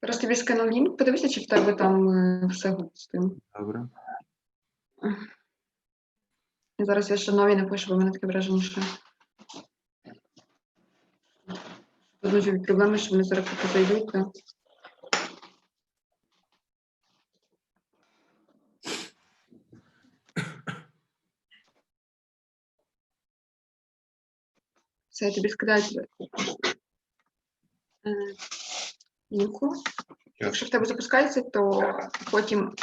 Зараз тобі скину лінк, подивися, чи в тебе там все гуд з тим. Добре. І зараз я ще нові напишу, бо в мене таке враження, що дуже проблеми, що вони зараз поки зайдуть, то... Все, я тобі скидаю лінку. Якщо в тебе запускається, то потім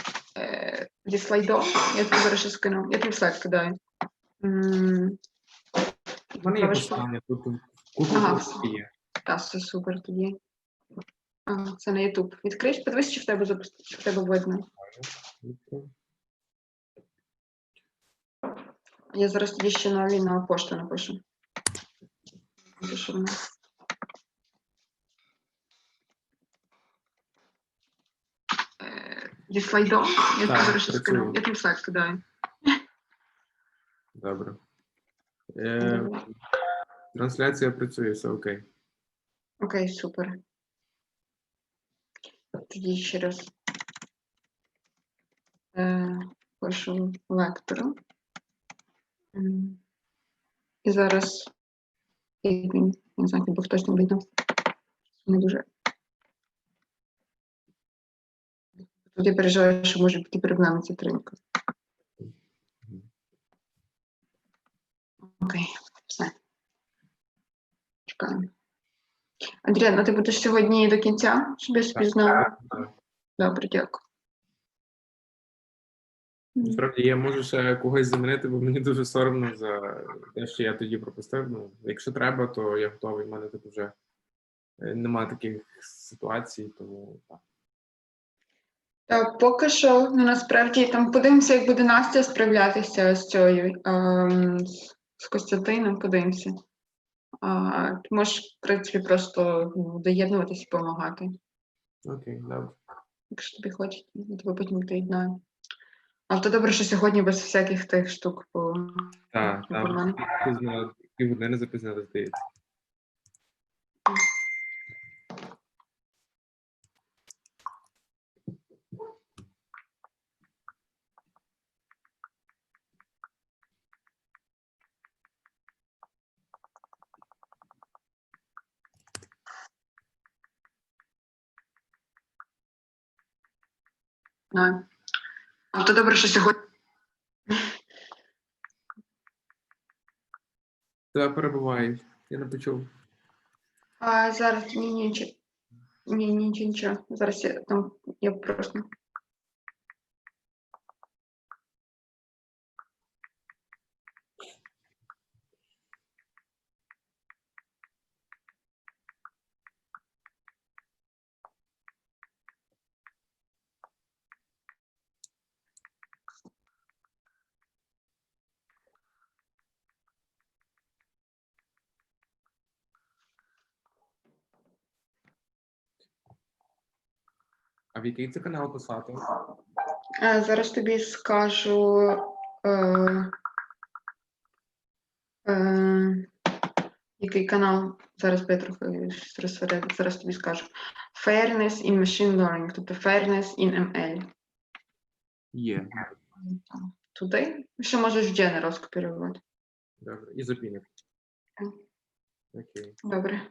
зі слайдом, я тобі зараз ще скину, я тобі слайд скидаю. У мене є посилання, тут Ага, є. так, все супер тоді. Ага, це на YouTube. Відкриш, подивись, чи в тебе чи в тебе видно. Я зараз тоді ще на пошту напишу. Зі слайдом, я тобі зараз ще скину. Я тобі слайд скидаю. Добре. Трансляція працює, все окей. Окей, супер. Тоді ще раз пишу лектору. І зараз він, не знаю, бо хтось не видно. Не дуже. Тут я переживаю, що можуть бути проблеми з підтримкою. Окей, все. Чекаємо. Андріан, а ти будеш сьогодні до кінця, щоб я собі знала? Добре, дякую. Насправді, я можу ще когось замінити, бо мені дуже соромно за те, що я тоді пропустив. Ну, якщо треба, то я готовий. У мене тут вже немає таких ситуацій, тому так. Так, поки що, ну, насправді, там подивимося, як буде Настя справлятися з цією, з Костянтином, подивимося. Ти можеш, в принципі, просто доєднуватися і допомагати. Окей, добре. Якщо тобі хочеться, я тебе потім доєднаю. Але то добре, що сьогодні без всяких тих штук по... Так, там півгодини запізнили, здається. Але то добре, що сьогодні... Тебе перебувають, я не почув. Зараз, нічого. Зараз я просто... А в який це канал писати? Зараз тобі скажу... який канал? Зараз я трохи розсередив. Зараз тобі скажу. Fairness in Machine Learning, тобто Fairness in ML. Є. Туди? Ще можеш в General скопірувати. Добре. І запінити. Окей. Добре.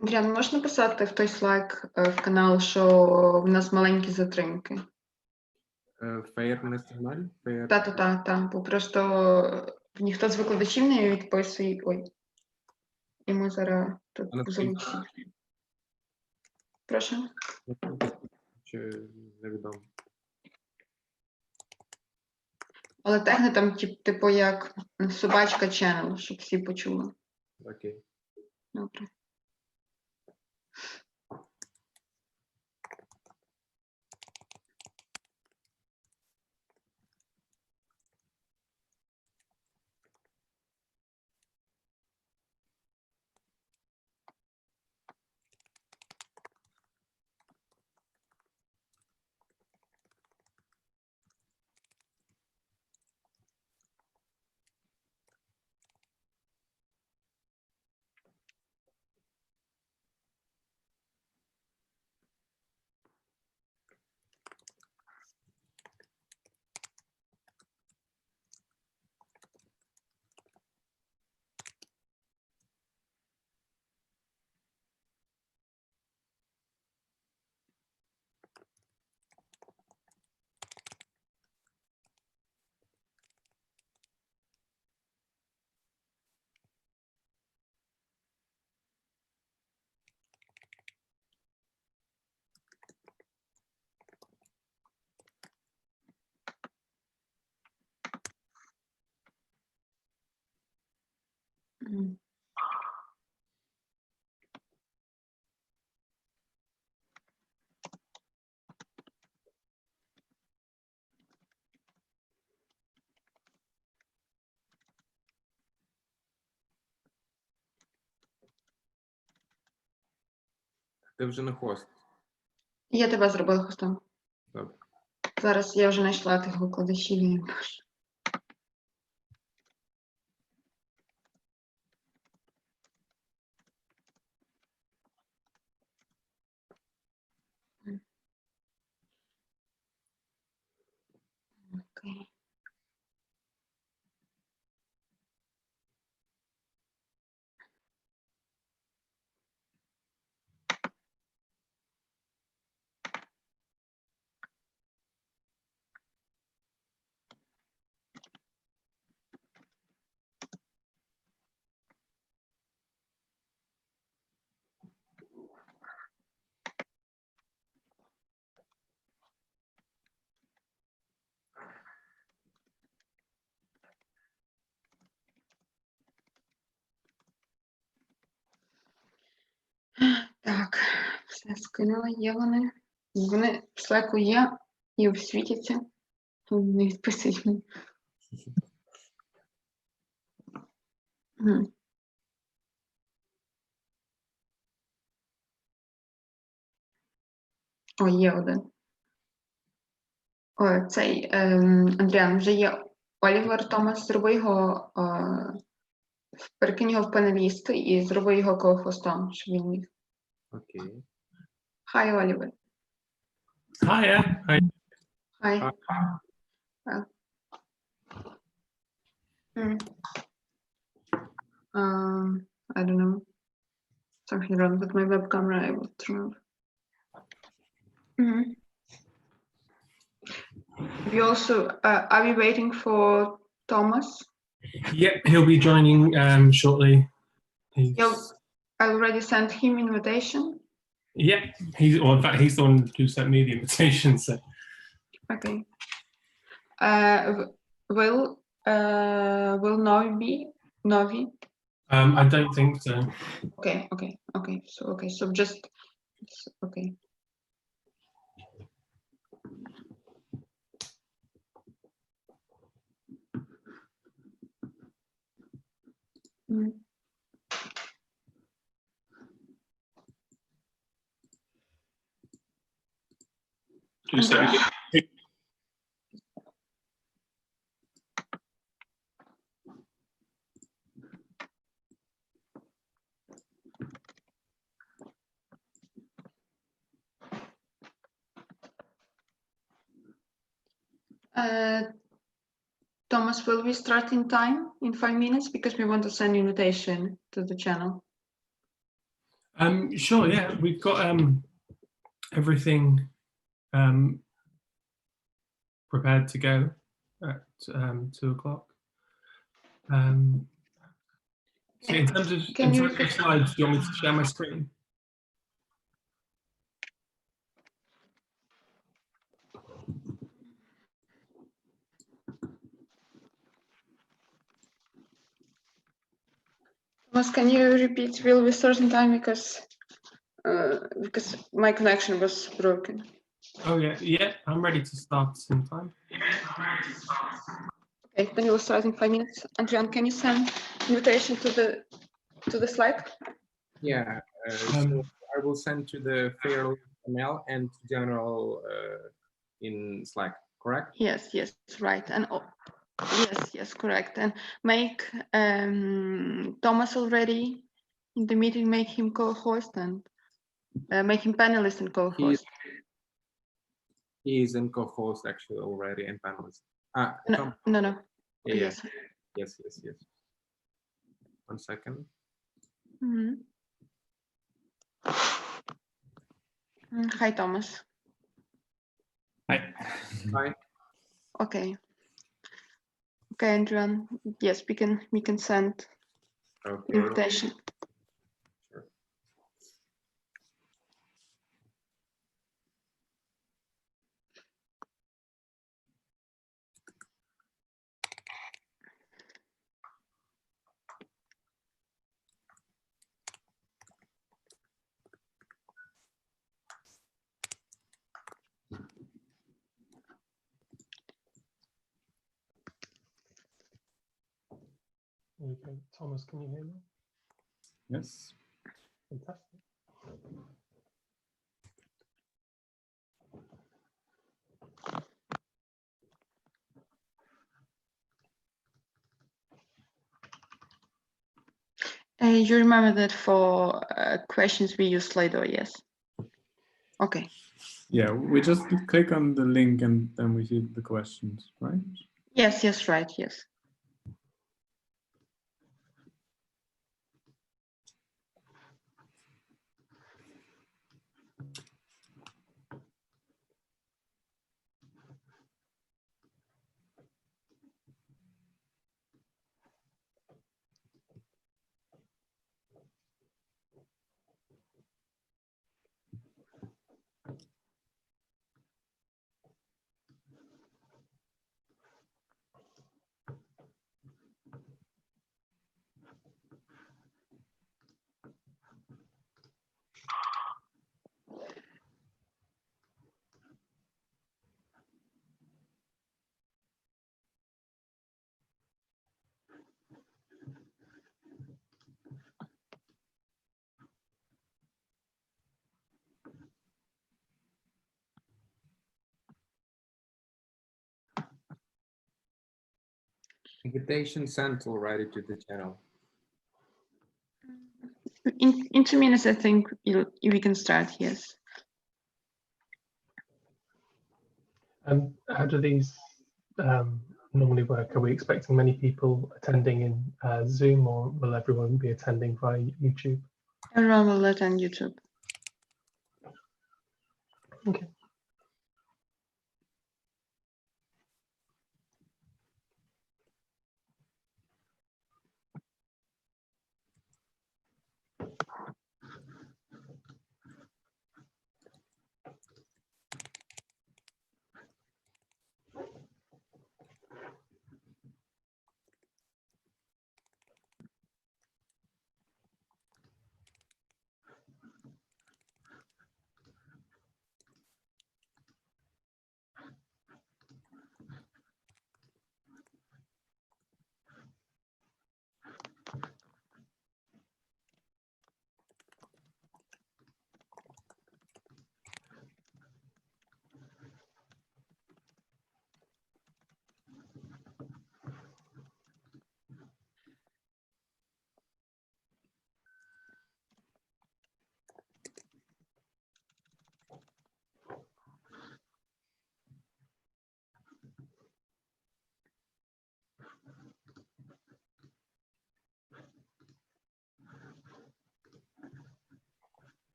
Андріан, можеш написати в той Slack в канал, що в нас маленькі затримки? Fairness каналі? Так. Бо просто ніхто з викладачів не відписує. Ой. І ми зараз тут залучимо. Прошу. Чи невідомо? Але тегни там, типу, як собачка channel, щоб всі почули. Окей. Добре. Ти вже не хост. Я тебе зробила хостом. Добре. Зараз я вже знайшла тих викладачів. Окей. Так, все скинула, є вони. Вони в Slack є і світяться. Не відписують мені. О, є один. О, цей Андріан, вже є Олівер Томас, зроби його, перекинь його в панелісти і зроби його ко-хостом, щоб він міг. Окей. Хай, Олівер. Hiya. Hi. Хай. I don't know. Something wrong with my web camera, I will turn off. We also, are we waiting for Thomas? Yep, he'll be joining shortly. He's, I already sent him invitation. yeah, in fact, he's the one who sent me the invitation. So Okay. Will Novi? I don't think so. Okay. So just okay. Thomas, will we start in time, in 5 minutes? Because we want to send invitation to the channel. Sure, yeah, we've got everything prepared to go at 2 o'clock. So in terms of slides, do you want me to share my screen? Thomas, can you repeat? Will we start in time because my connection was broken. Oh yeah, I'm ready to start in time. Okay, then we'll start in 5 minutes. Adrian, can you send invitation to the Slack? Yeah, so I will send to the fair email and to general in Slack, correct? Yes, right. And yes, correct. And make Thomas already in the meeting, make him co-host and make him panelist and co-host. He is in co-host actually already and panelist. No. Yeah. Yes. 1 second. Hi, Thomas. Hi. Okay, Adrian. Yes, we can send invitation. Sure. Okay, Thomas, can you hear me? Yes. Fantastic. You remember that for questions we use Slido, yes? Okay. Yeah, we just click on the link and then we see the questions, right? Yes, right, yes. Invitation sent already to the channel. In 2 minutes, I think we can start, yes. How do these normally work? Are we expecting many people attending in Zoom, or will everyone be attending via YouTube? Everyone will attend YouTube. Okay.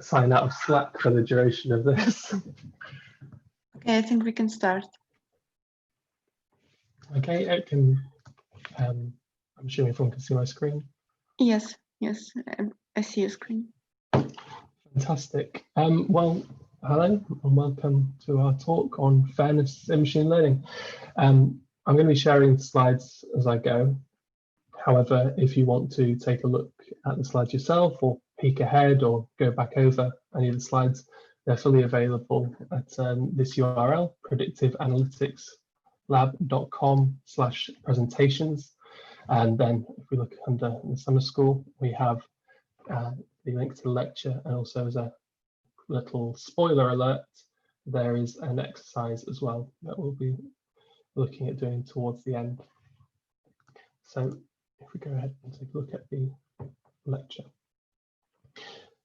Sign out of Slack for the duration of this. Okay, I think we can start. Okay, it can. I'm assuming everyone can see my screen. Yes, I see your screen. Fantastic. Well, hello and welcome to our talk on fairness in machine learning. I'm going to be sharing slides as I go. However, if you want to take a look at the slides yourself or peek ahead or go back over any of the slides, they're fully available at this URL, predictiveanalyticslab.com/presentations. And then if we look under the summer school, we have the link to the lecture, and also as a little spoiler alert, there is an exercise as well that we'll be looking at doing towards the end. So if we go ahead and take a look at the lecture.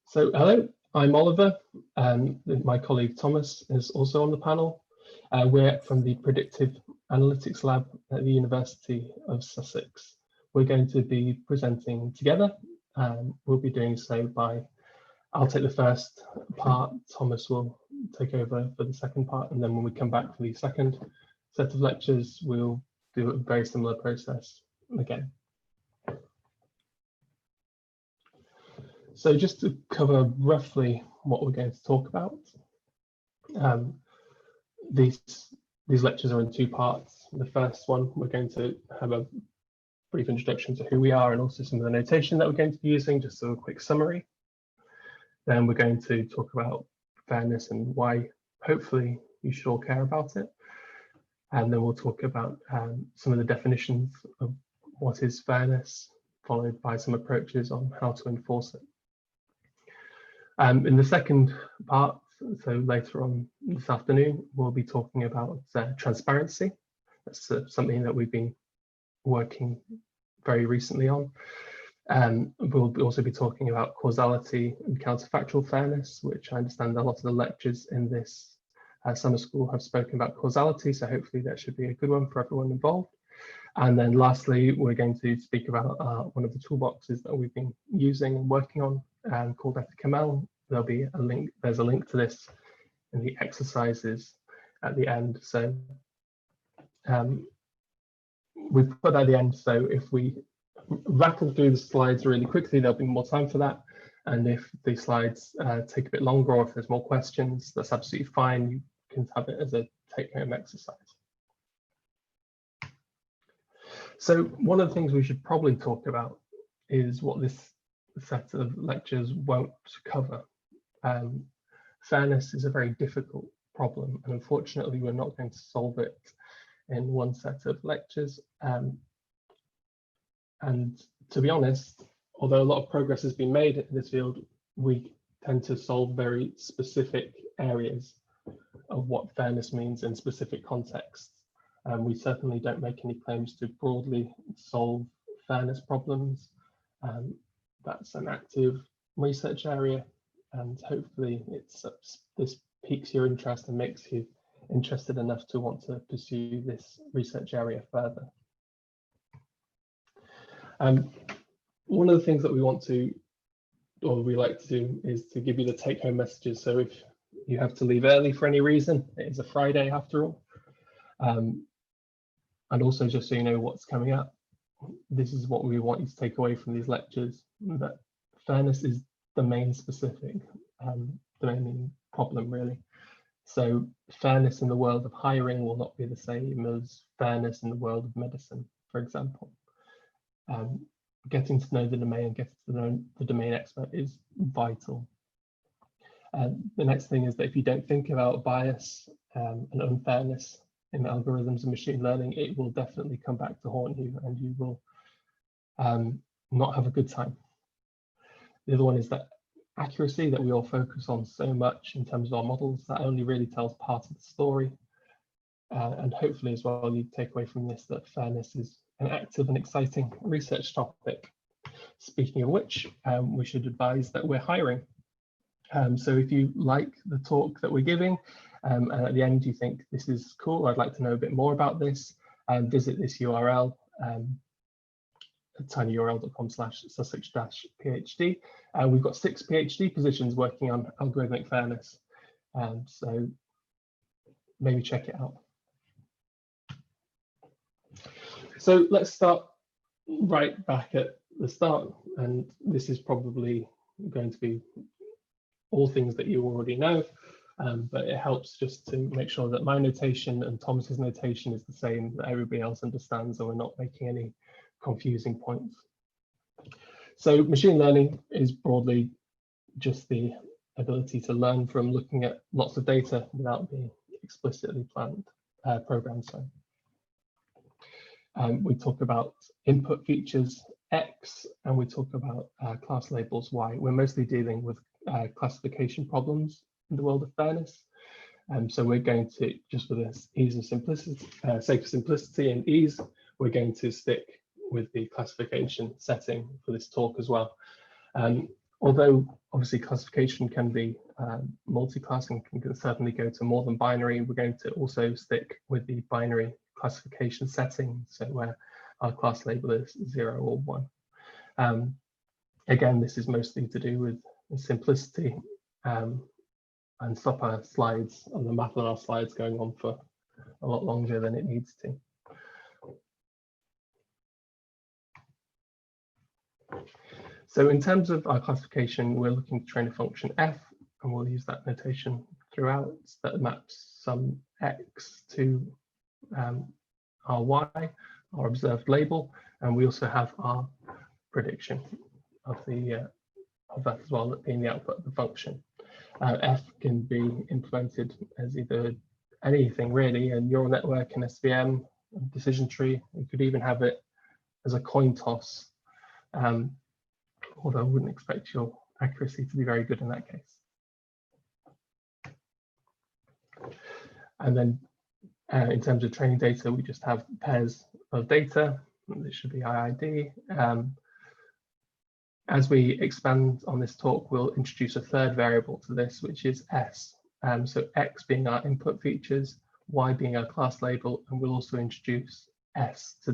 So hello, I'm Oliver, and my colleague Thomas is also on the panel. We're from the Predictive Analytics Lab at the University of Sussex. We're going to be presenting together We'll be doing so by, I'll take the first part, Thomas will take over for the second part, and then when we come back for the second set of lectures, we'll do a very similar process again. So just to cover roughly what we're going to talk about, these lectures are in two parts. The first one, we're going to have a brief introduction to who we are and also some of the notation that we're going to be using, just a quick summary. Then we're going to talk about fairness and why hopefully you should all care about it. And then we'll talk about some of the definitions of what is fairness, followed by some approaches on how to enforce it. In the second part, so later on this afternoon, we'll be talking about transparency. That's something that we've been working very recently on. We'll also be talking about causality and counterfactual fairness, which I understand a lot of the lectures in this summer school have spoken about causality, so hopefully that should be a good one for everyone involved. And then lastly, we're going to speak about one of the toolboxes that we've been using and working on called FKML. There'll be a link, there's a link to this in the exercises at the end. So we put that at the end, so if we rattle through the slides really quickly, there'll be more time for that. And if the slides take a bit longer, or if there's more questions, that's absolutely fine. You can have it as a take-home exercise. So one of the things we should probably talk about is what this set of lectures won't cover. Fairness is a very difficult problem, and unfortunately we're not going to solve it in one set of lectures. And to be honest, although a lot of progress has been made in this field, we tend to solve very specific areas of what fairness means in specific contexts. We certainly don't make any claims to broadly solve fairness problems. That's an active research area, and hopefully this piques your interest and makes you interested enough to want to pursue this research area further. One of the things that we want to, or we like to do, is to give you the take-home messages. So if you have to leave early for any reason, it is a Friday after all. And also just so you know what's coming up, this is what we want you to take away from these lectures, that fairness is the main specific, the main problem really. So fairness in the world of hiring will not be the same as fairness in the world of medicine, for example. Getting to know the domain and getting to know the domain expert is vital. The next thing is that if you don't think about bias and unfairness in algorithms and machine learning, it will definitely come back to haunt you, and you will not have a good time. The other one is that accuracy that we all focus on so much in terms of our models, that only really tells part of the story. And hopefully as well, you take away from this that fairness is an active and exciting research topic. Speaking of which, we should advise that we're hiring. So if you like the talk that we're giving, and at the end you think this is cool, I'd like to know a bit more about this, visit this URL, tinyurl.com/sussex-phd. We've got 6 PhD positions working on algorithmic fairness, so maybe check it out. So let's start right back at the start, and this is probably going to be all things that you already know, but it helps just to make sure that my notation and Thomas's notation is the same, that everybody else understands, so we're not making any confusing points. So machine learning is broadly just the ability to learn from looking at lots of data without being explicitly programmed. We talk about input features X, and we talk about class labels Y. We're mostly dealing with classification problems in the world of fairness. So we're going to, just for the ease of simplicity, sake of simplicity and ease, we're going to stick with the classification setting for this talk as well. Although obviously classification can be multi-class and can certainly go to more than binary, we're going to also stick with the binary classification setting, so where our class label is 0 or 1. Again, this is mostly to do with simplicity and stop our slides and the math on our slides going on for a lot longer than it needs to. So in terms of our classification, we're looking to train a function f, and we'll use that notation throughout that maps some x to our y, our observed label, and we also have our prediction of that as well, that being the output of the function. F can be implemented as either anything really, a neural network, an SVM, a decision tree. You could even have it as a coin toss, although I wouldn't expect your accuracy to be very good in that case. And then in terms of training data, we just have pairs of data. This should be IID. As we expand on this talk, we'll introduce a third variable to this, which is S. So X being our input features, Y being our class label, and we'll also introduce S to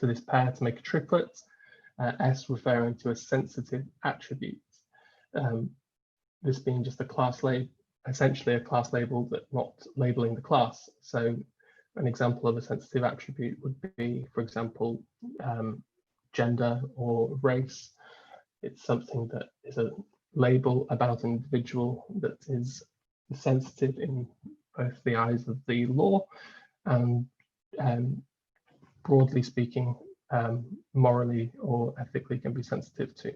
this pair to make a triplet. S referring to a sensitive attribute. This being just a class label, essentially a class label, but not labeling the class. So an example of a sensitive attribute would be, for example, gender or race. It's something that is a label about an individual that is sensitive in both the eyes of the law and broadly speaking, morally or ethically can be sensitive to.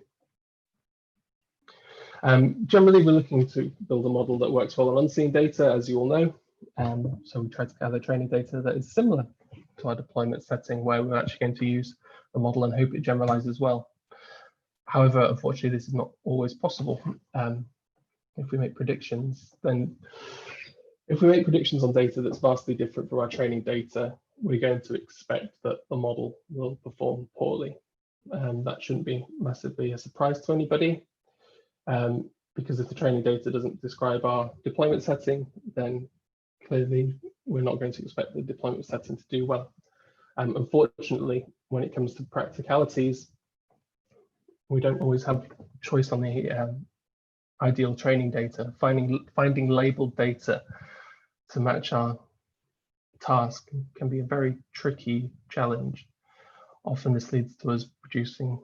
Generally, we're looking to build a model that works well on unseen data, as you all know. So we try to gather training data that is similar to our deployment setting, where we're actually going to use the model and hope it generalizes well. However, unfortunately, this is not always possible. If we make predictions, then if we make predictions on data that's vastly different from our training data, we're going to expect that the model will perform poorly. That shouldn't be massively a surprise to anybody, because if the training data doesn't describe our deployment setting, then clearly we're not going to expect the deployment setting to do well. Unfortunately, when it comes to practicalities, we don't always have choice on the ideal training data. Finding labeled data to match our task can be a very tricky challenge. Often this leads to us producing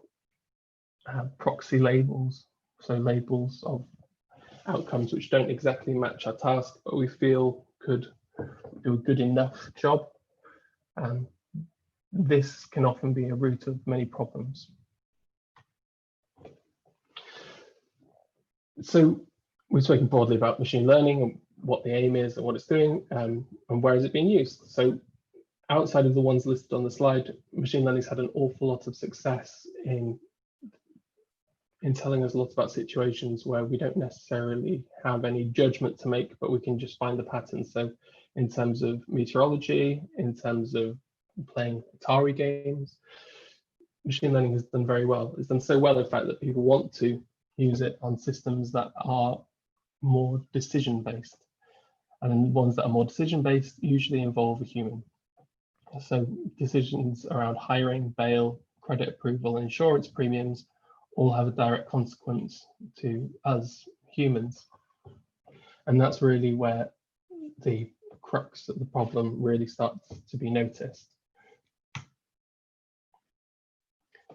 proxy labels, so labels of outcomes which don't exactly match our task, but we feel could do a good enough job. This can often be a root of many problems. So we've spoken broadly about machine learning and what the aim is and what it's doing, and where is it being used. So outside of the ones listed on the slide, machine learning's had an awful lot of success in telling us a lot about situations where we don't necessarily have any judgment to make, but we can just find the patterns. So in terms of meteorology, in terms of playing Atari games, machine learning has done very well. It's done so well, in fact, that people want to use it on systems that are more decision-based. And ones that are more decision-based usually involve a human. So decisions around hiring, bail, credit approval, and insurance premiums all have a direct consequence to us humans. And that's really where the crux of the problem really starts to be noticed.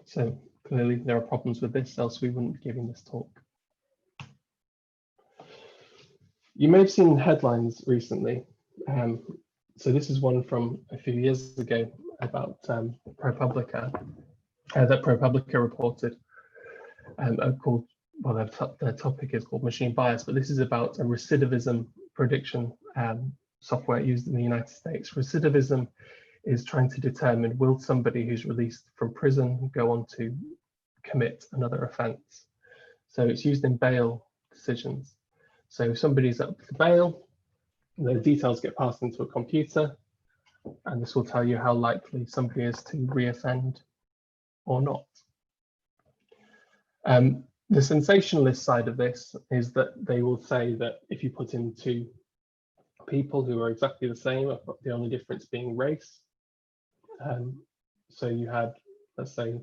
So clearly there are problems with this, else we wouldn't be giving this talk. You may have seen headlines recently. So this is one from a few years ago about ProPublica, that ProPublica reported, called, well, their topic is called machine bias, but this is about a recidivism prediction software used in the United States. Recidivism is trying to determine, will somebody who's released from prison go on to commit another offense? So it's used in bail decisions. So if somebody's up for bail, the details get passed into a computer, and this will tell you how likely somebody is to reoffend or not. The sensationalist side of this is that they will say that if you put in two people who are exactly the same, the only difference being race, so you had, let's say,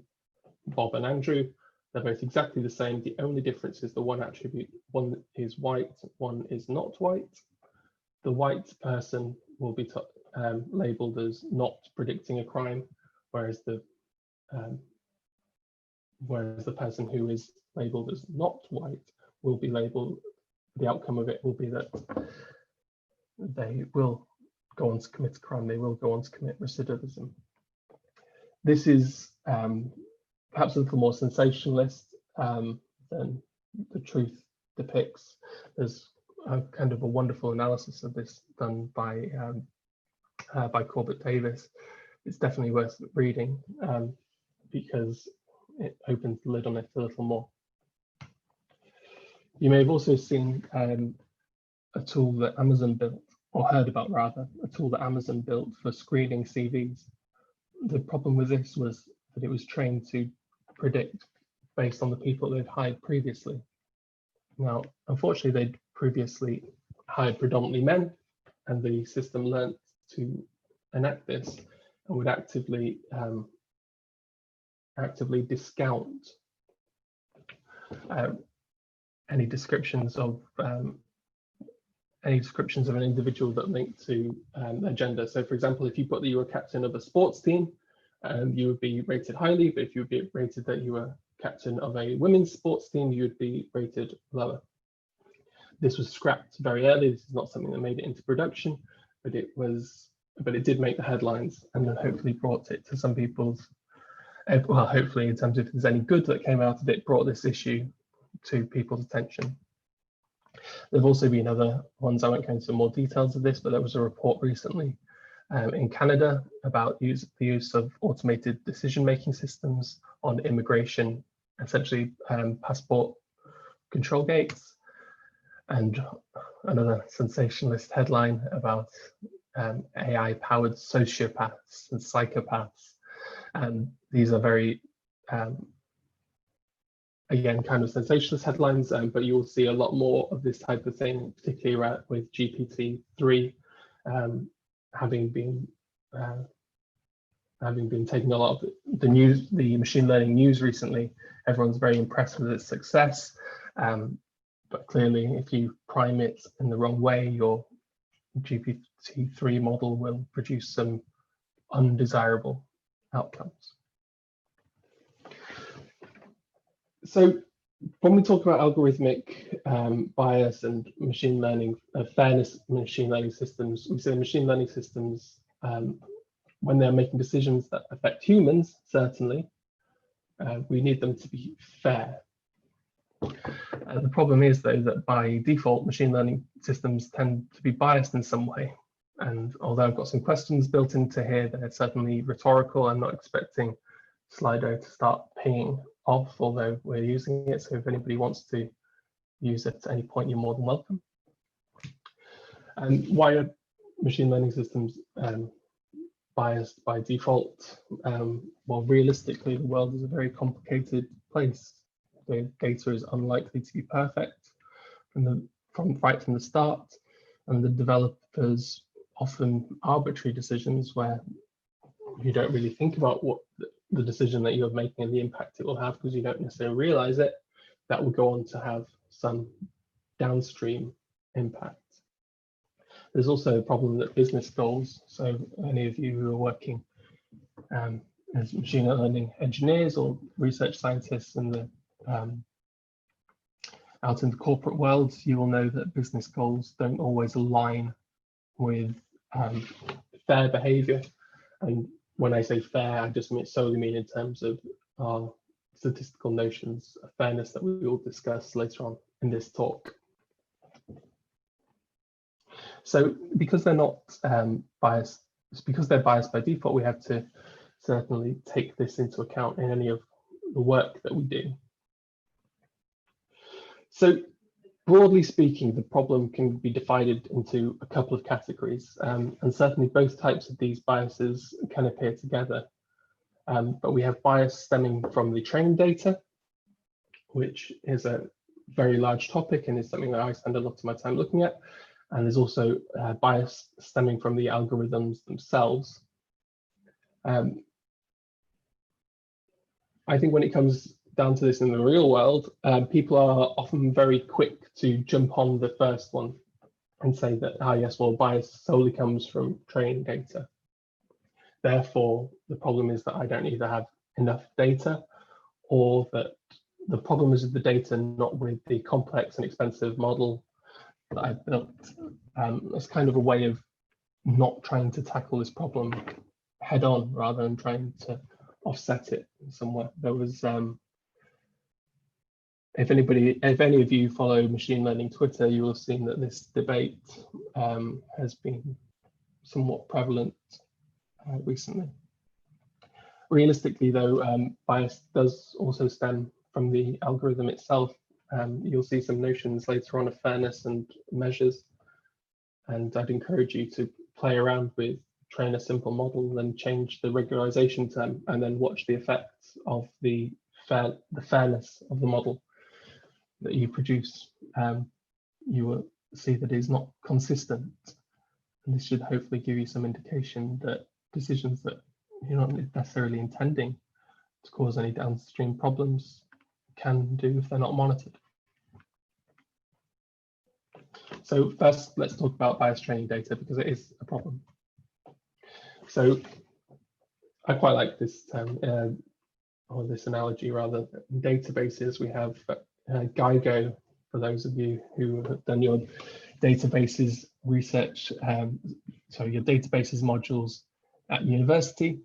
Bob and Andrew, They're both exactly the same. The only difference is the one attribute. One is white, one is not white. The white person will be labeled as not predicting a crime, whereas the person who is labeled as not white will be labeled, the outcome of it will be that they will go on to commit a crime, they will go on to commit recidivism. This is perhaps a little more sensationalist than the truth depicts. There's a kind of a wonderful analysis of this done by Corbett Davis. It's definitely worth reading because it opens the lid on it a little more. You may have also seen a tool that Amazon built, or heard about rather, a tool that Amazon built for screening CVs. The problem with this was that it was trained to predict based on the people they'd hired previously. Now, unfortunately, they'd previously hired predominantly men, and the system learnt to enact this and would actively discount any descriptions of an individual that link to their gender. So, for example, if you put that you were captain of a sports team, you would be rated highly, but if you would be rated that you were captain of a women's sports team, you would be rated lower. This was scrapped very early. This is not something that made it into production, but it did make the headlines, and then hopefully brought it to some people's, well, hopefully in terms of if there's any good that came out of it, brought this issue to people's attention. There have also been other ones. I won't go into more details of this, but there was a report recently in Canada about the use of automated decision-making systems on immigration, essentially passport control gates, and another sensationalist headline about AI-powered sociopaths and psychopaths. These are very, again, kind of sensationalist headlines, but you will see a lot more of this type of thing, particularly with GPT-3 having been taking a lot of the news, the machine learning news recently. Everyone's very impressed with its success, but clearly, if you prime it in the wrong way, your GPT-3 model will produce some undesirable outcomes. So when we talk about algorithmic bias and machine learning, fairness machine learning systems, we say machine learning systems, when they're making decisions that affect humans, certainly, we need them to be fair. The problem is, though, that by default, machine learning systems tend to be biased in some way. And although I've got some questions built into here, they're certainly rhetorical. I'm not expecting Slido to start pinging off, although we're using it. So if anybody wants to use it at any point, you're more than welcome. And why are machine learning systems biased by default? Well, realistically, the world is a very complicated place. The data is unlikely to be perfect right from the start, and the developers often arbitrary decisions where you don't really think about what the decision that you're making and the impact it will have, because you don't necessarily realize it. That will go on to have some downstream impact. There's also a problem that business goals, so any of you who are working as machine learning engineers or research scientists in the out in the corporate world, you will know that business goals don't always align with fair behavior. And when I say fair, I just solely mean in terms of our statistical notions of fairness that we will discuss later on in this talk. So because they're not biased, because they're biased by default, we have to certainly take this into account in any of the work that we do. So broadly speaking, the problem can be divided into a couple of categories, and certainly both types of these biases can appear together. But we have bias stemming from the training data, which is a very large topic and is something that I spend a lot of my time looking at. And there's also bias stemming from the algorithms themselves. I think when it comes down to this in the real world, people are often very quick to jump on the first one and say that, yes, well, bias solely comes from training data. Therefore, the problem is that I don't either have enough data, or that the problem is with the data, not with the complex and expensive model that I've built. It's kind of a way of not trying to tackle this problem head on, rather than trying to offset it somewhere. There was, if any of you follow machine learning Twitter, you will have seen that this debate has been somewhat prevalent recently. Realistically, though, bias does also stem from the algorithm itself. You'll see some notions later on of fairness and measures, and I'd encourage you to play around with train a simple model, then change the regularization term, and then watch the effects of the fairness of the model that you produce. You will see that it's not consistent, and this should hopefully give you some indication that decisions that you're not necessarily intending to cause any downstream problems can do if they're not monitored. So first, let's talk about bias training data, because it is a problem. So I quite like this term, or this analogy rather. In databases, we have GIGO, for those of you who have done your databases research, so your databases modules at university.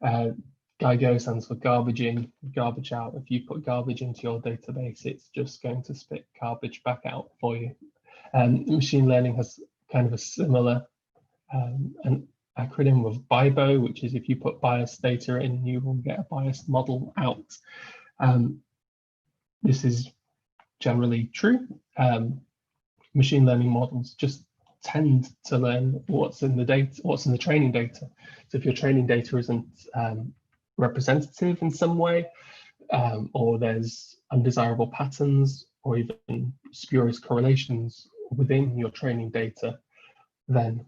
GIGO stands for garbage in, garbage out. If you put garbage into your database, it's just going to spit garbage back out for you. Machine learning has kind of a similar an acronym of BIBO, which is if you put biased data in, you will get a biased model out. This is generally true. Machine learning models just tend to learn what's in the data, what's in the training data. So if your training data isn't representative in some way, or there's undesirable patterns or even spurious correlations within your training data, then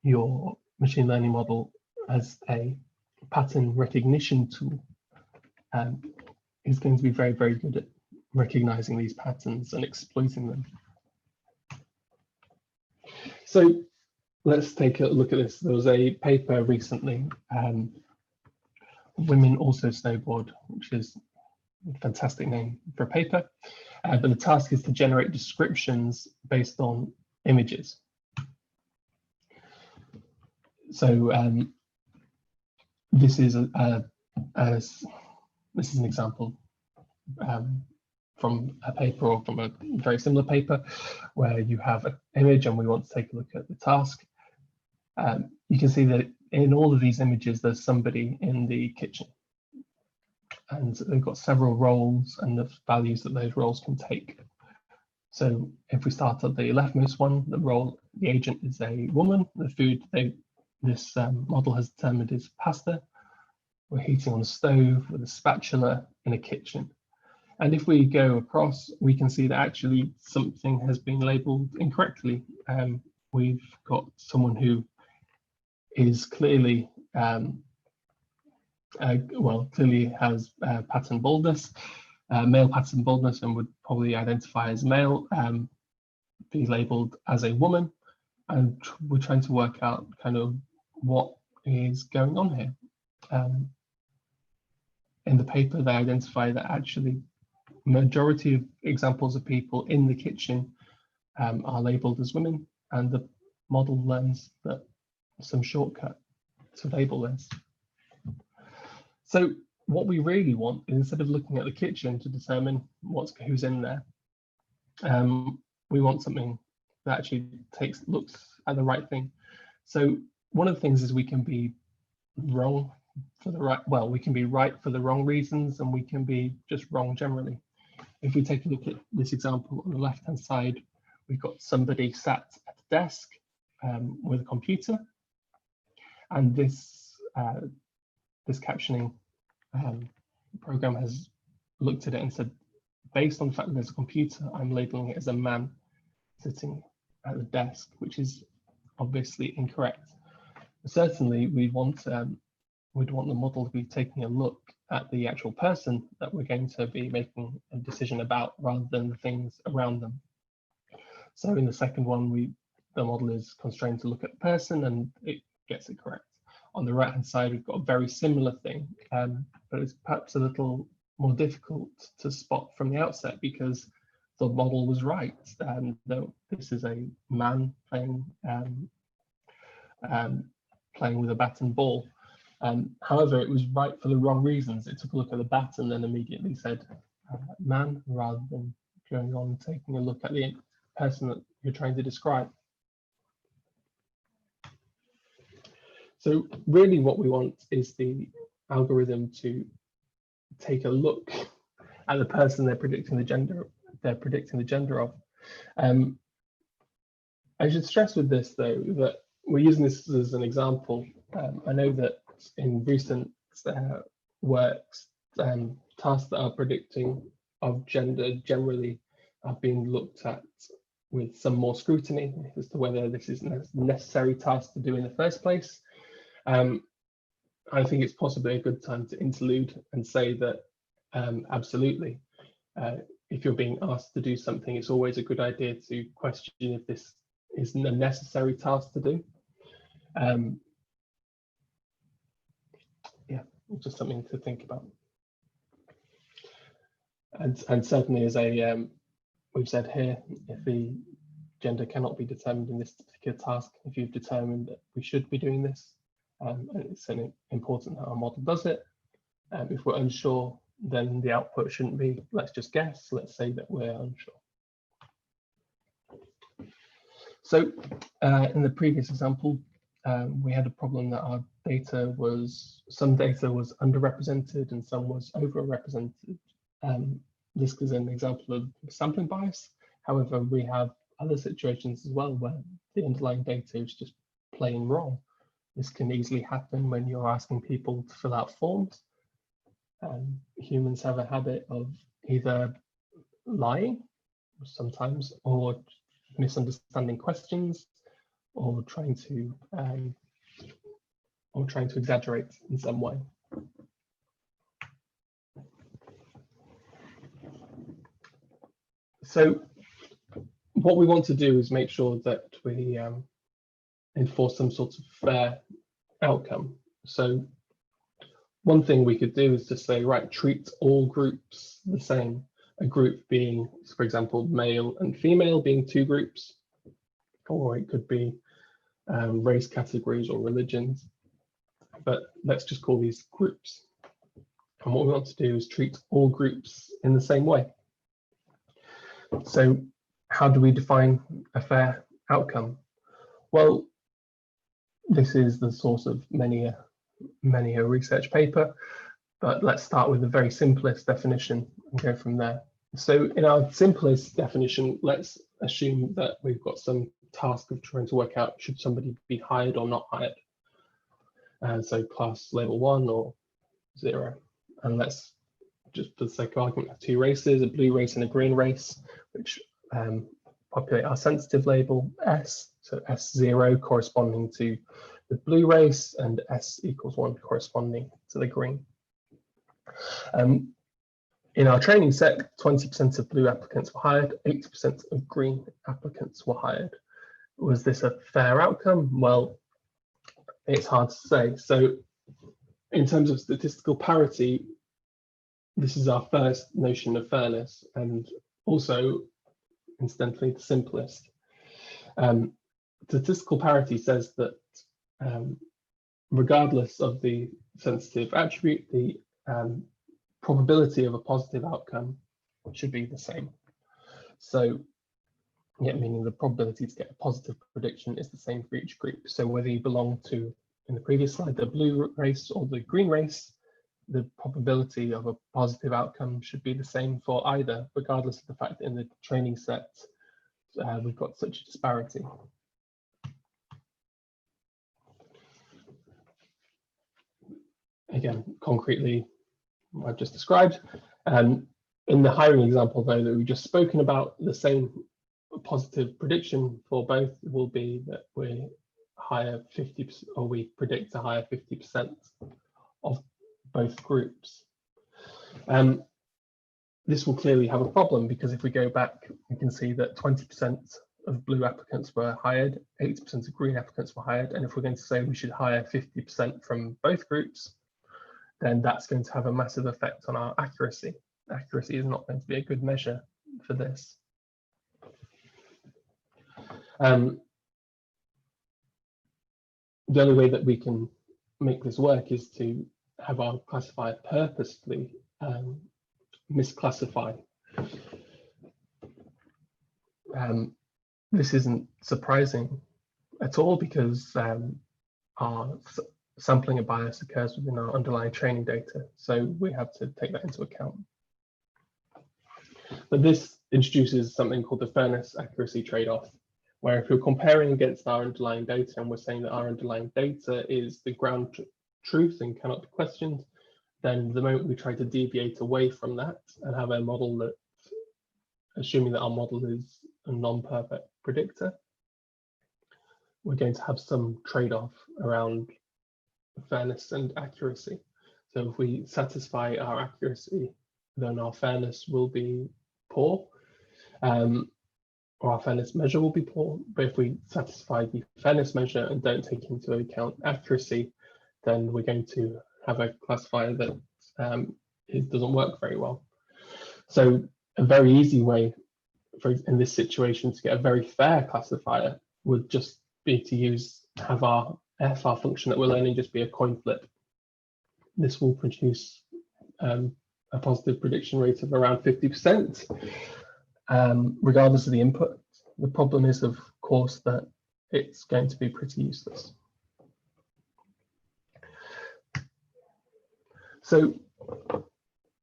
your machine learning model as a pattern recognition tool is going to be very, very good at recognizing these patterns and exploiting them. So let's take a look at this. There was a paper recently, Women Also Snowboard, which is a fantastic name for a paper, but the task is to generate descriptions based on images. So this is an example from a paper, or from a very similar paper, where you have an image and we want to take a look at the task. You can see that in all of these images, there's somebody in the kitchen, and they've got several roles and the values that those roles can take. So if we start at the leftmost one, the agent is a woman. The food this model has determined is pasta. We're heating on a stove with a spatula in a kitchen. And if we go across, we can see that actually something has been labeled incorrectly. We've got someone who is clearly, clearly has pattern baldness, male pattern baldness, and would probably identify as male, be labeled as a woman. And we're trying to work out kind of what is going on here. In the paper, they identify that actually majority of examples of people in the kitchen are labeled as women, and the model learns that some shortcut to label this. So what we really want is, instead of looking at the kitchen to determine who's in there, we want something that actually looks at the right thing. So one of the things is we can be wrong for the right, well, we can be right for the wrong reasons, and we can be just wrong generally. If we take a look at this example on the left-hand side, we've got somebody sat at a desk with a computer, and this captioning program has looked at it and said, based on the fact that there's a computer, I'm labeling it as a man sitting at the desk, which is obviously incorrect. Certainly, we'd want the model to be taking a look at the actual person that we're going to be making a decision about rather than the things around them. So in the second one, the model is constrained to look at the person and it gets it correct. On the right hand side, we've got a very similar thing, but it's perhaps a little more difficult to spot from the outset because the model was right. This is a man playing with a bat and ball. However, it was right for the wrong reasons. It took a look at the bat and then immediately said man rather than going on and taking a look at the person that you're trying to describe. So really what we want is the algorithm to take a look at the person they're predicting the gender of. I should stress with this though that we're using this as an example. I know that in recent works, tasks that are predicting of gender generally have been looked at with some more scrutiny as to whether this is a necessary task to do in the first place. I think it's possibly a good time to interlude and say that absolutely, if you're being asked to do something, it's always a good idea to question if this is a necessary task to do. Yeah, just something to think about. And certainly, as we've said here, if the gender cannot be determined in this particular task, if you've determined that we should be doing this, and it's important that our model does it. If we're unsure, then the output shouldn't be, let's just guess, let's say that we're unsure. So in the previous example, we had a problem that our data was, some data was underrepresented and some was overrepresented. This is an example of sampling bias. However, we have other situations as well where the underlying data is just plain wrong. This can easily happen when you're asking people to fill out forms. Humans have a habit of either lying sometimes, or misunderstanding questions, or trying to exaggerate in some way. So what we want to do is make sure that we enforce some sort of fair outcome. So one thing we could do is to say, right, treat all groups the same. A group being, for example, male and female being two groups, or it could be race categories or religions. But let's just call these groups. And what we want to do is treat all groups in the same way. So how do we define a fair outcome? Well, this is the source of many a research paper, but let's start with the very simplest definition and go from there. So in our simplest definition, let's assume that we've got some task of trying to work out should somebody be hired or not hired. So class label 1 or 0. And let's just for the sake of argument have two races, a blue race and a green race, which populate our sensitive label S. So S0 corresponding to the blue race and S equals 1 corresponding to the green. In our training set, 20% of blue applicants were hired, 80% of green applicants were hired. Was this a fair outcome? Well, it's hard to say. So in terms of statistical parity, this is our first notion of fairness and also, incidentally, the simplest. Statistical parity says that regardless of the sensitive attribute, the probability of a positive outcome should be the same. So, yeah, meaning the probability to get a positive prediction is the same for each group. So whether you belong to, in the previous slide, the blue race or the green race, the probability of a positive outcome should be the same for either, regardless of the fact that in the training set we've got such a disparity. Again, concretely, I've just described. In the hiring example, though, that we've just spoken about, the same positive prediction for both will be that we hire 50%, or we predict to hire 50% of both groups. This will clearly have a problem, because if we go back, we can see that 20% of blue applicants were hired, 80% of green applicants were hired, and if we're going to say we should hire 50% from both groups, then that's going to have a massive effect on our accuracy. Accuracy is not going to be a good measure for this. The only way that we can make this work is to have our classifier purposefully misclassify. This isn't surprising at all, because our sampling of bias occurs within our underlying training data, so we have to take that into account. But this introduces something called the fairness accuracy trade-off, where if we're comparing against our underlying data and we're saying that our underlying data is the ground truth and cannot be questioned, then the moment we try to deviate away from that and have a model that, assuming that our model is a non-perfect predictor, we're going to have some trade-off around fairness and accuracy. So if we satisfy our accuracy, then our fairness will be poor, or our fairness measure will be poor. But if we satisfy the fairness measure and don't take into account accuracy, then we're going to have a classifier that it doesn't work very well. So a very easy way in this situation to get a very fair classifier would just be to have our f, our function that we're learning, just be a coin flip. This will produce a positive prediction rate of around 50%, regardless of the input. The problem is, of course, that it's going to be pretty useless. So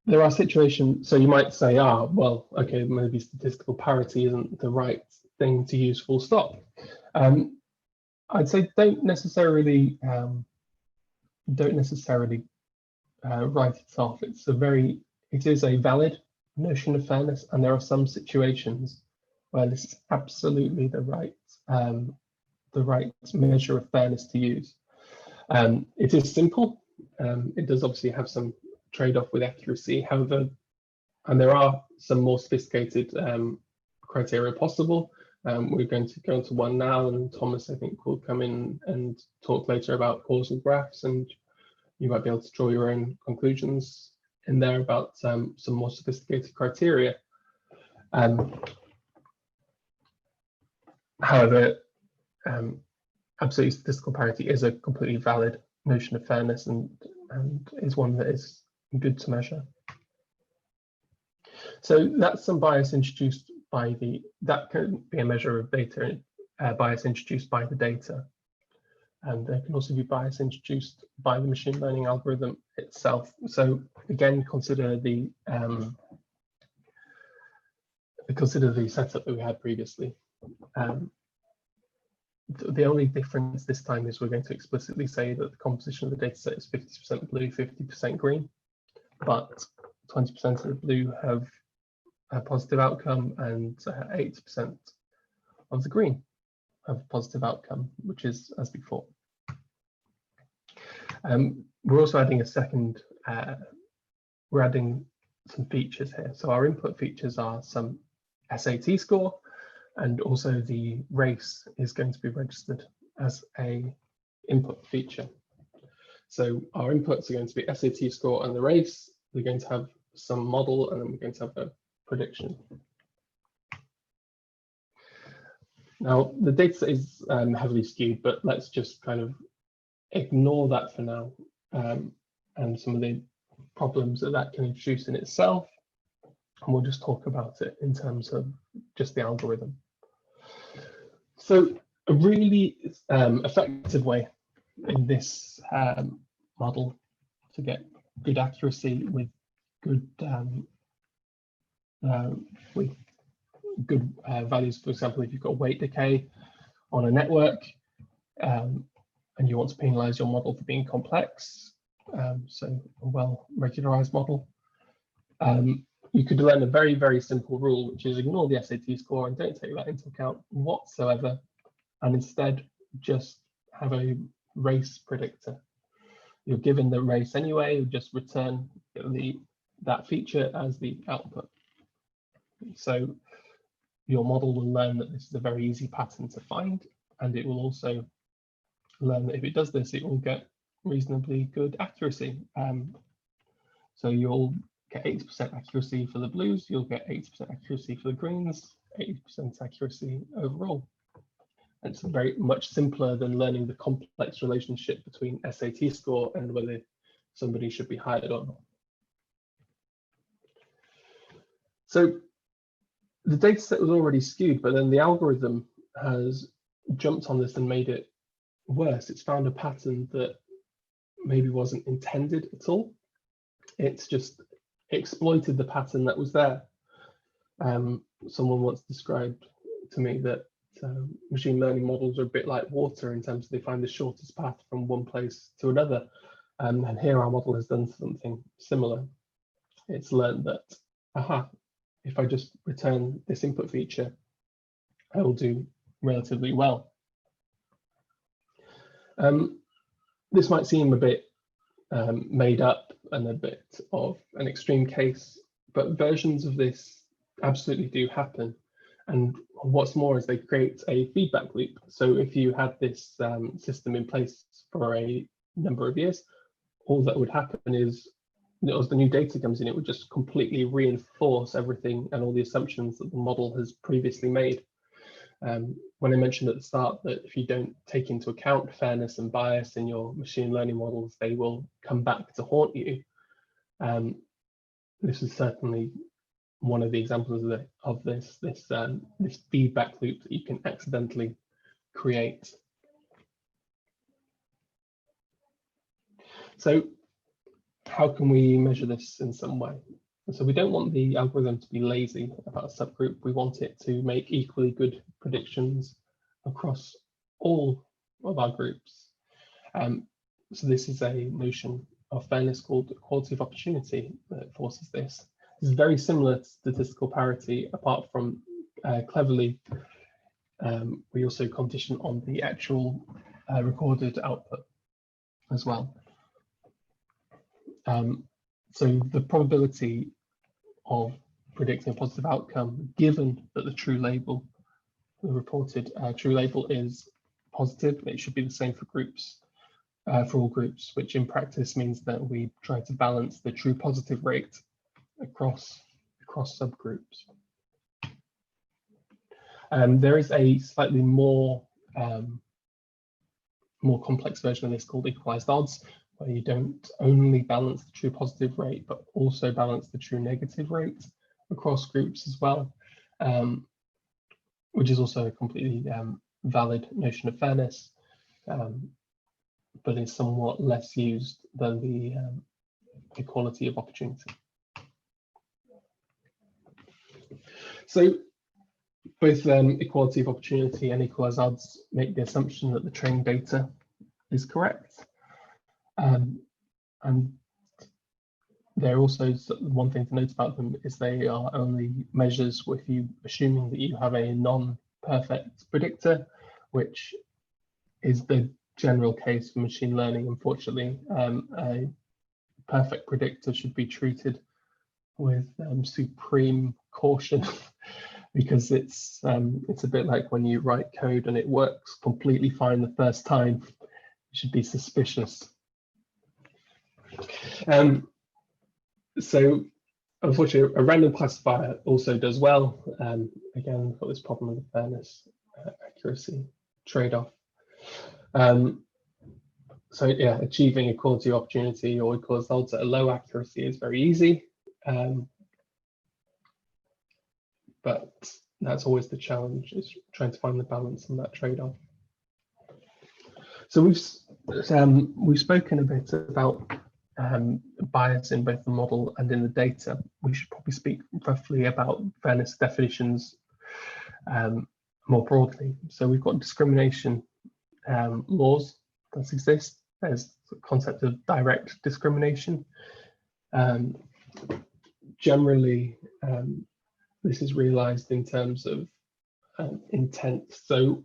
there are situations, so you might say, well, okay, maybe statistical parity isn't the right thing to use, full stop. I'd say don't necessarily write it off. It is a valid notion of fairness, and there are some situations where this is absolutely the right measure of fairness to use. It is simple. It does obviously have some trade-off with accuracy, however, and there are some more sophisticated criteria possible. We're going to go into one now, and Thomas, I think, will come in and talk later about causal graphs, and you might be able to draw your own conclusions in there about some more sophisticated criteria. However, absolute statistical parity is a completely valid notion of fairness, and is one that is good to measure. So that's some bias introduced by that can be a measure of data bias introduced by the data. And there can also be bias introduced by the machine learning algorithm itself. So again, consider the setup that we had previously. The only difference this time is we're going to explicitly say that the composition of the data set is 50% blue, 50% green, but 20% of the blue have a positive outcome, and 80% of the green have a positive outcome, which is as before. We're also adding we're adding some features here. So our input features are some SAT score, and also the race is going to be registered as a input feature. So our inputs are going to be SAT score and the race. We're going to have some model, and then we're going to have a prediction. Now, the data set is heavily skewed, but let's just kind of ignore that for now, and some of the problems that can introduce in itself, and we'll just talk about it in terms of just the algorithm. So a really effective way in this model to get good accuracy with good values, for example, if you've got weight decay on a network, and you want to penalize your model for being complex, so a well-regularized model, you could learn a very, very simple rule, which is ignore the SAT score and don't take that into account whatsoever, and instead just have a race predictor. You're given the race anyway, you just return the that feature as the output. So your model will learn that this is a very easy pattern to find, and it will also learn that if it does this, it will get reasonably good accuracy. So you'll get 80% accuracy for the blues, you'll get 80% accuracy for the greens, 80% accuracy overall. And it's very much simpler than learning the complex relationship between SAT score and whether somebody should be hired or not. So the data set was already skewed, but then the algorithm has jumped on this and made it worse. It's found a pattern that maybe wasn't intended at all. It's just exploited the pattern that was there. Someone once described to me that machine learning models are a bit like water in terms of they find the shortest path from one place to another. And here our model has done something similar. It's learned that, if I just return this input feature, I will do relatively well. This might seem a bit made up and a bit of an extreme case, but versions of this absolutely do happen. And what's more is they create a feedback loop. So if you had this system in place for a number of years, all that would happen is as the new data comes in, it would just completely reinforce everything and all the assumptions that the model has previously made. When I mentioned at the start that if you don't take into account fairness and bias in your machine learning models, they will come back to haunt you. This is certainly one of the examples of this feedback loop that you can accidentally create. So how can we measure this in some way? So we don't want the algorithm to be lazy about a subgroup. We want it to make equally good predictions across all of our groups. So this is a notion of fairness called equality of opportunity that forces this. This is very similar to statistical parity, apart from cleverly, we also condition on the actual recorded output as well. So the probability of predicting a positive outcome, given that the true label, the reported true label is positive, it should be the same for groups, for all groups, which in practice means that we try to balance the true positive rate across subgroups. There is a slightly more complex version of this called equalized odds, where you don't only balance the true positive rate, but also balance the true negative rate across groups as well, which is also a completely valid notion of fairness, but is somewhat less used than the equality of opportunity. So both equality of opportunity and equalized odds make the assumption that the trained data is correct. And they're also, one thing to note about them is they are only measures with you assuming that you have a non-perfect predictor, which is the general case for machine learning. Unfortunately, a perfect predictor should be treated with supreme caution because it's a bit like when you write code and it works completely fine the first time. You should be suspicious. So unfortunately, a random classifier also does well. Again, we've got this problem of the fairness accuracy trade-off. So yeah, achieving equality of opportunity or equalized odds at a low accuracy is very easy. But that's always the challenge, is trying to find the balance on that trade-off. So we've spoken a bit about bias in both the model and in the data. We should probably speak roughly about fairness definitions more broadly. So we've got discrimination laws that exist. There's the concept of direct discrimination. Generally, this is realized in terms of intent. So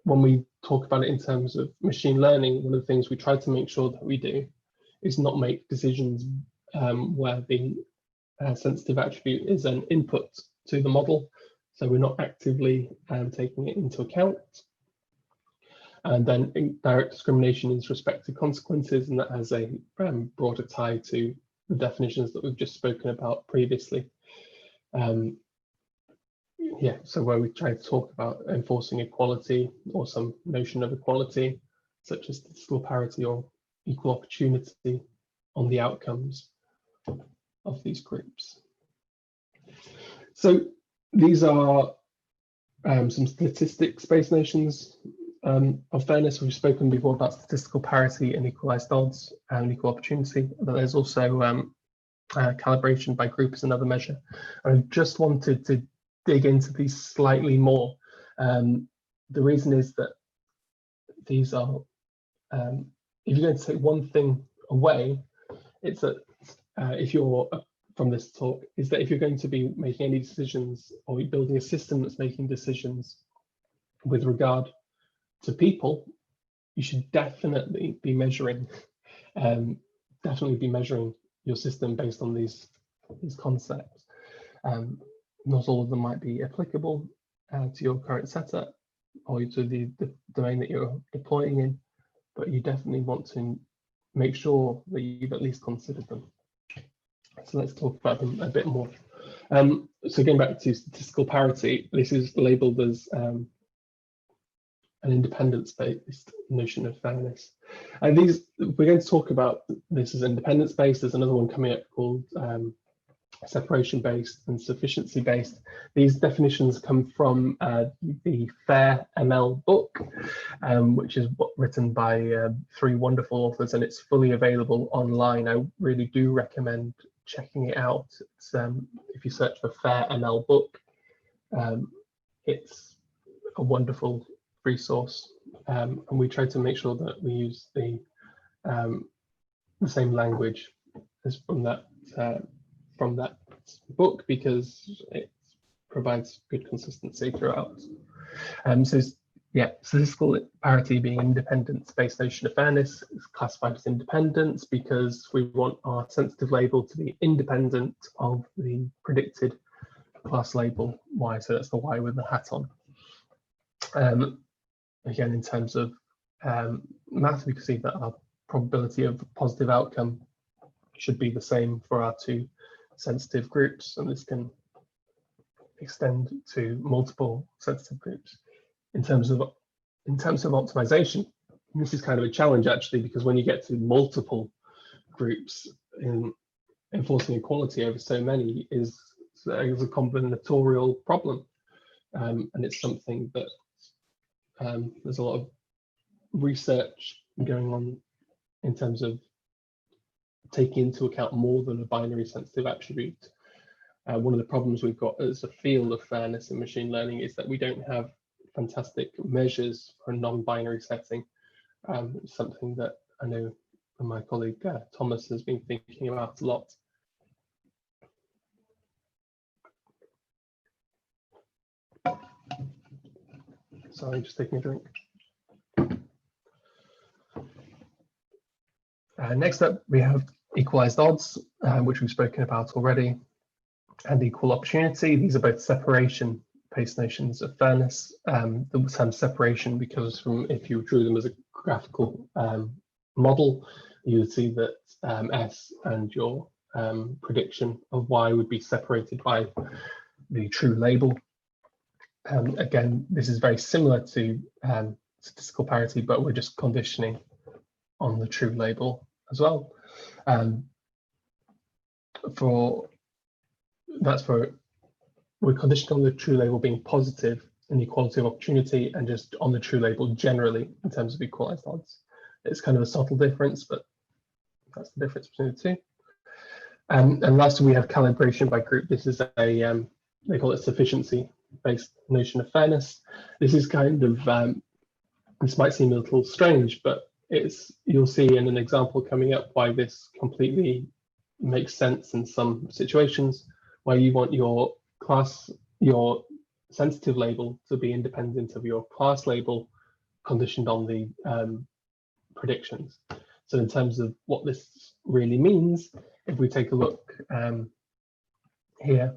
when we talk about it in terms of machine learning, one of the things we try to make sure that we do is not make decisions where the sensitive attribute is an input to the model, so we're not actively taking it into account. And then indirect discrimination is respect to consequences, and that has a broader tie to the definitions that we've just spoken about previously. Yeah, so where we try to talk about enforcing equality or some notion of equality, such as statistical parity or equal opportunity on the outcomes of these groups. So these are some statistics-based notions of fairness. We've spoken before about statistical parity and equalized odds and equal opportunity, but there's also calibration by group is another measure. I just wanted to dig into these slightly more. The reason is that these are, if you're going to take one thing away, it's that if you're from this talk, is that if you're going to be making any decisions or you're building a system that's making decisions with regard to people, you should definitely be measuring, your system based on these concepts. Not all of them might be applicable to your current setup or to the domain that you're deploying in, but you definitely want to make sure that you've at least considered them. So let's talk about them a bit more. So going back to statistical parity, this is labeled as an independence-based notion of fairness. And we're going to talk about this as independence-based. There's another one coming up called separation-based and sufficiency-based. These definitions come from the FAIR ML book, which is written by 3 wonderful authors, and it's fully available online. I really do recommend checking it out. It's, if you search for FAIR ML book, it's a wonderful resource, and we try to make sure that we use the same language as from that book, because it provides good consistency throughout. So yeah, statistical parity being independence-based notion of fairness is classified as independence because we want our sensitive label to be independent of the predicted class label Y. So that's the Y with the hat on. Again, in terms of math, we can see that our probability of positive outcome should be the same for our 2 sensitive groups, and this can extend to multiple sensitive groups. In terms of optimization, this is kind of a challenge actually, because when you get to multiple groups, in enforcing equality over so many is a combinatorial problem, and it's something that there's a lot of research going on in terms of taking into account more than a binary sensitive attribute. One of the problems we've got as a field of fairness in machine learning is that we don't have fantastic measures for a non-binary setting. Something that I know my colleague Thomas has been thinking about a lot. Sorry, just taking a drink. Next up, we have equalized odds, which we've spoken about already, and equal opportunity. These are both separation-based notions of fairness. The term separation, because if you drew them as a graphical model, you would see that S and your prediction of Y would be separated by the true label. Again, this is very similar to statistical parity, but we're just conditioning on the true label as well. We're conditioned on the true label being positive in equality of opportunity, and just on the true label generally in terms of equalized odds. It's kind of a subtle difference, but that's the difference between the two. And lastly, we have calibration by group. This is a they call it sufficiency-based notion of fairness. This is kind of this might seem a little strange, but you'll see in an example coming up why this completely makes sense in some situations, where you want your sensitive label to be independent of your class label, conditioned on the predictions. So in terms of what this really means, if we take a look here,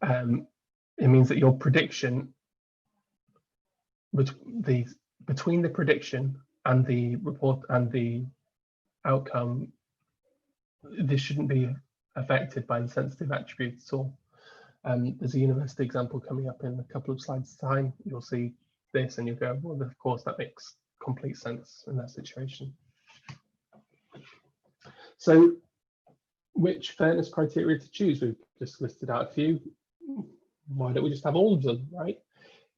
it means that your prediction between the prediction and the report and the outcome, this shouldn't be affected by the sensitive attributes at all. There's a university example coming up in a couple of slides' time. You'll see this and you'll go, well, of course, that makes complete sense in that situation. So which fairness criteria to choose? We've just listed out a few. Why don't we just have all of them, right?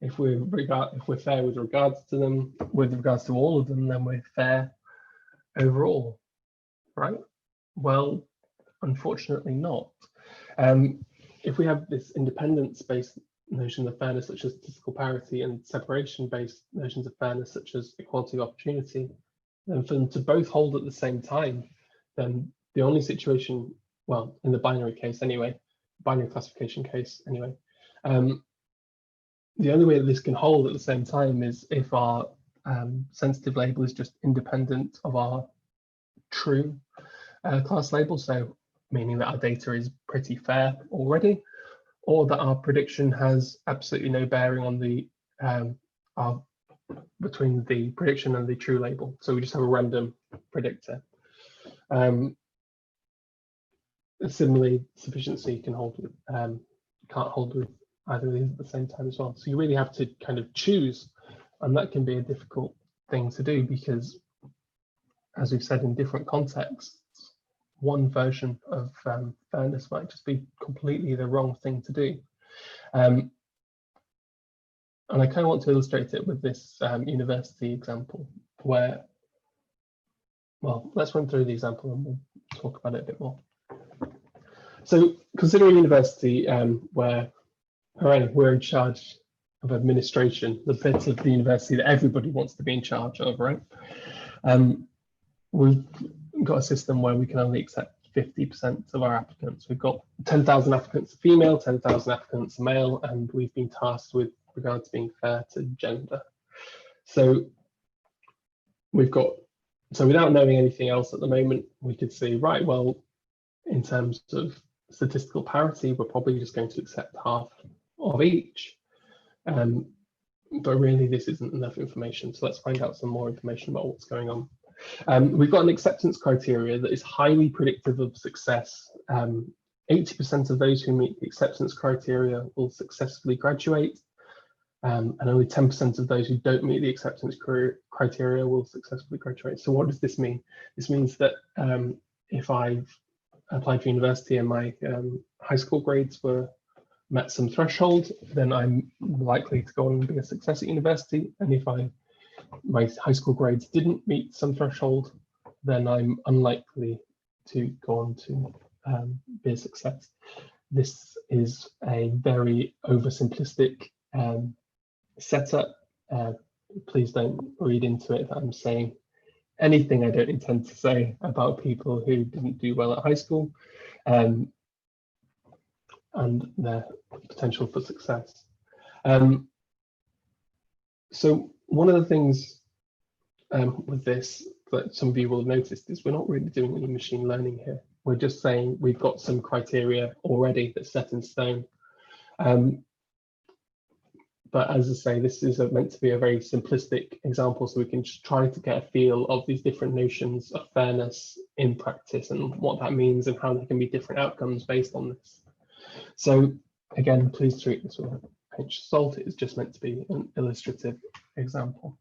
If we're fair with regards to them, with regards to all of them, then we're fair overall, right? Well, unfortunately not. If we have this independence-based notion of fairness, such as statistical parity, and separation-based notions of fairness, such as equality of opportunity, then for them to both hold at the same time, then the only situation, well, in the binary case anyway, binary classification case anyway, the only way that this can hold at the same time is if our sensitive label is just independent of our true class label, so meaning that our data is pretty fair already, or that our prediction has absolutely no bearing on the between the prediction and the true label. So we just have a random predictor. Similarly, sufficiency can hold with, can't hold with either of these at the same time as well. So you really have to kind of choose, and that can be a difficult thing to do because, as we've said in different contexts, one version of fairness might just be completely the wrong thing to do. And I kind of want to illustrate it with this university example where, well, let's run through the example and we'll talk about it a bit more. So consider a university where we're in charge of administration, the bit of the university that everybody wants to be in charge of, right? We've got a system where we can only accept 50% of our applicants. We've got 10,000 applicants female, 10,000 applicants male, and we've been tasked with regard to being fair to gender. So without knowing anything else at the moment, we could see, right, well, in terms of statistical parity, we're probably just going to accept half of each. But really, this isn't enough information. So let's find out some more information about what's going on. We've got an acceptance criteria that is highly predictive of success. 80% of those who meet the acceptance criteria will successfully graduate, and only 10% of those who don't meet the acceptance criteria will successfully graduate. So what does this mean? This means that if I've applied for university and my high school grades met some threshold, then I'm likely to go on and be a success at university. And if my high school grades didn't meet some threshold, then I'm unlikely to go on to be a success. This is a very oversimplistic setup. Please don't read into it that I'm saying anything I don't intend to say about people who didn't do well at high school and their potential for success. So one of the things with this that some of you will have noticed is we're not really doing any machine learning here. We're just saying we've got some criteria already that's set in stone. But as I say, this is meant to be a very simplistic example, so we can just try to get a feel of these different notions of fairness in practice and what that means and how there can be different outcomes based on this. So again, please treat this with a pinch of salt. It is just meant to be an illustrative example.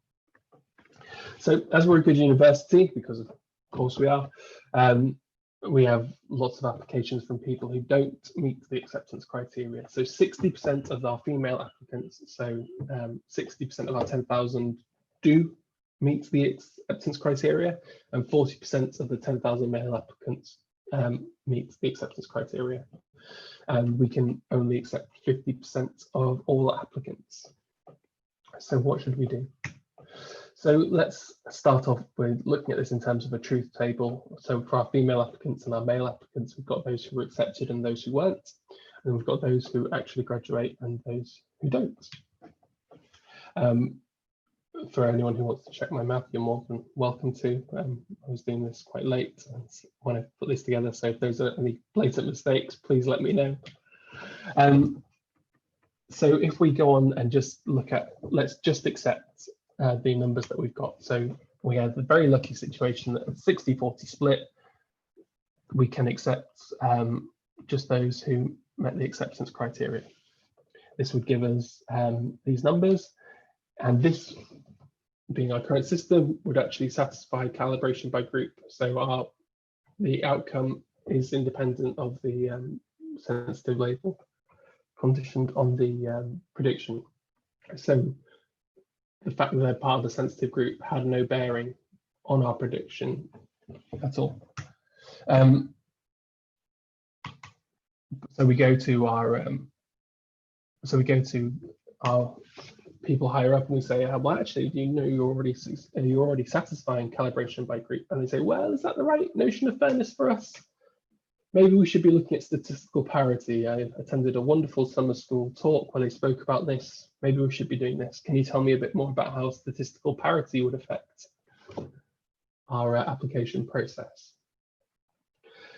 So as we're a good university, because of course we are, we have lots of applications from people who don't meet the acceptance criteria. So 60% of our female applicants, so 60% of our 10,000 do meet the acceptance criteria, and 40% of the 10,000 male applicants meet the acceptance criteria. And we can only accept 50% of all applicants. So what should we do? So let's start off with looking at this in terms of a truth table. So for our female applicants and our male applicants, we've got those who were accepted and those who weren't. And we've got those who actually graduate and those who don't. for anyone who wants to check my math, you're more than welcome to. I was doing this quite late when I put this together, so if there's any blatant mistakes, please let me know. So if we go on and just look at, let's just accept the numbers that we've got. So we had the very lucky situation that a 60-40 split, we can accept just those who met the acceptance criteria. This would give us these numbers, and this, being our current system, would actually satisfy calibration by group. So the outcome is independent of the sensitive label conditioned on the prediction. So the fact that they're part of the sensitive group had no bearing on our prediction at all. So we go to our people higher up and we say, well, actually, do you know you're already satisfying calibration by group? And they say, well, is that the right notion of fairness for us? Maybe we should be looking at statistical parity. I attended a wonderful summer school talk where they spoke about this. Maybe we should be doing this. Can you tell me a bit more about how statistical parity would affect our application process?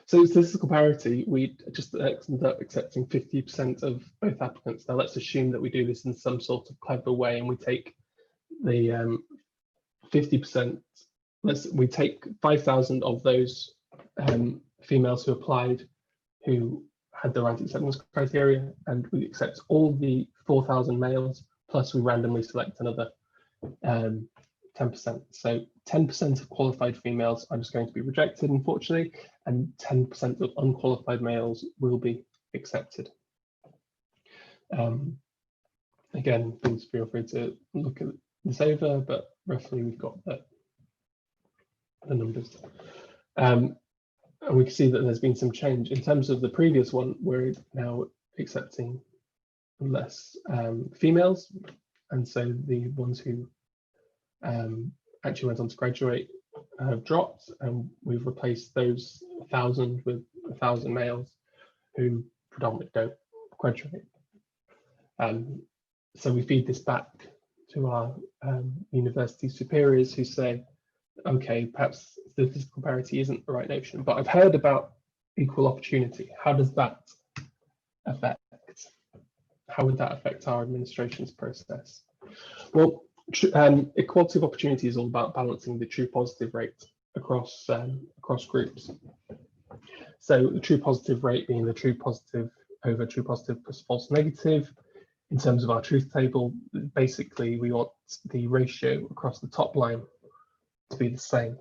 So statistical parity, we just end up accepting 50% of both applicants. Now let's assume that we do this in some sort of clever way and we take the 50%, we take 5,000 of those females who applied who had the right acceptance criteria, and we accept all the 4,000 males, plus we randomly select another 10%. So 10% of qualified females are just going to be rejected, unfortunately, and 10% of unqualified males will be accepted. Again, please feel free to look at this over, but roughly we've got the numbers. And we can see that there's been some change. In terms of the previous one, we're now accepting less females, and so the ones who actually went on to graduate have dropped, and we've replaced those 1,000 with 1,000 males who predominantly don't graduate. So we feed this back to our university superiors who say, okay, perhaps statistical parity isn't the right notion, but I've heard about equal opportunity. How does that affect? How would that affect our administration's process? Well, equality of opportunity is all about balancing the true positive rate across groups. So the true positive rate being the true positive over true positive plus false negative. In terms of our truth table, basically we want the ratio across the top line to be the same.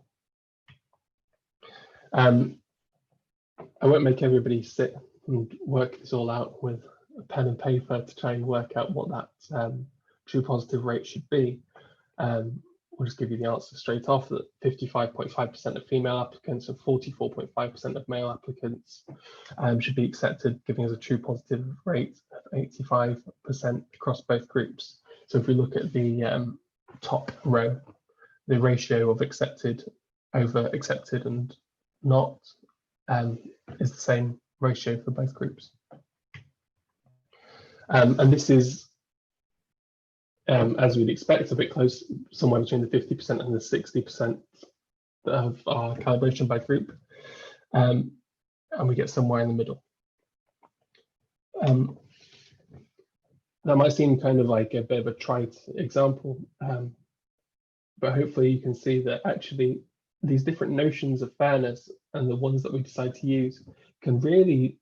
I won't make everybody sit and work this all out with a pen and paper to try and work out what that true positive rate should be. We'll just give you the answer straight off, that 55.5% of female applicants and 44.5% of male applicants should be accepted, giving us a true positive rate of 85% across both groups. So if we look at the top row, the ratio of accepted over accepted and not is the same ratio for both groups. And this is, as we'd expect, a bit close, somewhere between the 50% and the 60% of our calibration by group. And we get somewhere in the middle. That might seem kind of like a bit of a trite example, but hopefully you can see that actually these different notions of fairness and the ones that we decide to use can really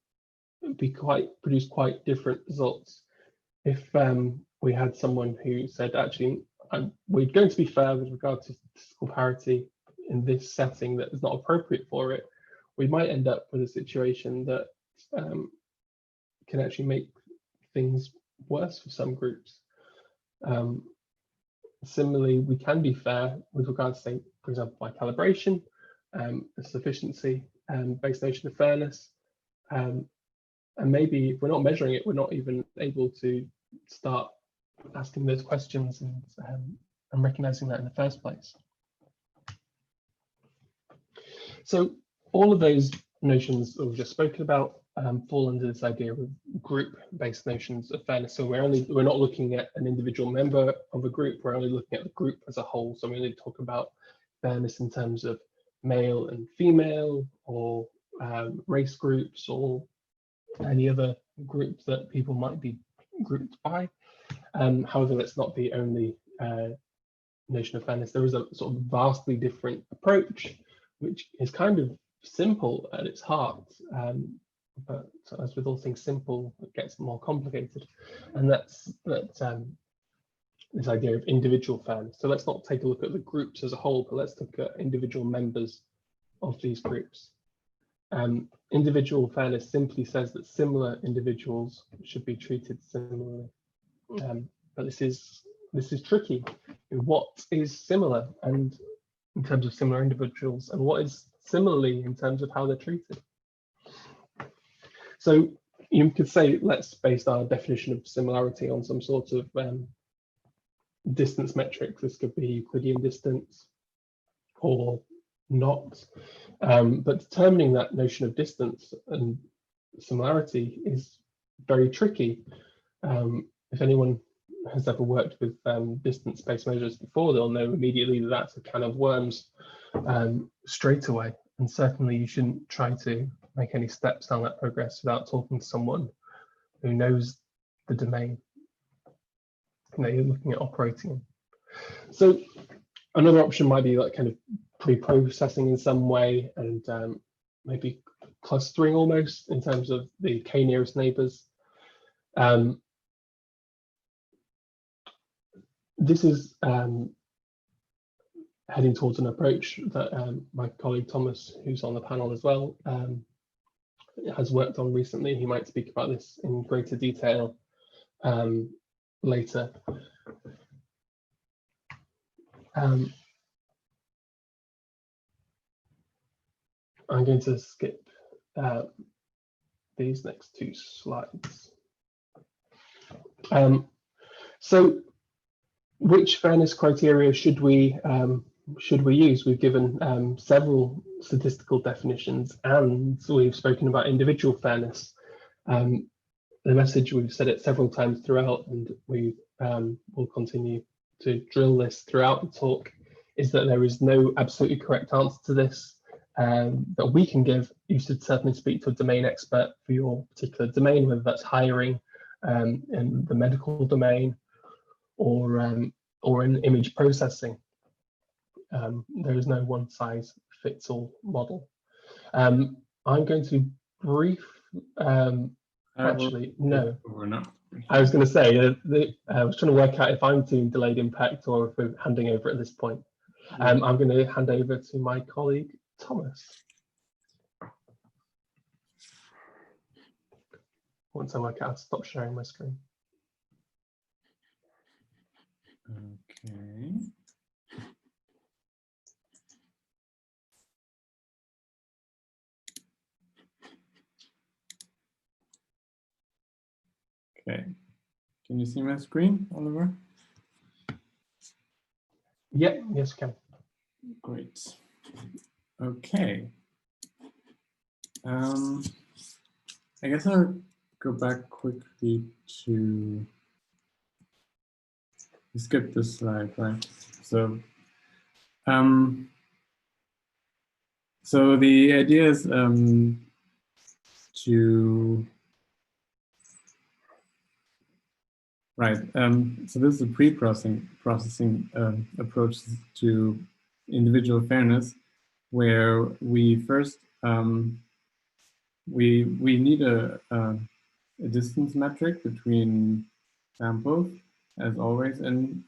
produce quite different results. If we had someone who said, actually, we're going to be fair with regard to statistical parity in this setting that is not appropriate for it, we might end up with a situation that can actually make things worse for some groups. Similarly, we can be fair with regards to, say, for example, by calibration, the sufficiency based notion of fairness. And maybe if we're not measuring it, we're not even able to start asking those questions and recognizing that in the first place. So all of those notions that we've just spoken about fall under this idea of group-based notions of fairness. So we're not looking at an individual member of a group. We're only looking at the group as a whole. So we only talk about fairness in terms of male and female, or race groups, or any other group that people might be grouped by. However, that's not the only notion of fairness. There is a sort of vastly different approach, which is kind of simple at its heart, but as with all things simple, it gets more complicated, and that's this idea of individual fairness. So let's not take a look at the groups as a whole, but let's look at individual members of these groups. Individual fairness simply says that similar individuals should be treated similarly, but this is tricky. What is similar, and in terms of similar individuals, and what is similarly in terms of how they're treated? So you could say, let's base our definition of similarity on some sort of distance metric. This could be Euclidean distance or not, but determining that notion of distance and similarity is very tricky. If anyone has ever worked with distance-based measures before, they'll know immediately that that's a can of worms straight away. And certainly you shouldn't try to make any steps down that progress without talking to someone who knows the domain you're looking at operating in. So another option might be like kind of pre-processing in some way, and maybe clustering almost in terms of the k nearest neighbors. This is heading towards an approach that my colleague Thomas, who's on the panel as well, has worked on recently. He might speak about this in greater detail later. I'm going to skip these next two slides. So which fairness criteria should we use? We've given several statistical definitions, and we've spoken about individual fairness. The message, we've said it several times throughout, and we will continue to drill this throughout the talk, is that there is no absolutely correct answer to this that we can give. You should certainly speak to a domain expert for your particular domain, whether that's hiring in the medical domain, or in image processing. There is no one size fits all model. I'm going to brief, actually, no. I was going to say, I was trying to work out if I'm doing delayed impact or if we're handing over at this point. I'm going to hand over to my colleague, Thomas. Once I work out how to stop sharing my screen. Okay. Okay. Can you see my screen, Oliver? Yep, yes, I can. Great. Okay. I guess I'll go back quickly to skip this slide, right? So, so the idea is to so this is a pre-processing approach to individual fairness, where we first we need a distance metric between samples, as always in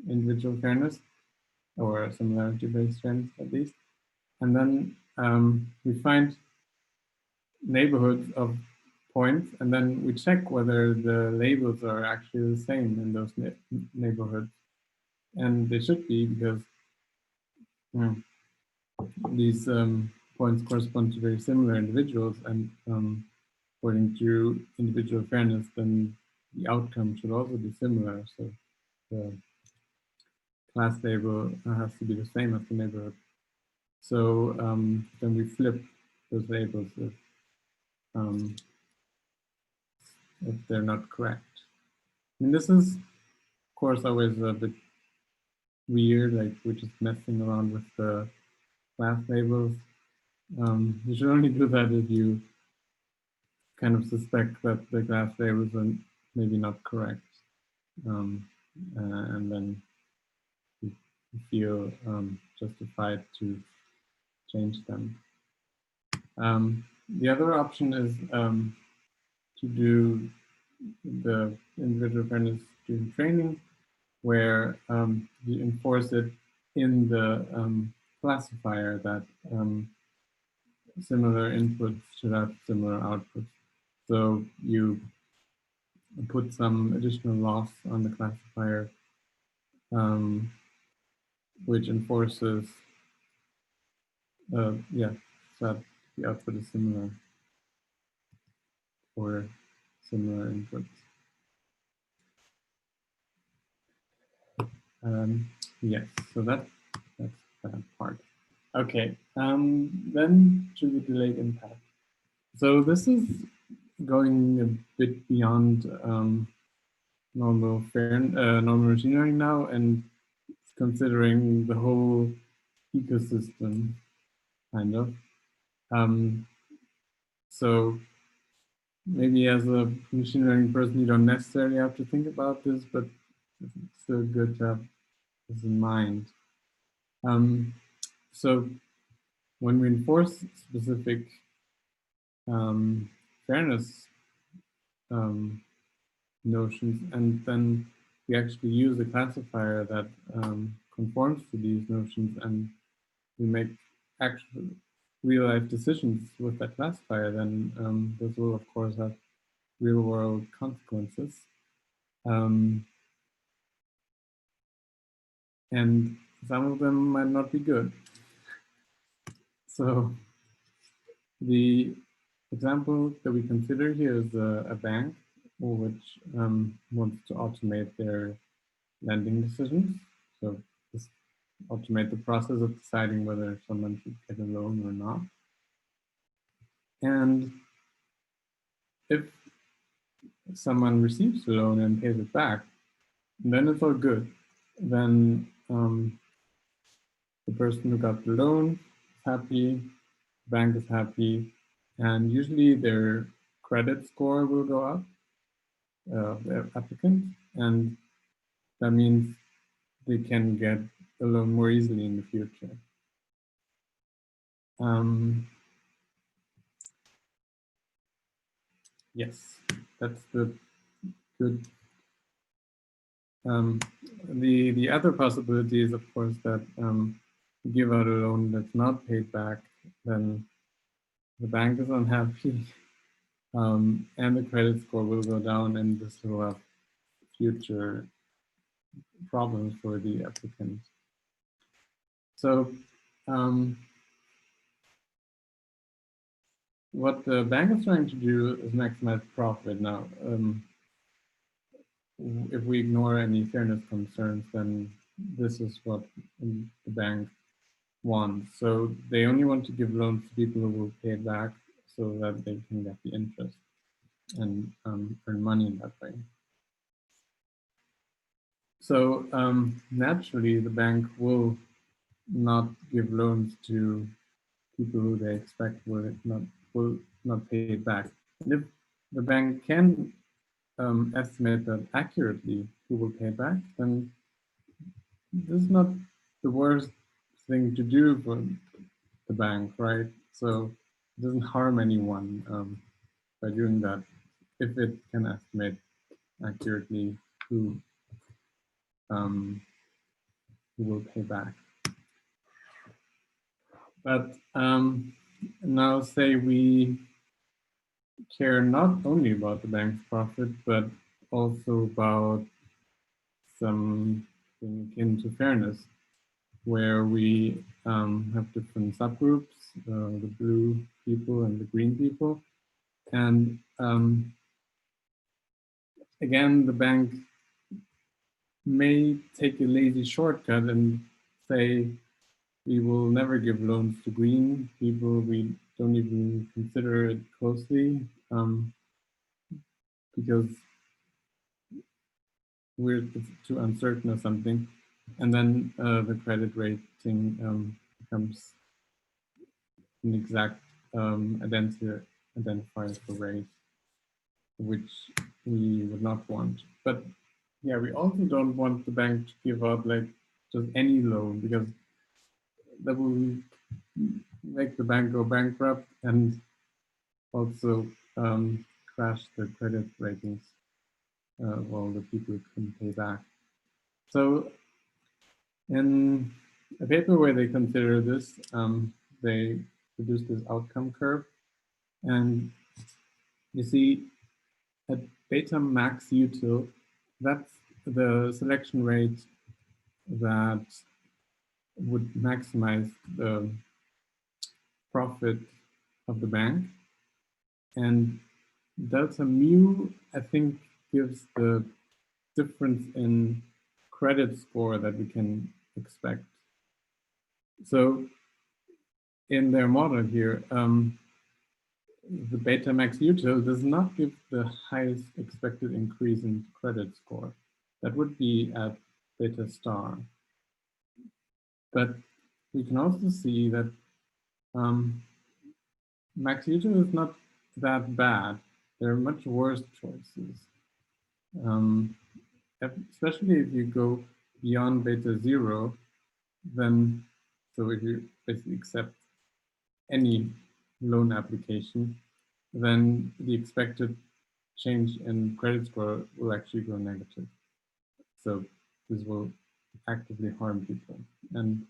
individual fairness, or similarity-based fairness at least. And then we find neighborhoods of points, and then we check whether the labels are actually the same in those neighborhoods. And they should be, because these points correspond to very similar individuals, and according to individual fairness, then the outcome should also be similar. So the class label has to be the same as the neighborhood. So then we flip those labels. If if they're not correct. And this is, of course, always a bit weird, like we're just messing around with the class labels. You should only do that if you kind of suspect that the class labels are maybe not correct. And then you feel justified to change them. The other option is to do the individual fairness student training, where you enforce it in the classifier that similar inputs should have similar outputs. So you put some additional loss on the classifier, which enforces, yeah, so that the output is similar for similar inputs. Yes, so that's that part. Okay, then to the delayed impact. So this is going a bit beyond normal machine learning now, and considering the whole ecosystem, kind of. So maybe as a machine learning person, you don't necessarily have to think about this, but it's still good to have this in mind. So when we enforce specific fairness notions, and then we actually use a classifier that conforms to these notions, and we make actual real life decisions with that classifier, then this will of course have real world consequences. And some of them might not be good. So the example that we consider here is a bank which wants to automate their lending decisions. So just automate the process of deciding whether someone should get a loan or not. And if someone receives the loan and pays it back, then it's all good. Then the person who got the loan is happy, the bank is happy, and usually their credit score will go up, their applicant, and that means they can get a loan more easily in the future. Yes, that's the good. The other possibility is, of course, that you give out a loan that's not paid back, then the bank is unhappy, and the credit score will go down, and this will have future problems for the applicant. So what the bank is trying to do is maximize profit now. If we ignore any fairness concerns, then this is what the bank wants. So they only want to give loans to people who will pay it back so that they can get the interest and earn money in that way. So naturally, the bank will not give loans to people who they expect will not pay it back. And if the bank can estimate that accurately who will pay back, then this is not the worst thing to do for the bank, right? So it doesn't harm anyone by doing that if it can estimate accurately who will pay back. But now say we care not only about the bank's profit, but also about something akin to fairness, where we have different subgroups, the blue people and the green people. And again, the bank may take a lazy shortcut and say, we will never give loans to green people. We don't even consider it closely because it's too uncertain or something. And then the credit rating becomes an exact identifier for race, which we would not want. But yeah, we also don't want the bank to give out like just any loan, because that will make the bank go bankrupt and also crash the credit ratings while the people can pay back. So in a paper where they consider this, they produced this outcome curve, and you see at beta max util, that's the selection rate that would maximize the profit of the bank. And delta mu, I think, gives the difference in credit score that we can expect. So in their model here, the beta max util does not give the highest expected increase in credit score. That would be at beta star. But we can also see that max util is not that bad. There are much worse choices. Especially if you go beyond beta 0, then, so if you basically accept any loan application, then the expected change in credit score will actually go negative. So this will actively harm people. And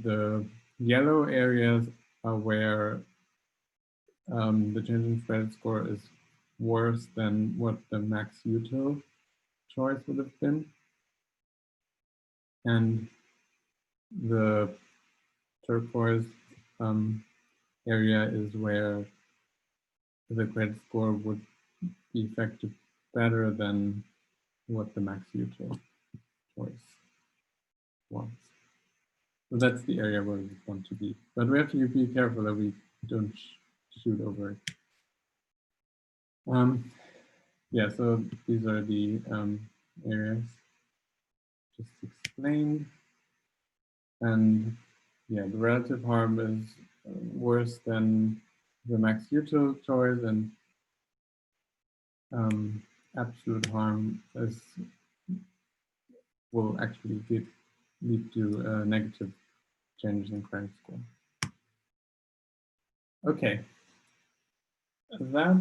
the yellow areas are where the change in credit score is worse than what the max util choice would have been. And the turquoise area is where the credit score would be affected better than what the max util choice was. So that's the area where we want to be. But we have to be careful that we don't shoot over it. Yeah, so these are the areas just explained. And yeah, the relative harm is worse than the max util choice, and absolute harm will actually lead to negative changes in credit score. Okay, that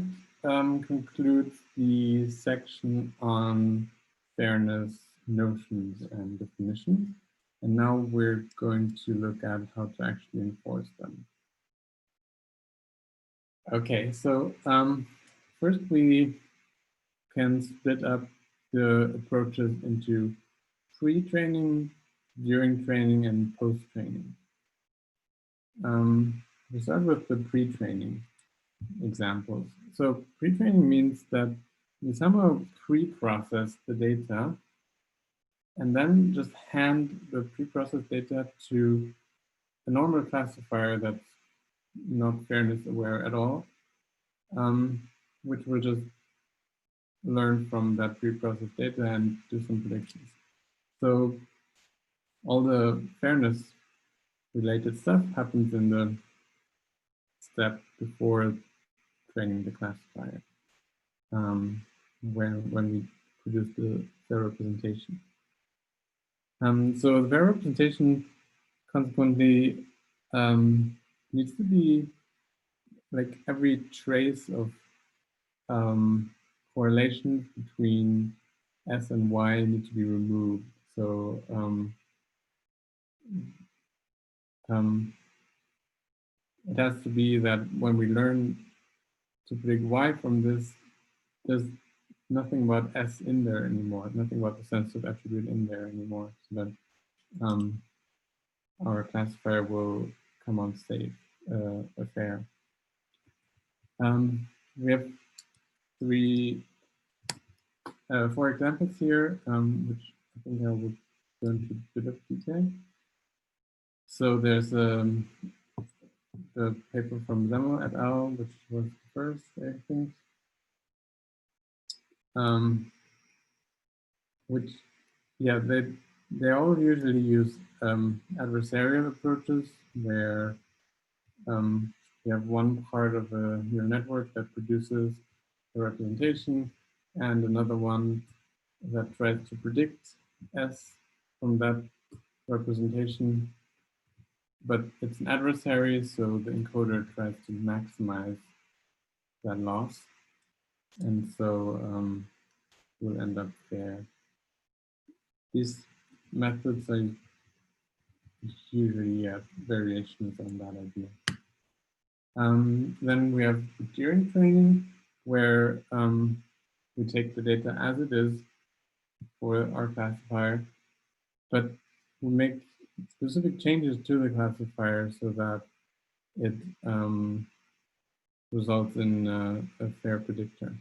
concludes the section on fairness notions and definitions. And now we're going to look at how to actually enforce them. Okay, so first we can split up the approaches into pre-training, during training, and post-training. We start with the pre-training examples. So pre-training means that we somehow pre-process the data and then just hand the pre-processed data to a normal classifier that's not fairness aware at all, which will just learn from that pre-processed data and do some predictions. So all the fairness related stuff happens in the step before training the classifier, when we produce the fair representation. So the fair representation consequently needs to be like every trace of correlations between S and Y need to be removed. So it has to be that when we learn to predict Y from this, there's nothing about S in there anymore, nothing about the sensitive attribute in there anymore, so that our classifier will come on safe, fair. We have four examples here, which I think I will go into a bit of detail. So there's the paper from Zemo et al., which was the first, I think. Which, yeah, they all usually use adversarial approaches where you have one part of a neural network that produces a representation and another one that tries to predict S from that representation. But it's an adversary, so the encoder tries to maximize that loss. And so we'll end up there. These methods are usually variations on that idea. Then we have during training, where we take the data as it is for our classifier, but we make specific changes to the classifier so that it results in a fair predictor.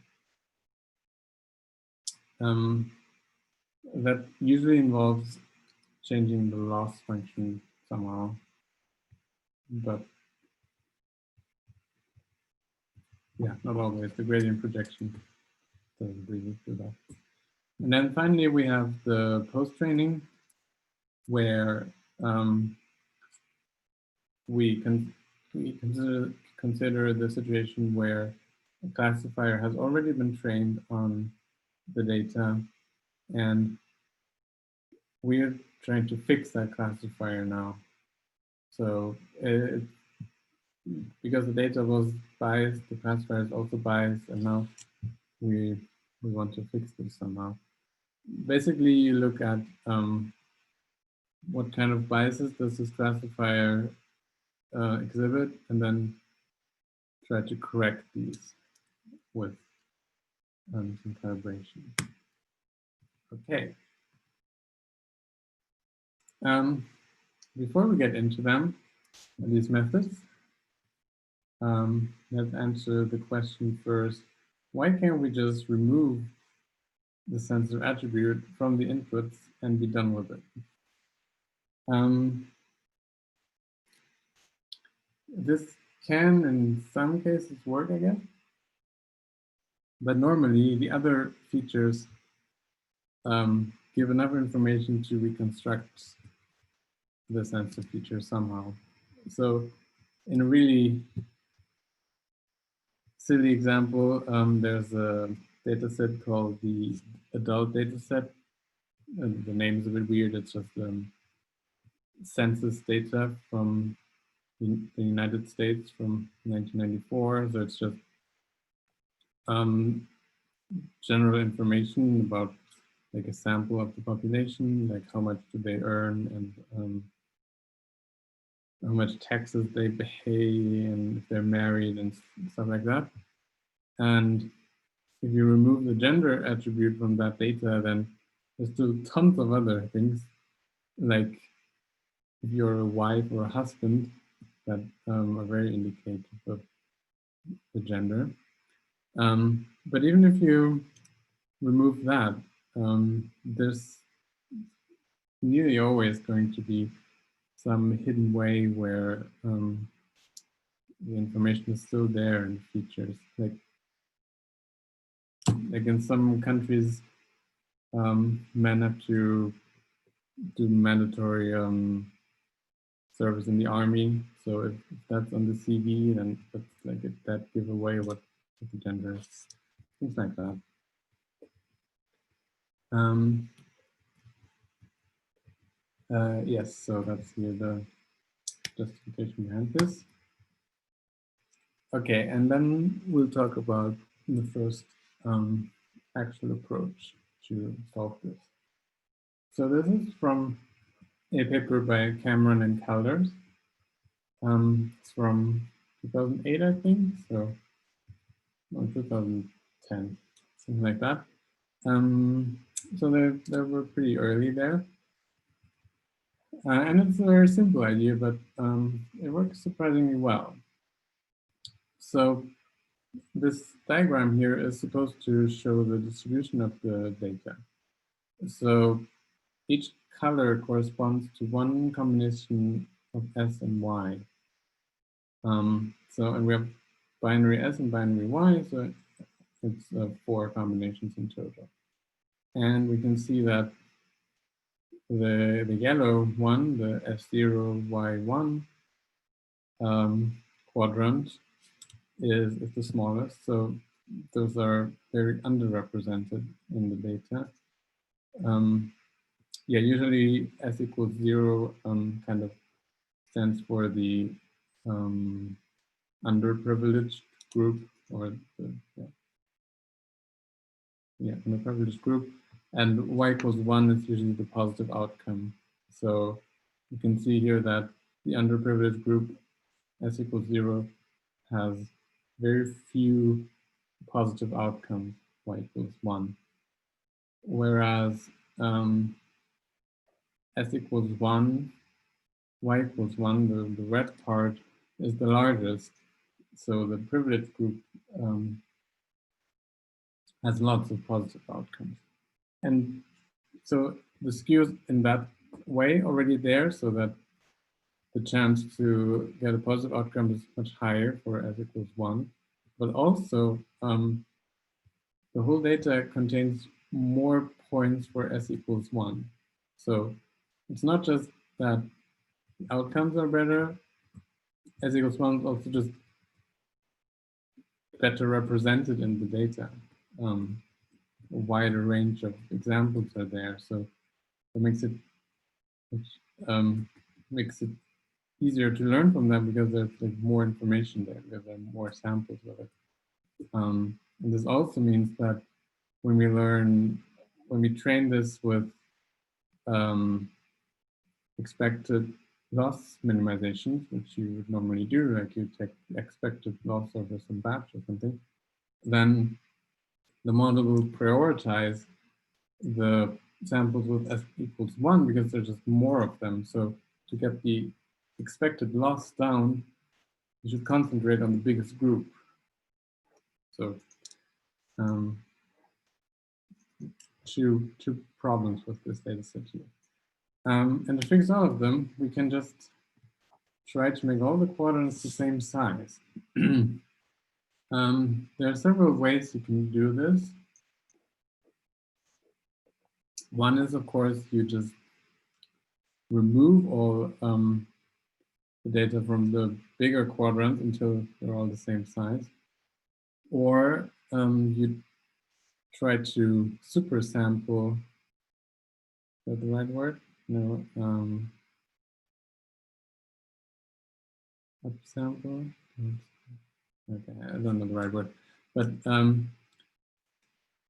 That usually involves changing the loss function somehow, but yeah, not always. The gradient projection doesn't really do that. And then finally, we have the post-training, where we consider the situation where a classifier has already been trained on the data, and we're trying to fix that classifier now. So because the data was biased, the classifier is also biased, and now we want to fix this somehow. Basically, you look at what kind of biases does this classifier exhibit, and then try to correct these with some calibration. Okay. Before we get into them, these methods, let's answer the question first. Why can't we just remove the sensor attribute from the inputs and be done with it? This can, in some cases, work, I guess. But normally, the other features give enough information to reconstruct the sensor feature somehow. So in a really silly example, there's a data set called the adult data set. The name is a bit weird. It's just census data from the United States from 1994. So it's just general information about like a sample of the population, like how much do they earn and how much taxes they pay and if they're married and stuff like that. And if you remove the gender attribute from that data, then there's still tons of other things, like if you're a wife or a husband, that are very indicative of the gender. But even if you remove that, there's nearly always going to be some hidden way where the information is still there in features. Like in some countries, men have to do mandatory service in the army. So if that's on the CV, then that's like that give away what the gender is, things like that. Yes, so that's here the justification behind this. Okay, and then we'll talk about the first actual approach to solve this. So this is from a paper by Cameron and Calders. It's from 2008, I think, so or 2010, something like that. So they were pretty early there. And it's a very simple idea, but it works surprisingly well. So this diagram here is supposed to show the distribution of the data. So each color corresponds to one combination of S and Y. And we have binary S and binary Y, so it's 4 combinations in total. And we can see that the yellow one, the S0Y1 quadrant is the smallest. So those are very underrepresented in the data. Yeah, usually S equals 0 kind of stands for the underprivileged group, or the underprivileged group, and Y equals 1 is usually the positive outcome. So you can see here that the underprivileged group, S equals 0, has very few positive outcomes, Y equals 1. Whereas S equals 1, Y equals 1, the red part is the largest. So the privileged group has lots of positive outcomes. And so the skew is in that way already there, so that the chance to get a positive outcome is much higher for S equals 1. But also, the whole data contains more points for S equals 1. So it's not just that the outcomes are better, S equals 1 is also just better represented in the data. A wider range of examples are there, so it makes it easier to learn from them because there's like more information there, because there are more samples of it. And this also means that when we train this with expected loss minimizations, which you would normally do, like you take the expected loss over some batch or something, then the model will prioritize the samples with S equals 1 because there's just more of them. So to get the expected loss down, you should concentrate on the biggest group. So two problems with this data set here. And to fix all of them, we can just try to make all the quadrants the same size. There are several ways you can do this. One is, of course, you just remove all the data from the bigger quadrant until they're all the same size. Or you try to super sample. Is that the right word? No. Upsample. Okay, I don't know the right word, but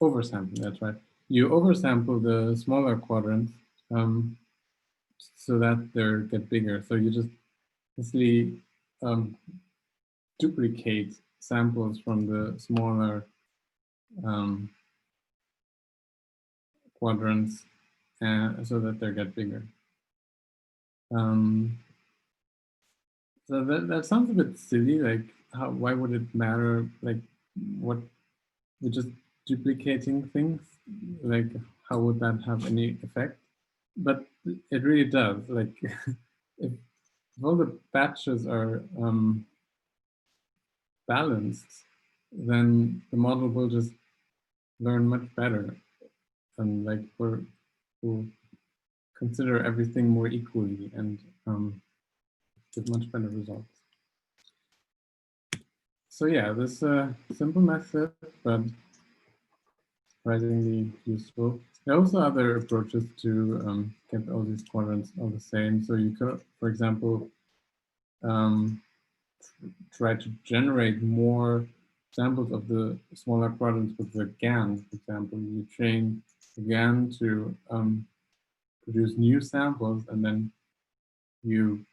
oversample. That's right. You oversample the smaller quadrants so that they get bigger. So you just basically duplicate samples from the smaller quadrants so that they get bigger. So that sounds a bit silly. Like, why would it matter? Like, what? We're just duplicating things. Like, how would that have any effect? But it really does. Like, if all the batches are balanced, then the model will just learn much better, and like we'll consider everything more equally and get much better results. So yeah, this is a simple method, but surprisingly useful. There are also other approaches to get all these quadrants all the same. So you could, for example, try to generate more samples of the smaller quadrants with the GAN. For example, you train the GAN to produce new samples, and then you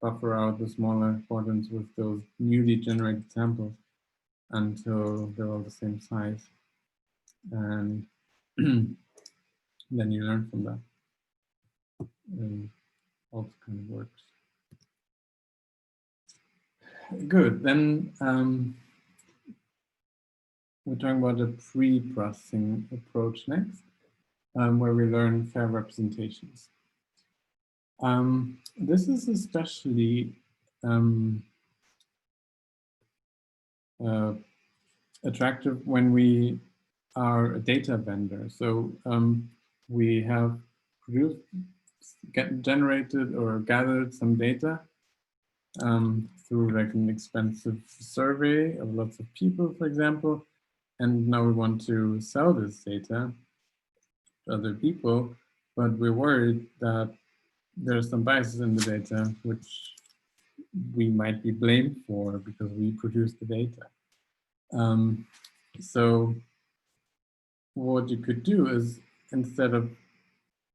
buffer out the smaller quadrants with those newly generated samples until they're all the same size. And then you learn from that. And also kind of works. Good. Then we're talking about a pre-processing approach next, where we learn fair representations. This is especially attractive when we are a data vendor. So we have produced, generated or gathered some data through like an expensive survey of lots of people, for example. And now we want to sell this data to other people, but we're worried that there are some biases in the data which we might be blamed for because we produced the data. So what you could do is, instead of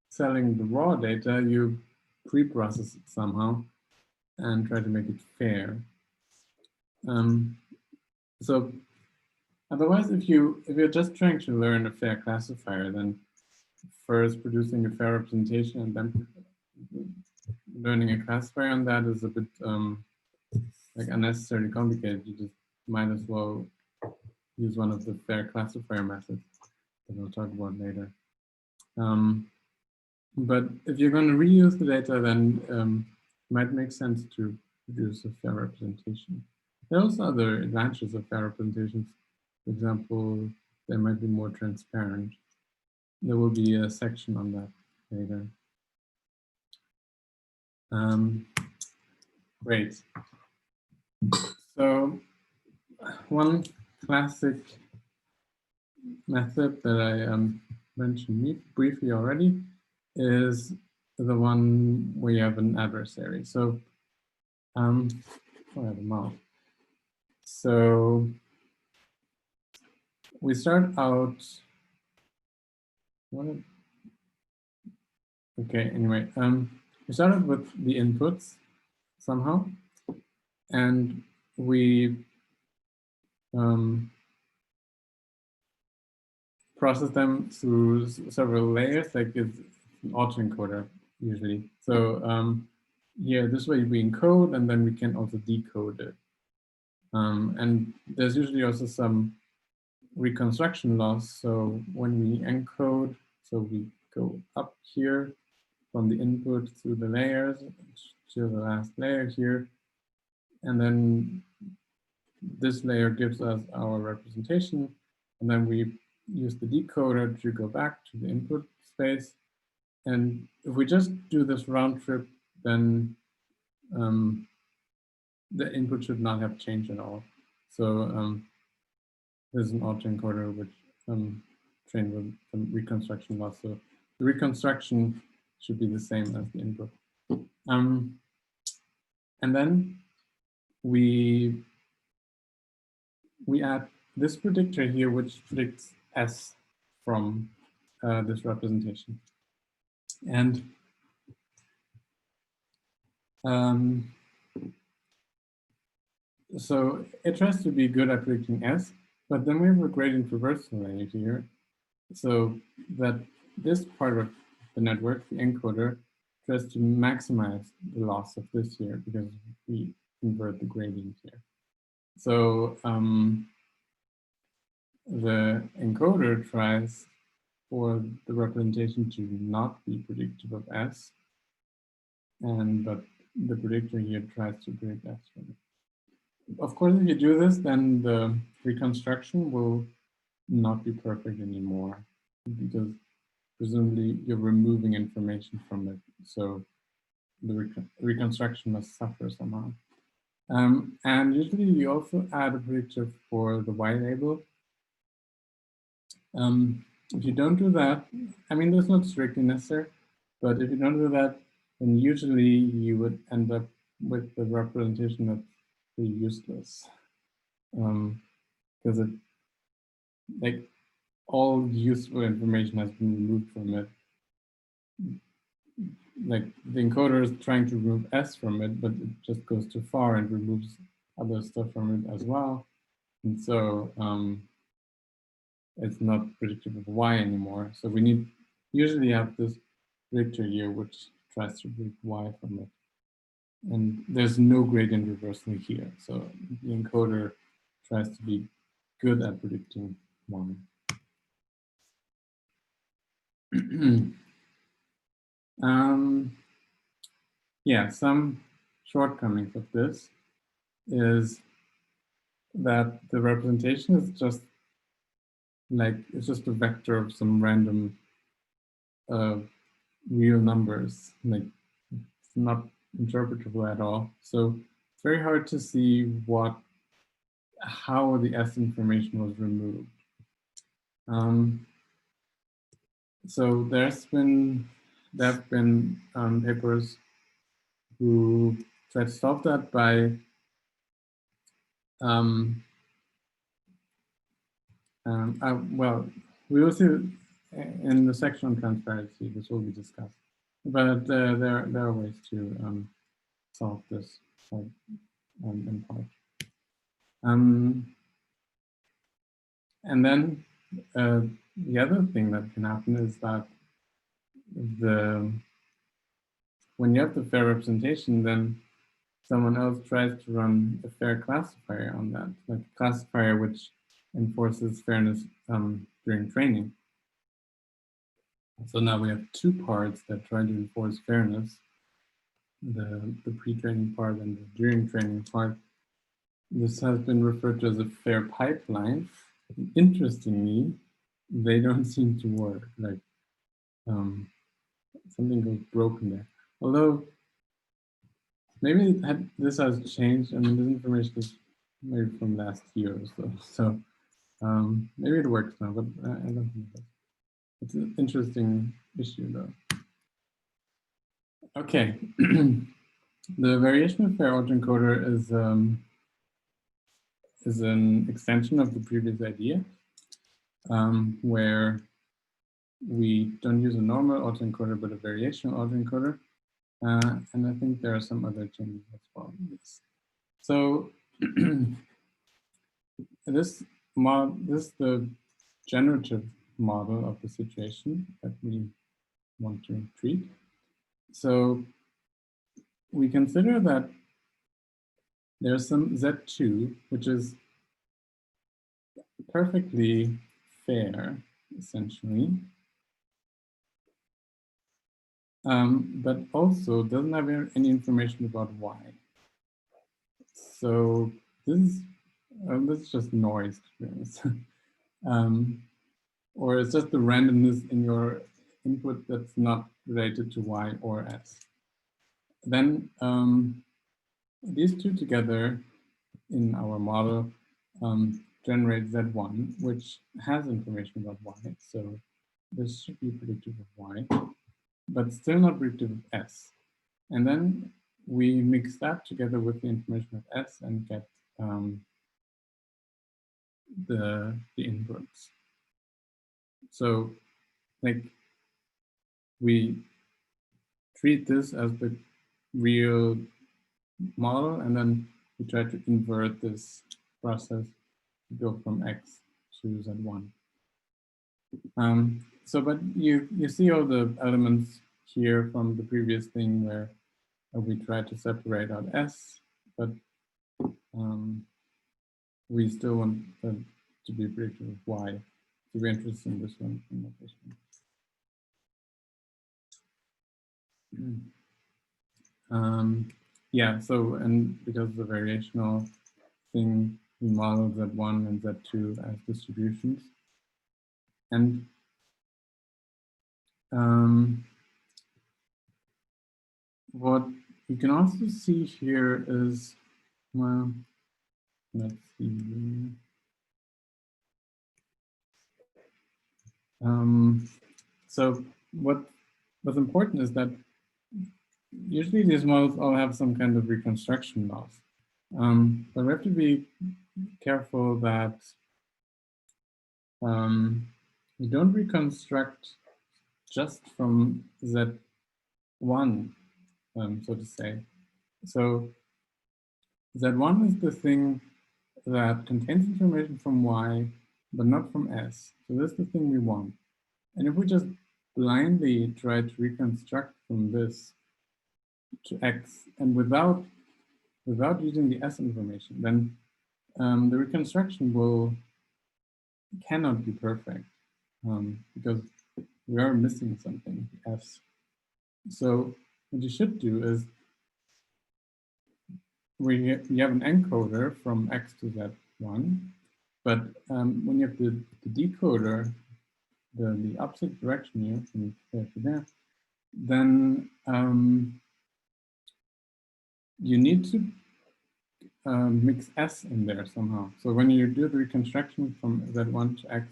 selling the raw data, you pre-process it somehow and try to make it fair. So otherwise, if you're just trying to learn a fair classifier, then first producing a fair representation and then learning a classifier on that is a bit like unnecessarily complicated. You just might as well use one of the fair classifier methods that we'll talk about later. But if you're going to reuse the data, then it might make sense to produce a fair representation. There are also other advantages of fair representations. For example, they might be more transparent. There will be a section on that later. Great. So one classic method that I mentioned briefly already is the one where you have an adversary. So I have a mouse. So we start out. Okay, anyway, we started with the inputs somehow, and we process them through several layers, like it's an autoencoder usually. So here, this way we encode, and then we can also decode it. And there's usually also some reconstruction loss. So when we encode, so we go up here from the input through the layers to the last layer here. And then this layer gives us our representation. And then we use the decoder to go back to the input space. And if we just do this round trip, then the input should not have changed at all. So there's an autoencoder which trained with some reconstruction loss. So the reconstruction should be the same as the input. And then we add this predictor here, which predicts S from this representation. And so it tries to be good at predicting S, but then we have a gradient reversal layer here. So that this part of the network, the encoder, tries to maximize the loss of this here because we invert the gradient here. So the encoder tries for the representation to not be predictive of S, but the predictor here tries to predict S from it. Of course, if you do this, then the reconstruction will not be perfect anymore because presumably you're removing information from it. So the reconstruction must suffer somehow. And usually you also add a predictor for the Y label. If you don't do that, I mean, there's not strictly necessary, but if you don't do that, then usually you would end up with the representation that's pretty useless. Because like all useful information has been removed from it. Like the encoder is trying to remove S from it, but it just goes too far and removes other stuff from it as well. And so it's not predictive of Y anymore. So we usually have this predictor here, which tries to predict Y from it. And there's no gradient reversal here. So the encoder tries to be good at predicting Y. Yeah, some shortcomings of this is that the representation is just like, it's just a vector of some random real numbers. Like, it's not interpretable at all. So it's very hard to see how the S information was removed. So there have been papers who try to solve that by well, we will see in the section on transparency, this will be discussed. But there are ways to solve this in part. And then the other thing that can happen is that when you have the fair representation, then someone else tries to run a fair classifier on that, like a classifier which enforces fairness during training. So now we have two parts that try to enforce fairness, the pre-training part and the during training part. This has been referred to as a fair pipeline. Interestingly, they don't seem to work. Like something goes broken there. Although maybe this has changed. I mean, this information is maybe from last year or so. So maybe it works now, but I don't think so. It's an interesting issue, though. Okay, the variation of fair autoencoder is an extension of the previous idea, where we don't use a normal autoencoder, but a variational autoencoder. And I think there are some other changes as well in this. So this is the generative model of the situation that we want to treat. So we consider that there's some Z2, which is perfectly fair, essentially, but also doesn't have any information about Y. So this is just noise, to be honest. Or it's just the randomness in your input that's not related to Y or S. Then these two together in our model generate Z1, which has information about Y. So this should be predictive of Y, but still not predictive of S. And then we mix that together with the information of S and get the inputs. So like we treat this as the real model, and then we try to invert this process to go from X to Z1. So, but you see all the elements here from the previous thing where we tried to separate out S, but we still want to be predictive of Y. So we're interested in this one and not this one. Yeah, so, and because of the variational thing, we model Z1 and Z2 as distributions. And what you can also see here is, well, let's see. So what's important is that usually these models all have some kind of reconstruction loss. But we have to be careful that we don't reconstruct just from Z1, so to say. So Z1 is the thing that contains information from Y, but not from S. So this is the thing we want. And if we just blindly try to reconstruct from this to X, and without using the S information, then the reconstruction cannot be perfect because we are missing something, S. So what you should do is we have an encoder from X to Z1, but when you have the decoder, the opposite direction here from there to there, then you need to mix S in there somehow. So when you do the reconstruction from Z1 to X,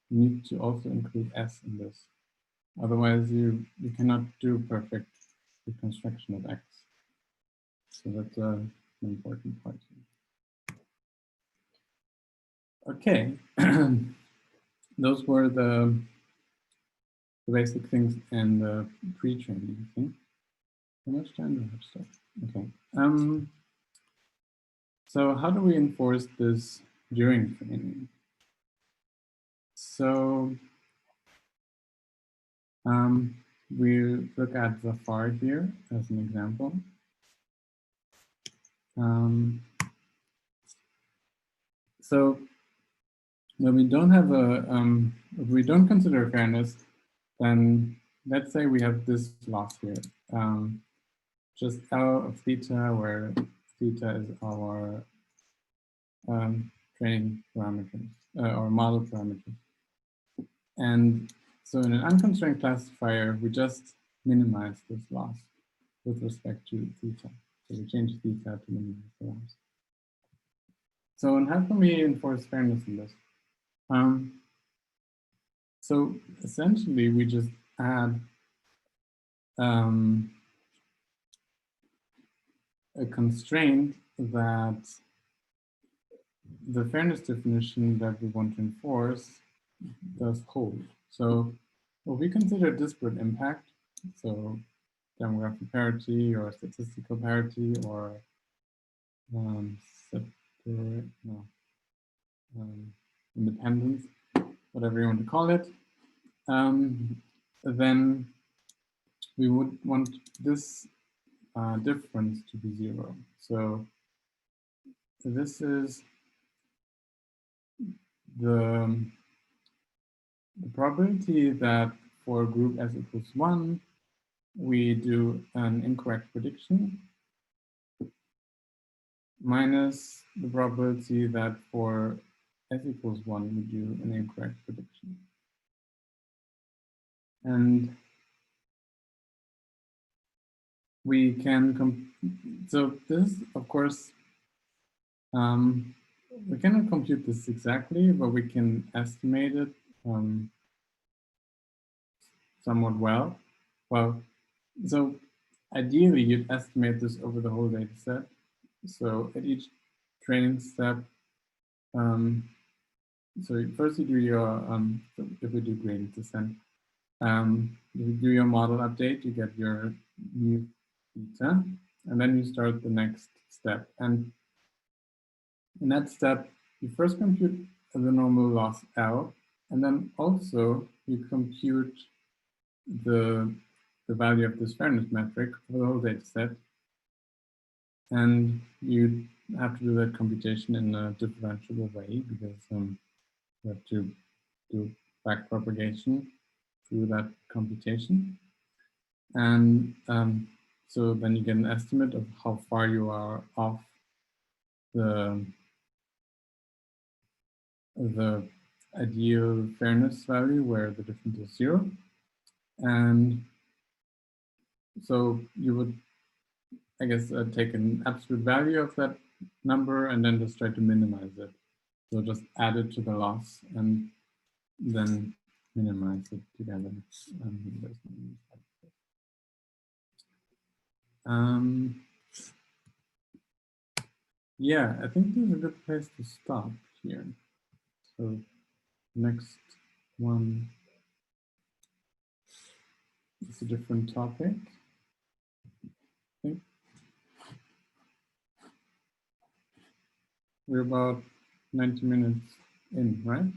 you need to also include S in this. Otherwise, you cannot do perfect reconstruction of X. So that's an important part. Okay, those were the basic things and the pre-training thing. How much time do I have still? Okay. So how do we enforce this during training? So we look at the FAR here as an example. So when we don't have if we don't consider fairness, then let's say we have this loss here, just L of theta, where theta is our training parameters or model parameters. And so in an unconstrained classifier, we just minimize this loss with respect to theta. So we change theta to minimize the loss. So and how can we enforce fairness in this? So essentially, we just add a constraint that the fairness definition that we want to enforce does hold. So what we consider disparate impact, so demographic parity or statistical parity or independence, whatever you want to call it, then we would want this difference to be 0. So this is the probability that for group S equals 1, we do an incorrect prediction minus the probability that for S equals 1, we do an incorrect prediction. And we can, so this, of course, we cannot compute this exactly, but we can estimate it somewhat well. Well, so ideally, you'd estimate this over the whole data set. So at each training step, so first you do your, so if we do gradient descent, you do your model update, you get your new theta, and then you start the next step. And in that step, you first compute the normal loss L, and then also you compute the value of this fairness metric for the whole data set. And you have to do that computation in a differentiable way because you have to do backpropagation through that computation. And so then you get an estimate of how far you are off the ideal fairness value where the difference is 0. And so you would, I guess, take an absolute value of that number and then just try to minimize it. So just add it to the loss and then minimize it together. Yeah, I think this is a good place to stop here. So next one is a different topic. I think we're about 90 minutes in, right?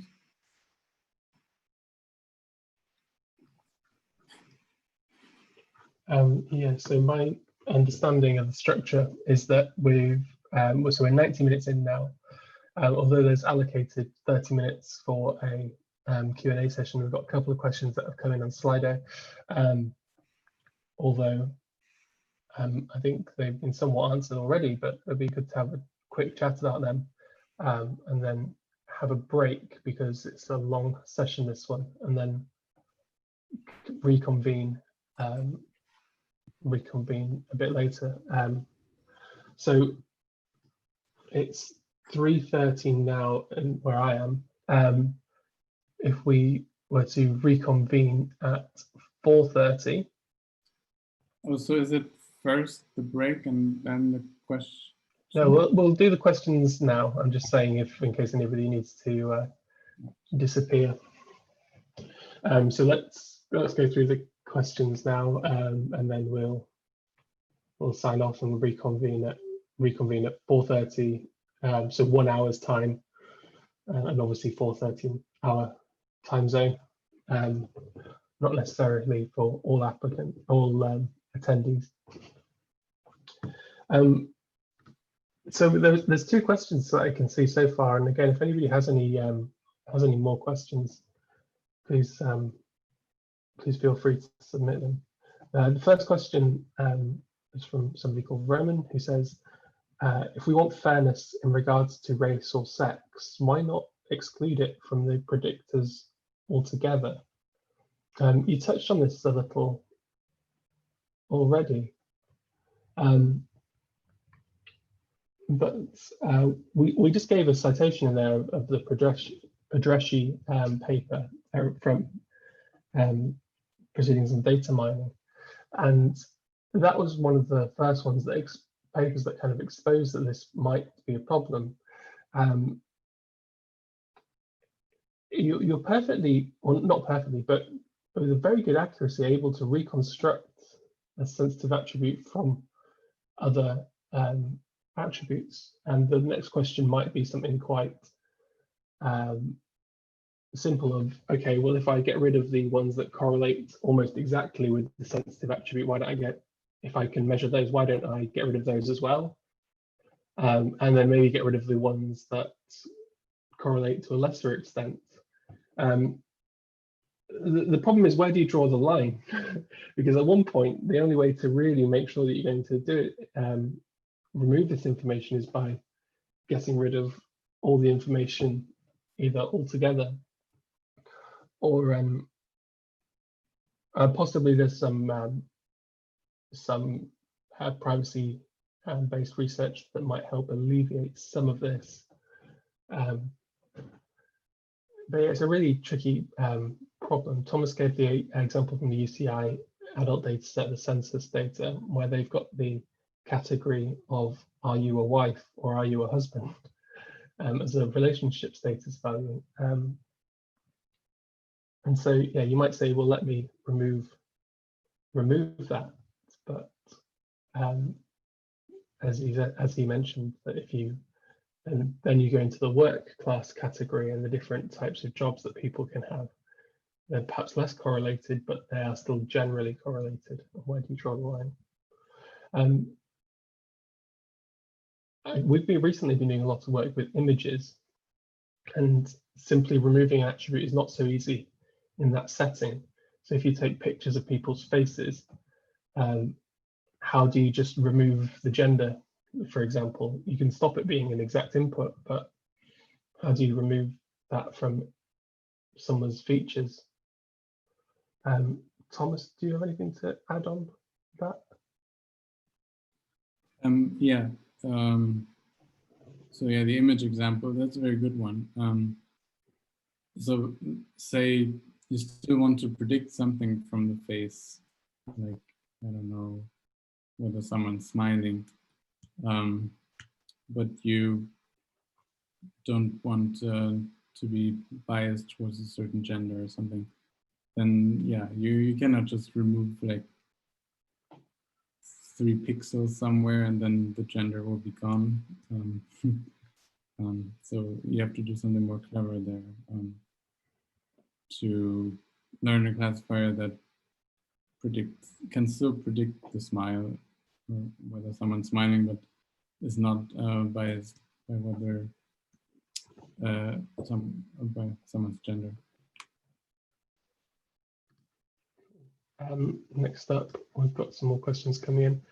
Yeah, so my understanding of the structure is that we're 90 minutes in now. Although there's allocated 30 minutes for a Q&A session, we've got a couple of questions that have come in on Slido. Although I think they've been somewhat answered already, but it'd be good to have a quick chat about them, and then have a break because it's a long session, this one, and then reconvene a bit later. So it's 3:30 now, and where I am. If we were to reconvene at 4:30. Oh, so is it first the break and then the question? No, we'll do the questions now. I'm just saying if in case anybody needs to disappear. So let's go through the questions now, and then we'll sign off and reconvene at 4:30. So 1 hour's time, and obviously 4:30 hour time zone. Not necessarily for all attendees. So there's 2 questions that I can see so far, and again, if anybody has any more questions, please feel free to submit them. The first question is from somebody called Roman, who says, if we want fairness in regards to race or sex, why not exclude it from the predictors altogether? You touched on this a little already, but we just gave a citation in there of the Padreschi paper from Proceedings on Data Mining, and that was one of the first ones that papers that kind of exposed that this might be a problem. You're perfectly, well, not perfectly, but with a very good accuracy, able to reconstruct a sensitive attribute from other attributes. And the next question might be something quite simple of, okay, well, if I get rid of the ones that correlate almost exactly with the sensitive attribute, why don't I if I can measure those, why don't I get rid of those as well? And then maybe get rid of the ones that correlate to a lesser extent. The problem is, where do you draw the line? Because at one point, the only way to really make sure that you're going to do it, remove this information, is by getting rid of all the information either altogether, or possibly there's some privacy based research that might help alleviate some of this. But yeah, it's a really tricky problem. Thomas gave the example from the UCI adult data set, the census data, where they've got the category of are you a wife or are you a husband as a relationship status value. And so, yeah, you might say, well, let me remove that. But as he mentioned, that if you then you go into the work class category and the different types of jobs that people can have, they're perhaps less correlated, but they are still generally correlated. Where do you draw the line? We've recently been doing a lot of work with images, and simply removing an attribute is not so easy in that setting. So if you take pictures of people's faces, how do you just remove the gender, for example? You can stop it being an exact input, but how do you remove that from someone's features? Thomas, do you have anything to add on that? Yeah. So yeah, the image example, that's a very good one. So say you still want to predict something from the face, like, I don't know, whether someone's smiling, but you don't want to be biased towards a certain gender or something, then yeah, you cannot just remove like 3 pixels somewhere and then the gender will be gone. So you have to do something more clever there, to learn a classifier that can still predict the smile, whether someone's smiling, but is not biased by whether by someone's gender. Next up, we've got some more questions coming in.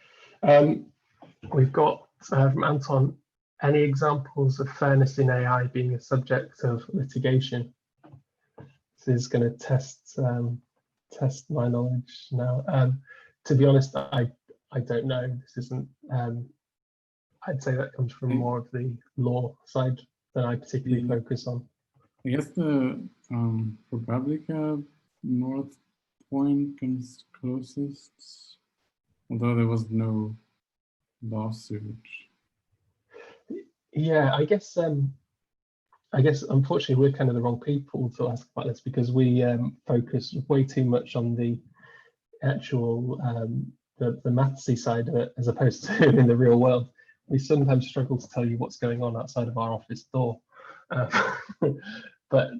We've got from Anton, any examples of fairness in AI being a subject of litigation? This is going to test my knowledge now. To be honest, I don't know. This isn't. I'd say that comes from more of the law side that I particularly focus on. I guess the Republica North Point comes closest, although there was no lawsuit. Yeah, I guess unfortunately we're kind of the wrong people to ask about this, because we focus way too much on the actual the mathsy side of it as opposed to in the real world. We sometimes struggle to tell you what's going on outside of our office door. But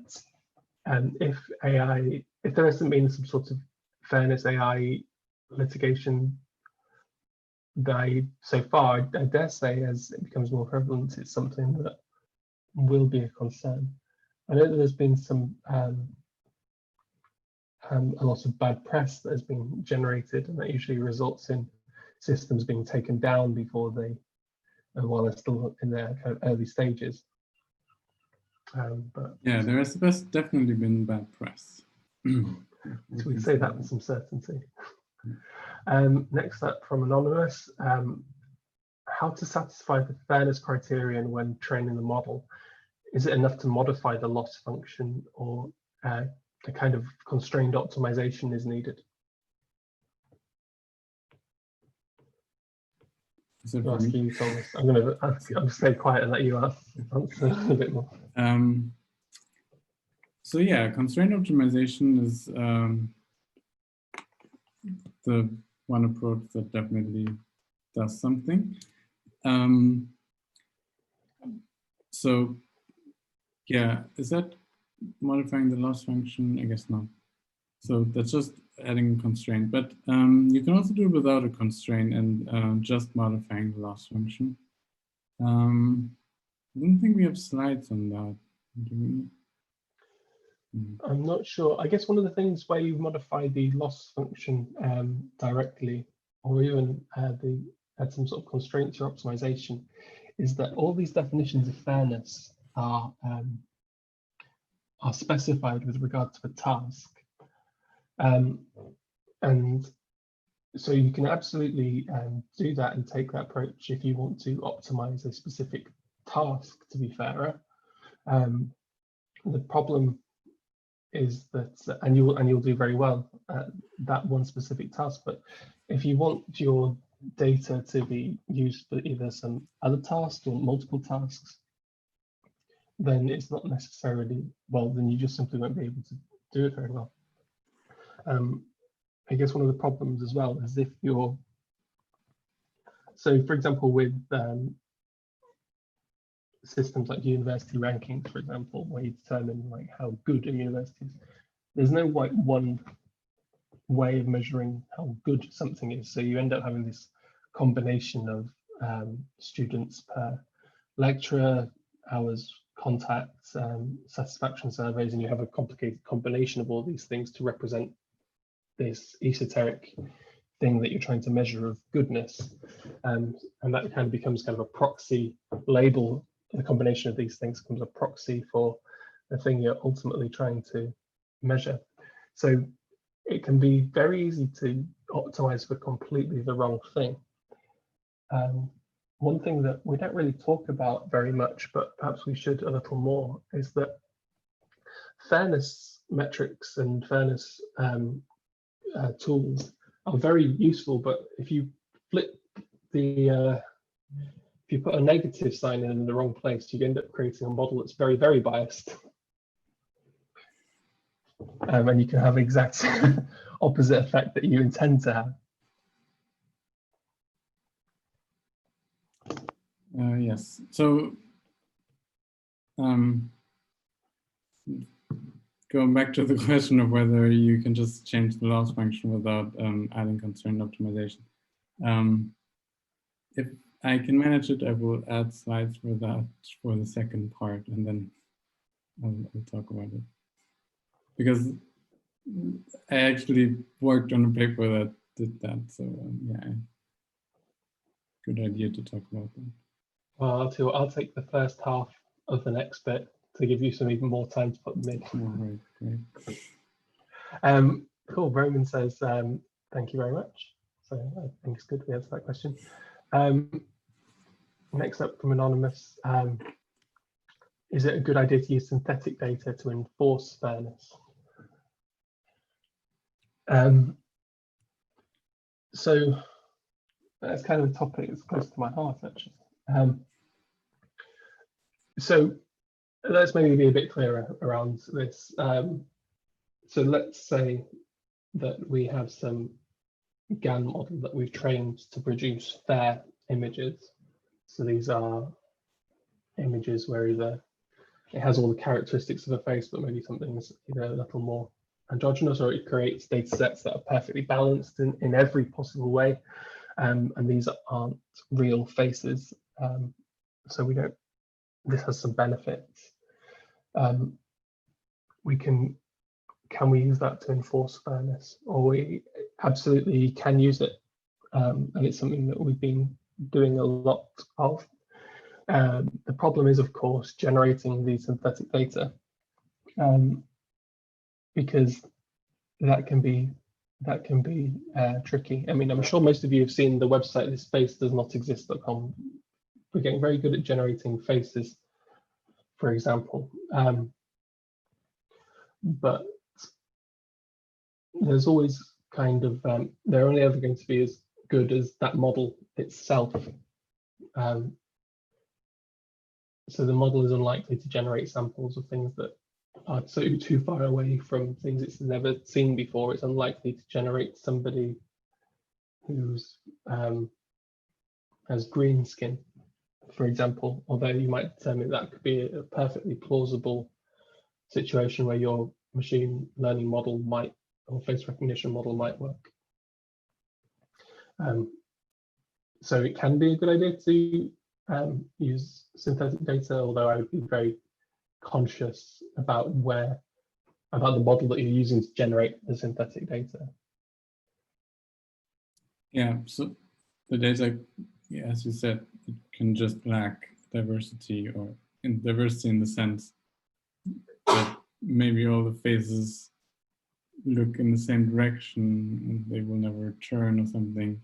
if there hasn't been some sort of fairness AI litigation so far, I dare say as it becomes more prevalent, it's something that will be a concern. I know that there's been some a lot of bad press that has been generated, and that usually results in systems being taken down before while they're still in their kind of early stages. But yeah, there's definitely been bad press. So we'd say that with some certainty. Next up from Anonymous, how to satisfy the fairness criterion when training the model? Is it enough to modify the loss function, or a kind of constrained optimization is needed? I'll ask you, Thomas. I'm going to stay quiet and let you answer a bit more. So yeah, constraint optimization is the one approach that definitely does something. So yeah, is that modifying the loss function? I guess not. So that's just adding a constraint, but you can also do it without a constraint and just modifying the loss function. I don't think we have slides on that, do we? I'm not sure. I guess one of the things where you modify the loss function directly, or even add some sort of constraint to your optimization, is that all these definitions of fairness are specified with regard to a task. And so you can absolutely do that and take that approach if you want to optimize a specific task to be fairer. The problem is that, and you'll do very well at that one specific task, but if you want your data to be used for either some other tasks or multiple tasks, then it's not necessarily, well, then you just simply won't be able to do it very well. I guess one of the problems as well is if you're, so for example, with systems like university rankings, for example, where you determine like how good a university is, there's no like one way of measuring how good something is. So you end up having this combination of students per lecturer, hours, contacts, satisfaction surveys, and you have a complicated combination of all these things to represent this esoteric thing that you're trying to measure of goodness. And that kind of becomes kind of a proxy label. The combination of these things becomes a proxy for the thing you're ultimately trying to measure. So it can be very easy to optimize for completely the wrong thing. One thing that we don't really talk about very much, but perhaps we should a little more, is that fairness metrics and fairness tools are very useful, but if you flip the if you put a negative sign in the wrong place, you end up creating a model that's very, very biased. And you can have exact opposite effect that you intend to have. Yes. So going back to the question of whether you can just change the loss function without adding constraint optimization. If I can manage it, I will add slides for that for the second part, and then I'll talk about it. Because I actually worked on a paper that did that, so yeah. good idea to talk about them. Well, I'll take the first half of the next bit to give you some even more time to put them in. All right, great. Cool. Roman says, thank you very much. So I think it's good we answered that question. Next up from Anonymous, is it a good idea to use synthetic data to enforce fairness? So that's kind of a topic that's close to my heart, actually. So let's maybe be a bit clearer around this. So let's say that we have some GAN model that we've trained to produce fair images. So these are images where either it has all the characteristics of a face, but maybe something's either a little more androgynous, or it creates data sets that are perfectly balanced in every possible way. And these aren't real faces. So we don't, this has some benefits. Can we use that to enforce fairness? Or we absolutely can use it. And it's something that we've been doing a lot of. The problem is, of course, generating the synthetic data, because that can be tricky. I mean, I'm sure most of you have seen the website thisfacedoesnotexist.com. We're getting very good at generating faces, for example, but there's always kind of they're only ever going to be as good as that model itself. So the model is unlikely to generate samples of things that are too far away from things it's never seen before. It's unlikely to generate somebody who's has green skin, for example, although you might determine that could be a perfectly plausible situation where your machine learning model might, or face recognition model might work. So it can be a good idea to use synthetic data, although I would be very conscious about the model that you're using to generate the synthetic data. Yeah, so the data, yeah, as you said, it can just lack diversity, or diversity in the sense that maybe all the faces look in the same direction and they will never turn or something,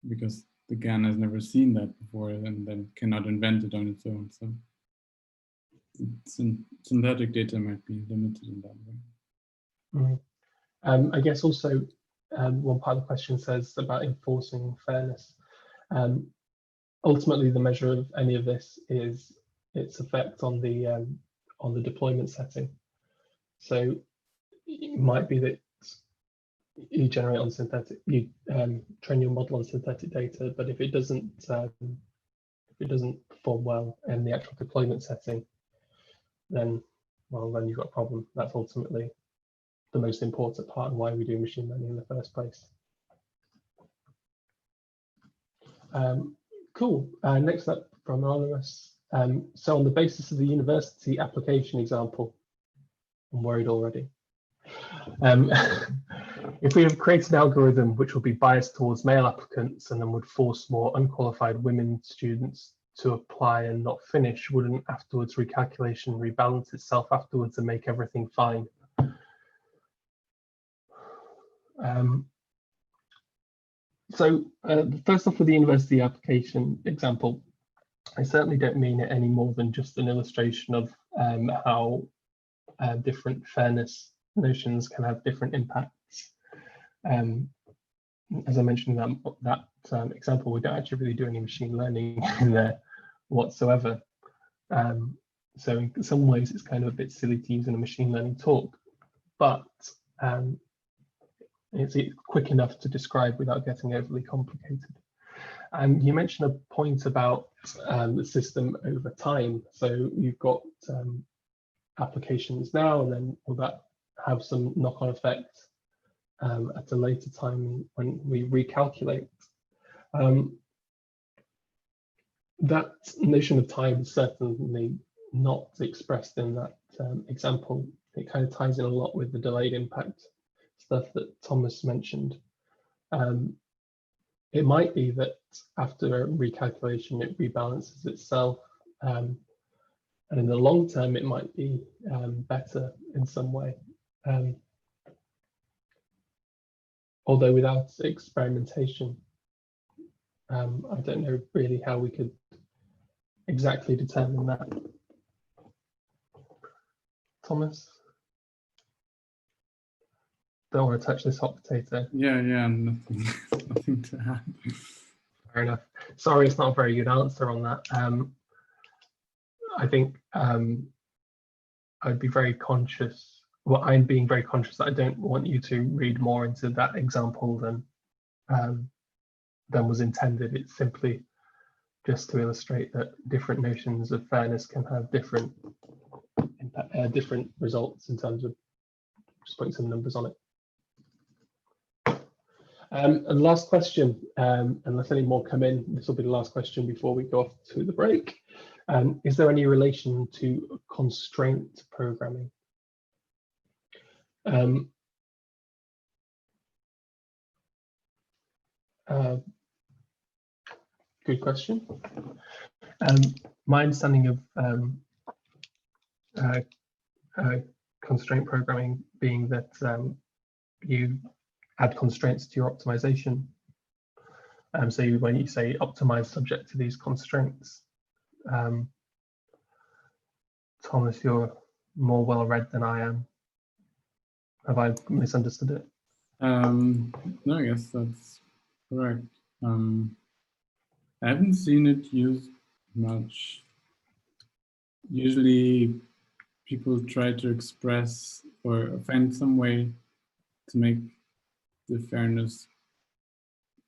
because the GAN has never seen that before and then cannot invent it on its own. So synthetic data might be limited in that way. I guess also one part of the question says about enforcing fairness. Ultimately, the measure of any of this is its effect on the deployment setting. So it might be that you generate on synthetic, you train your model on synthetic data, but if it doesn't perform well in the actual deployment setting, then you've got a problem. That's ultimately the most important part of why we do machine learning in the first place. Cool. Next up from Anonymous. So on the basis of the university application example, I'm worried already. If we have created an algorithm which will be biased towards male applicants and then would force more unqualified women students to apply and not finish, wouldn't afterwards recalculation rebalance itself afterwards and make everything fine? So first off, with the university application example, I certainly don't mean it any more than just an illustration of how different fairness notions can have different impacts. As I mentioned in that example, we don't actually really do any machine learning in there whatsoever. So in some ways, it's kind of a bit silly to use in a machine learning talk, but it's quick enough to describe without getting overly complicated. You mentioned a point about the system over time. So you've got applications now, and then will that have some knock-on effect at a later time when we recalculate? That notion of time is certainly not expressed in that example. It kind of ties in a lot with the delayed impact stuff that Thomas mentioned. it might be that after a recalculation, it rebalances itself. And in the long term, it might be better in some way. Although without experimentation, I don't know really how we could exactly determine that. Thomas? Don't want to touch this hot potato. Yeah, nothing, nothing to add. Fair enough. Sorry, it's not a very good answer on that. I think I'd be very conscious. Well, I'm being very conscious that I don't want you to read more into that example than was intended. It's simply just to illustrate that different notions of fairness can have different different results in terms of just putting some numbers on it. And last question, unless any more come in, this will be the last question before we go off to the break. Is there any relation to constraint programming? Good question. My understanding of constraint programming being that you add constraints to your optimization. So when you say optimize subject to these constraints, Thomas, you're more well-read than I am. Have I misunderstood it? No, I guess that's correct. I haven't seen it used much. Usually people try to express or find some way to make the fairness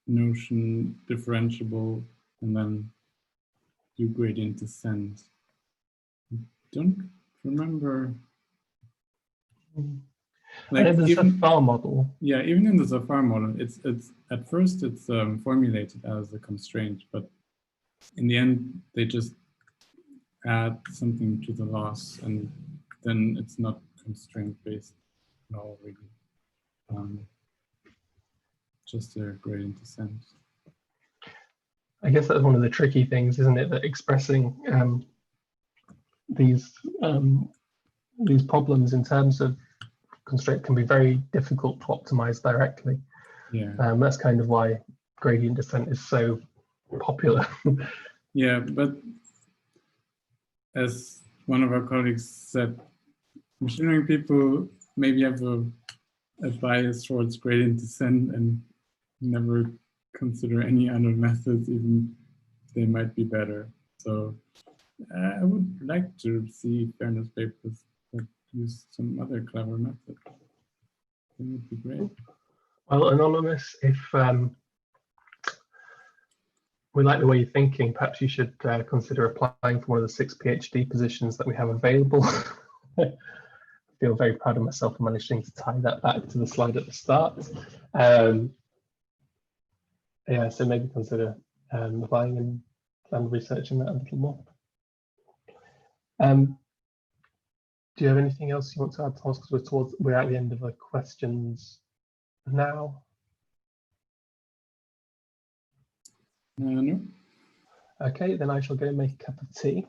notion differentiable and then do gradient descent. I don't remember. Like in the Zafar model. Yeah, even in the Zafar model, it's at first it's formulated as a constraint, but in the end they just add something to the loss, and then it's not constraint based at all, really. Just a gradient descent. I guess that's one of the tricky things, isn't it? That expressing these problems in terms of constraint can be very difficult to optimize directly. Yeah. That's kind of why gradient descent is so popular. Yeah, but as one of our colleagues said, machine learning people maybe have a bias towards gradient descent and never consider any other methods, even if they might be better. So I would like to see fairness papers that use some other clever method. It would be great. Well, Anonymous, if we like the way you're thinking, perhaps you should consider applying for one of the 6 PhD positions that we have available. I feel very proud of myself for managing to tie that back to the slide at the start. Yeah, so maybe consider applying and researching that a little more. Do you have anything else you want to add, Thomas? Because we're at the end of the questions now. No. Okay, then I shall go make a cup of tea.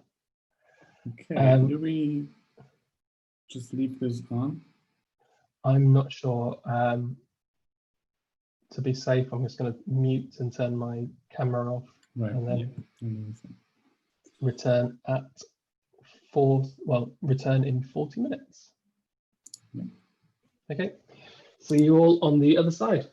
Okay, do we just leave this on? I'm not sure. To be safe, I'm just going to mute and turn my camera off, Right. and then Yeah. return at return in 40 minutes. Yeah. Okay, see you all on the other side.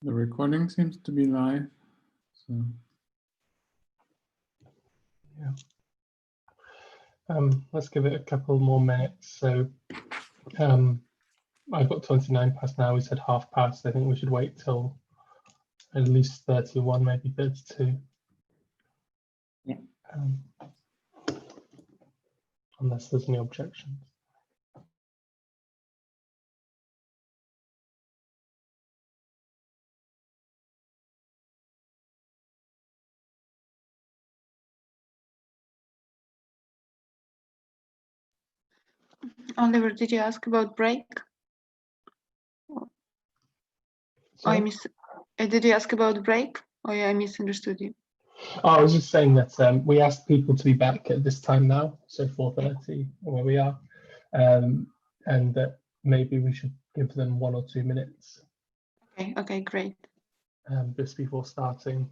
The recording seems to be live. So Let's give it a couple more minutes. So I've got 29 past now. We said half past. I think we should wait till at least 31, maybe 32. Yeah. Unless there's any objections. Oliver, did you ask about break? Sorry? Did you ask about break? Oh yeah, I misunderstood you. Oh, I was just saying that we asked people to be back at this time now, so 4:30, where we are, and that maybe we should give them 1 or 2 minutes Okay, great. just before starting.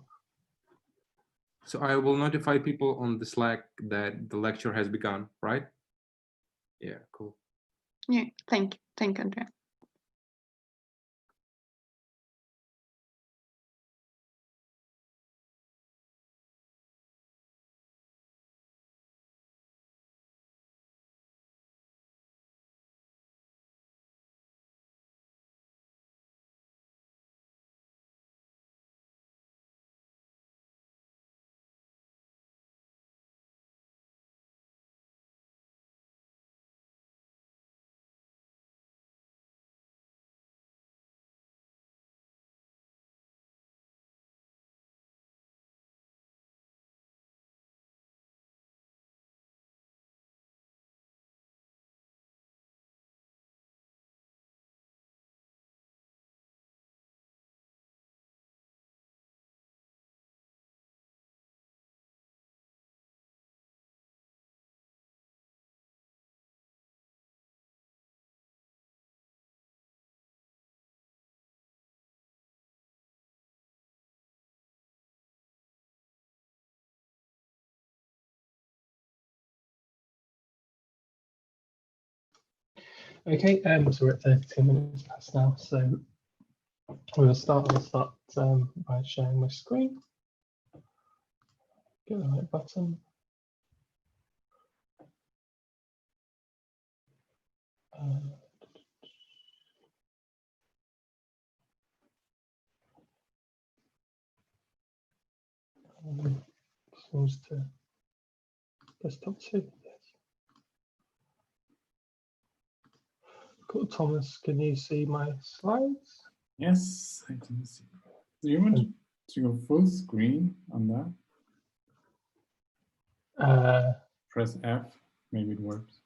So I will notify people on the Slack that the lecture has begun, right? Yeah, cool. Yeah, thank you, Andrea. Okay, so we're at 32 minutes past now, so I'll start by sharing my screen. Get the right button. Seems to desktop too. Yes. Cool. Thomas, can you see my slides? yes, I can see. Do you want to go full screen on that? Press F, maybe it works.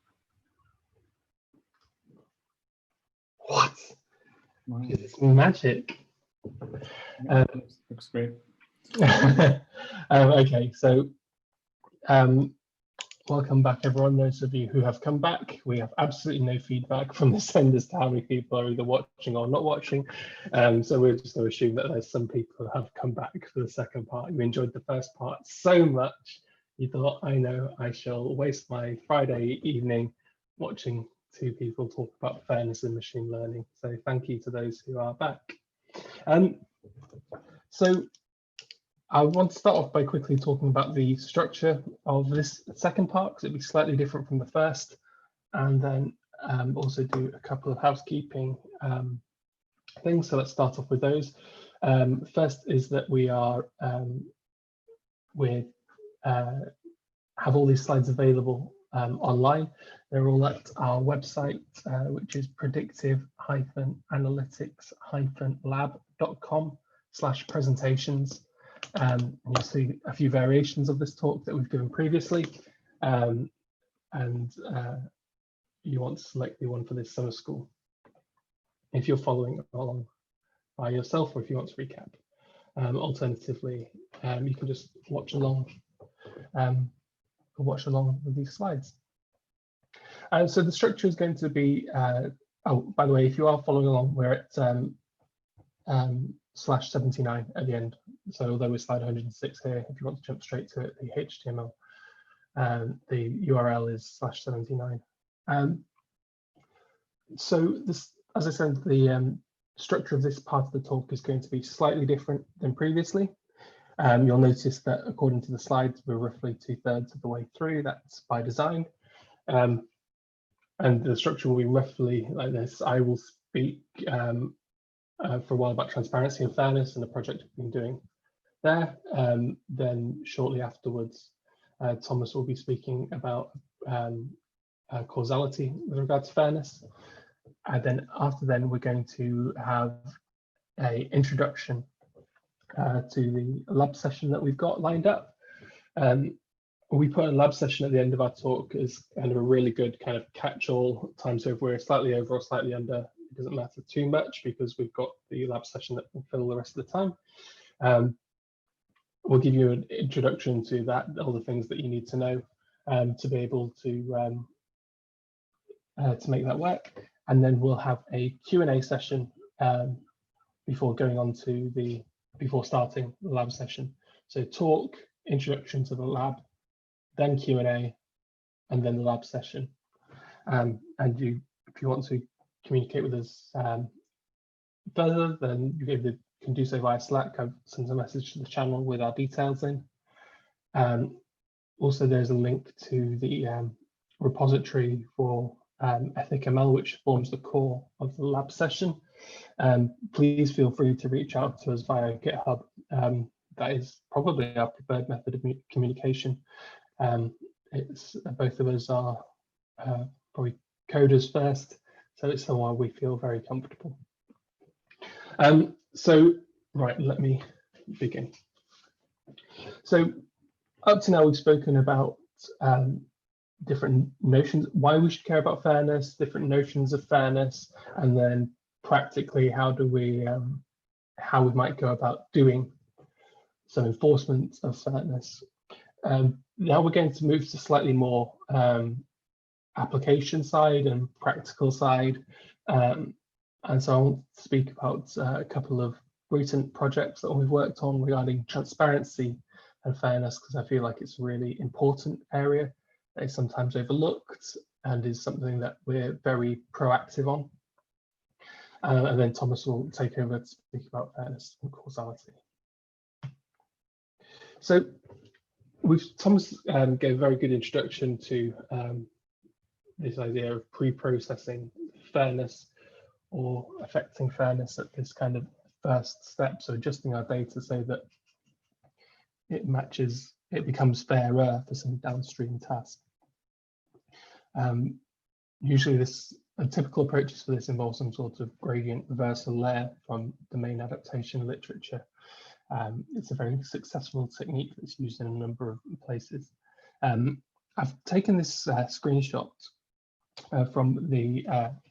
What? Wow. It's magic. Yeah, looks great. Okay, so welcome back, everyone. Those of you who have come back, we have absolutely no feedback from this end as to how many people are either watching or not watching. So we're just going to assume that there's some people who have come back for the second part. You enjoyed the first part so much, you thought, I know I shall waste my Friday evening watching two people talk about fairness in machine learning. So thank you to those who are back. So I want to start off by quickly talking about the structure of this second part, because it'll be slightly different from the first, and then also do a couple of housekeeping things. So let's start off with those. First is that we are have all these slides available online. They're all at our website, which is predictive-analytics-lab.com/presentations. You'll see a few variations of this talk that we've given previously, and you want to select the one for this summer school if you're following along by yourself, or if you want to recap. Alternatively, you can just watch along with these slides. So the structure is going to be, oh, by the way, if you are following along, we're at /79 at the end. So although we're slide 106 here, if you want to jump straight to it, the HTML, the URL is /79. So this, as I said, the structure of this part of the talk is going to be slightly different than previously. You'll notice that according to the slides, we're roughly 2/3 of the way through. That's by design. And the structure will be roughly like this. I will speak for a while about transparency and fairness and the project we've been doing there. Then shortly afterwards, Thomas will be speaking about causality with regard to fairness. And then after then, we're going to have an introduction to the lab session that we've got lined up. We put a lab session at the end of our talk as kind of a really good kind of catch-all time. So if we're slightly over or slightly under, it doesn't matter too much because we've got the lab session that will fill the rest of the time. We'll give you an introduction to that, all the things that you need to know to be able to make that work. And then we'll have a Q&A session before starting the lab session. So talk, introduction to the lab, then Q&A, and then the lab session. And if you want to communicate with us further, then you can do so via Slack. I've sent a message to the channel with our details in. Also, there's a link to the repository for EthicML, which forms the core of the lab session. Please feel free to reach out to us via GitHub. That is probably our preferred method of communication. It's both of us are probably coders first, so it's somewhere we feel very comfortable. So right, let me begin. So up to now, we've spoken about different notions, why we should care about fairness, different notions of fairness, and then practically how we might go about doing some enforcement of fairness. Now we're going to move to slightly more application side and practical side. And so I want to speak about a couple of recent projects that we've worked on regarding transparency and fairness, because I feel like it's a really important area that is sometimes overlooked and is something that we're very proactive on. And then Thomas will take over to speak about fairness and causality. So Thomas gave a very good introduction to this idea of pre-processing fairness or affecting fairness at this kind of first step. So adjusting our data so that it becomes fairer for some downstream task. Usually a typical approaches for this involves some sort of gradient reversal layer from domain adaptation literature. It's a very successful technique that's used in a number of places. I've taken this screenshot from the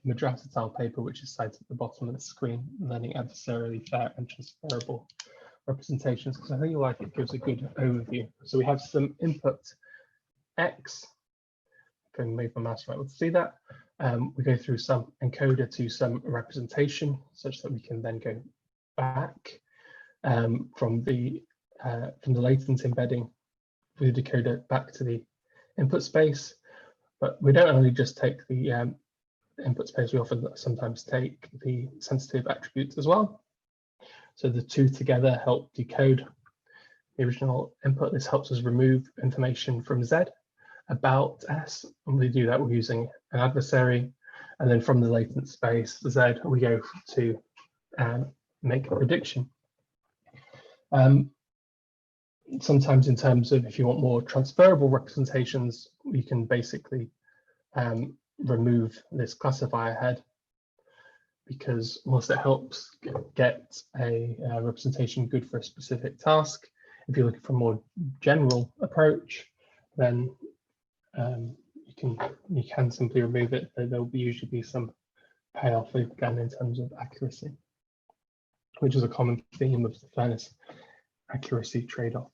Madras et al. Paper, which is cited at the bottom of the screen, learning adversarially fair and transferable representations, because I think like it gives a good overview. So we have some input X. I can move my mouse right to see that. We go through some encoder to some representation, such that we can then go back from the latent embedding with the decoder back to the input space. But we don't only just take the input space, we often sometimes take the sensitive attributes as well. So the two together help decode the original input. This helps us remove information from Z about S, and we do that we're using an adversary. And then from the latent space, Z, we go to make a prediction. Sometimes in terms of if you want more transferable representations, you can basically remove this classifier head, because whilst it helps get a representation good for a specific task, if you're looking for a more general approach, then you can simply remove it. There will usually be some payoff again in terms of accuracy, which is a common theme of the fairness accuracy trade-off.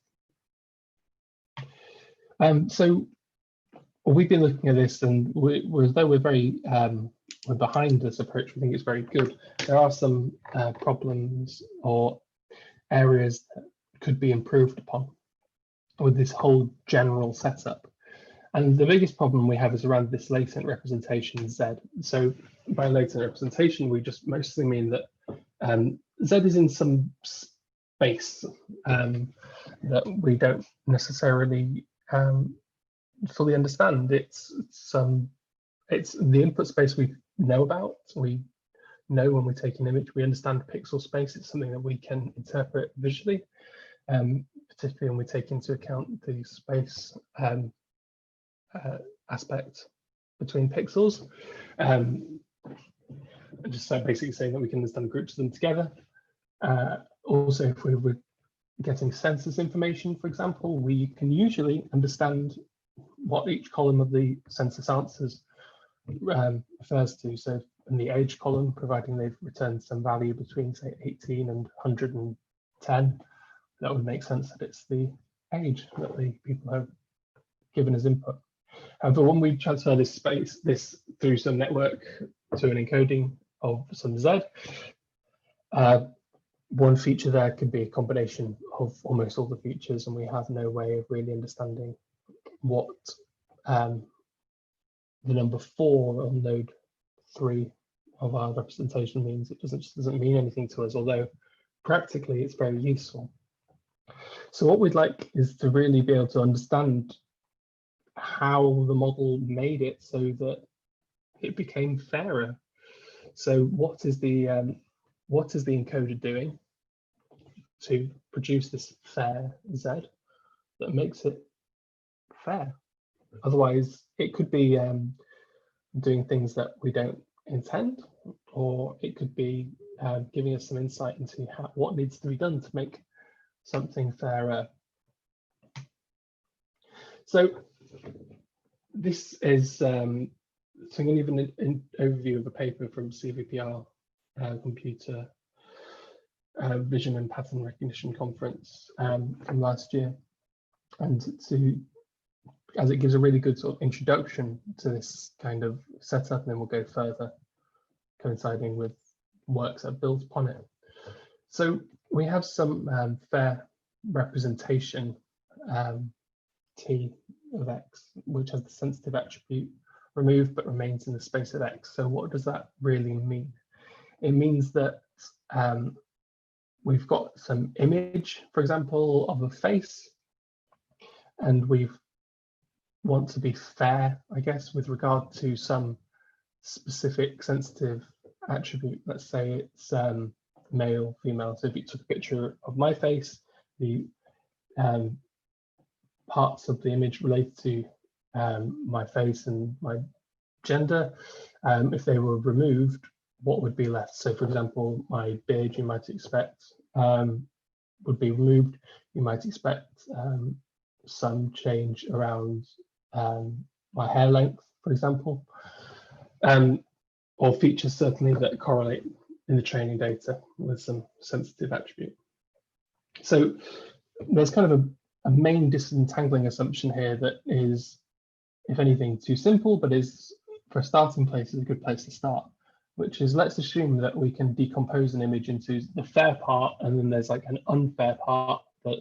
So we've been looking at this, and though we're very we're behind this approach, we think it's very good. There are some problems or areas that could be improved upon with this whole general setup. And the biggest problem we have is around this latent representation Z. So by latent representation, we just mostly mean that Z is in some space that we don't necessarily fully understand. It's the input space we know about. We know when we take an image, we understand pixel space. It's something that we can interpret visually, particularly when we take into account the space aspect between pixels. Just so basically saying that we can understand groups of them together. Also, if we were getting census information, for example, we can usually understand what each column of the census answers refers to. So in the age column, providing they've returned some value between, say, 18 and 110, that would make sense that it's the age that the people have given as input. However, when we transfer this through some network to an encoding of some Z, one feature there could be a combination of almost all the features, and we have no way of really understanding what the number 4 on node 3 of our representation means. It just doesn't mean anything to us, although practically it's very useful. So what we'd like is to really be able to understand how the model made it so that it became fairer. So what is the encoder doing to produce this fair Z that makes it fair? Otherwise, it could be doing things that we don't intend, or it could be giving us some insight into what needs to be done to make something fairer. So this is so I'm going to give an overview of a paper from CVPR Computer Vision and Pattern Recognition Conference from last year, and as it gives a really good sort of introduction to this kind of setup, and then we'll go further, coinciding with works that build upon it. So we have some fair representation T of X, which has the sensitive attribute removed but remains in the space of X. So what does that really mean? It means that we've got some image, for example, of a face, and we want to be fair, I guess, with regard to some specific sensitive attribute. Let's say it's male, female. So if you took a picture of my face, the parts of the image related to my face and my gender, if they were removed, what would be left? So for example, my beard, you might expect, would be removed. You might expect some change around my hair length, for example, or features certainly that correlate in the training data with some sensitive attribute. So there's kind of a main disentangling assumption here that is, if anything, too simple, but is, for a starting place, is a good place to start, which is, let's assume that we can decompose an image into the fair part, and then there's like an unfair part that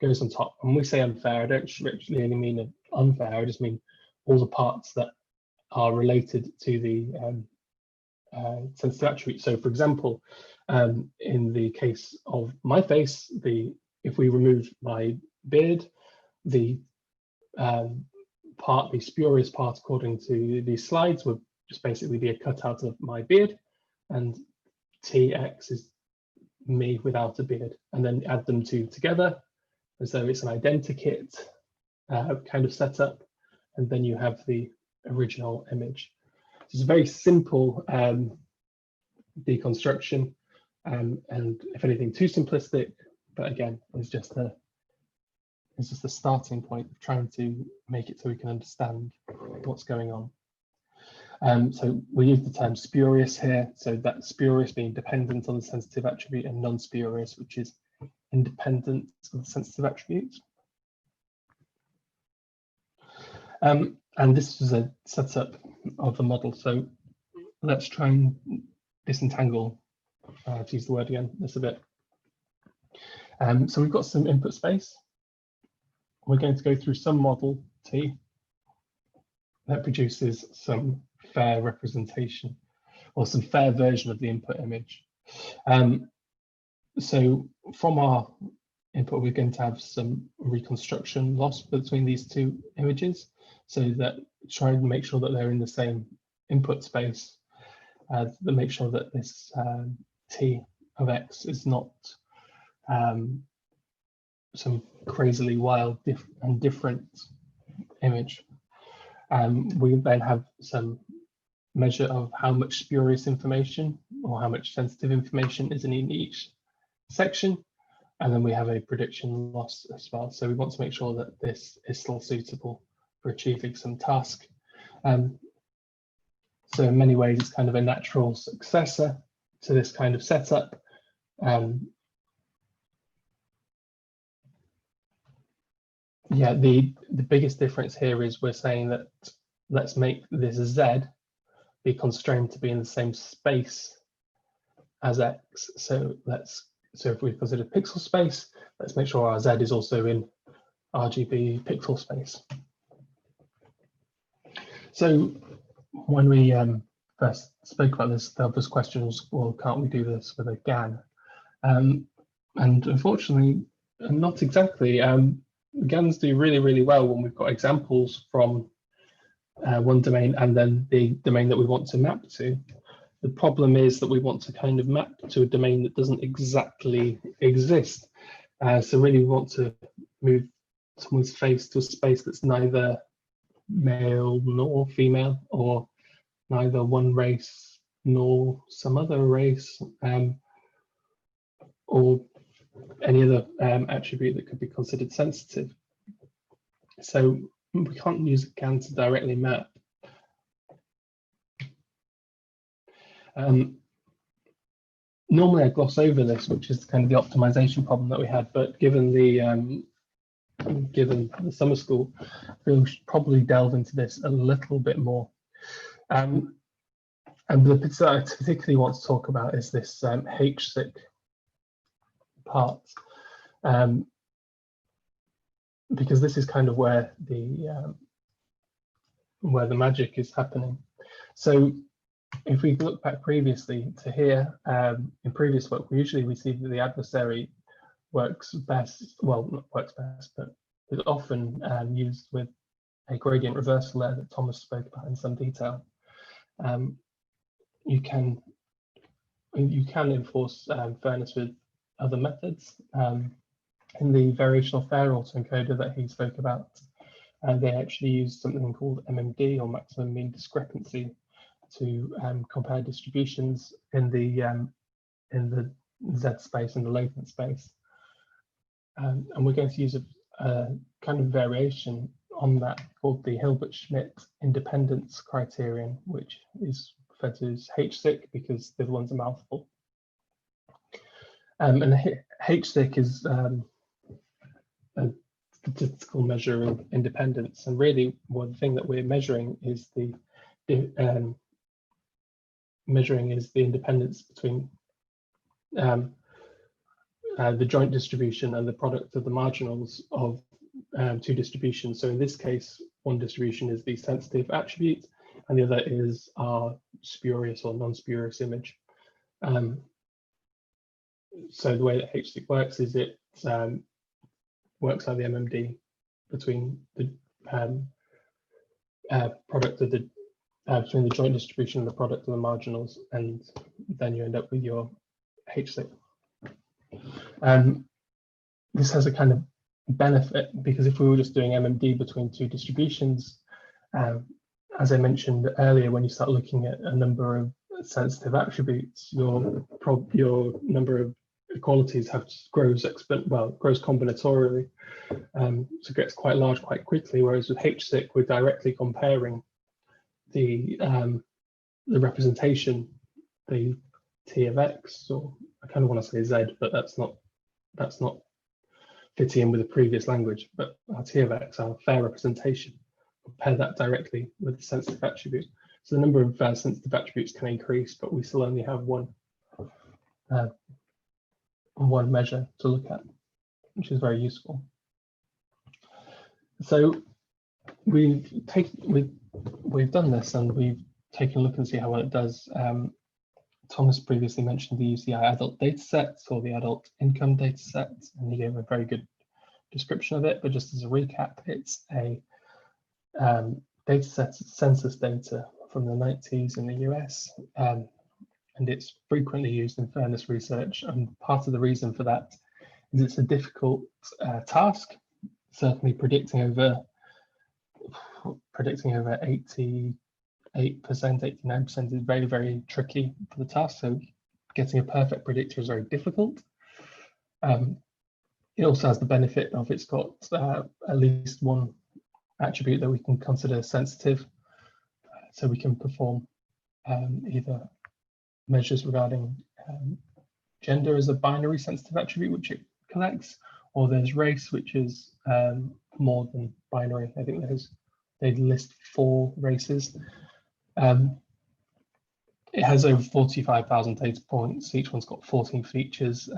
goes on top. And when we say unfair, I don't actually mean unfair, I just mean all the parts that are related to the sensitive attribute. So for example, in the case of my face, if we remove my beard, the spurious part, according to these slides, would just basically be a cutout of my beard, and TX is me without a beard, and then add them two together as though it's an identikit kind of setup, and then you have the original image. So it's a very simple deconstruction, and if anything, too simplistic, but again, it's just a starting point of trying to make it so we can understand what's going on. So we use the term spurious here, so that spurious being dependent on the sensitive attribute, and non-spurious, which is independent of the sensitive attribute. And this is a setup of the model. So let's try and disentangle, to use the word again, this a bit. So we've got some input space. We're going to go through some model T that produces some fair representation, or some fair version of the input image. So from our input, we're going to have some reconstruction loss between these two images, so that try and make sure that they're in the same input space, that make sure that this t of x is not some crazily wild and different image. We then have some measure of how much spurious information or how much sensitive information is in each section, and then we have a prediction loss as well. So we want to make sure that this is still suitable for achieving some task. So in many ways, it's kind of a natural successor to this kind of setup. Yeah, the biggest difference here is we're saying that let's make this Z be constrained to be in the same space as X. So if we consider pixel space, let's make sure our Z is also in RGB pixel space. So when we first spoke about this, the obvious question was, well, can't we do this with a GAN? And unfortunately, not exactly. GANs do really, really well when we've got examples from one domain and then the domain that we want to map to. The problem is that we want to kind of map to a domain that doesn't exactly exist. So really we want to move someone's face to a space that's neither male nor female, or neither one race nor some other race, or any other attribute that could be considered sensitive. So we can't use a GAN to directly map. Normally I gloss over this, which is kind of the optimization problem that we had, but given the summer school, we should probably delve into this a little bit more. And the bit that I particularly want to talk about is this HSIC part, because this is kind of where the magic is happening. So if we look back previously to here, in previous work, we see that the adversary works best, well, not works best, but is often used with a gradient reversal layer that Thomas spoke about in some detail. You can enforce fairness with other methods. In the variational fair autoencoder that he spoke about, they actually use something called MMD, or maximum mean discrepancy, to compare distributions in the Z space and the latent space. And we're going to use a kind of variation on that called the Hilbert-Schmidt independence criterion, which is referred to as HSIC because the other one's a mouthful. And HSIC is a statistical measure of independence, and really, the thing that we're measuring is the independence between the joint distribution and the product of the marginals of two distributions. So in this case, one distribution is the sensitive attribute, and the other is our spurious or non-spurious image. So the way that HSIC works is it works out the MMD between the product of the between the joint distribution and the product of the marginals, and then you end up with your HSIC. This has a kind of benefit, because if we were just doing MMD between two distributions, as I mentioned earlier, when you start looking at a number of sensitive attributes, your number of equalities grows combinatorially, so it gets quite large quite quickly. Whereas with HSIC, we're directly comparing the representation, the T of X, or I kind of want to say Z, but that's not fitting in with the previous language. But our T of X, our fair representation, compare that directly with the sensitive attribute. So the number of sensitive attributes can increase, but we still only have one measure to look at, which is very useful. So we've done this, and we've taken a look and see how well it does. Thomas previously mentioned the UCI adult data sets or the adult income data sets, and he gave a very good description of it. But just as a recap, it's a data set, census data from the 90s in the US, and it's frequently used in fairness research. And part of the reason for that is it's a difficult task. Certainly predicting over 88%, 89% is very, very tricky for the task. So getting a perfect predictor is very difficult. It also has the benefit of it's got at least one attribute that we can consider sensitive. So we can perform either measures regarding gender as a binary sensitive attribute, which it collects, or there's race, which is more than binary. I think they list 4 races. It has over 45,000 data points. Each one's got 14 features,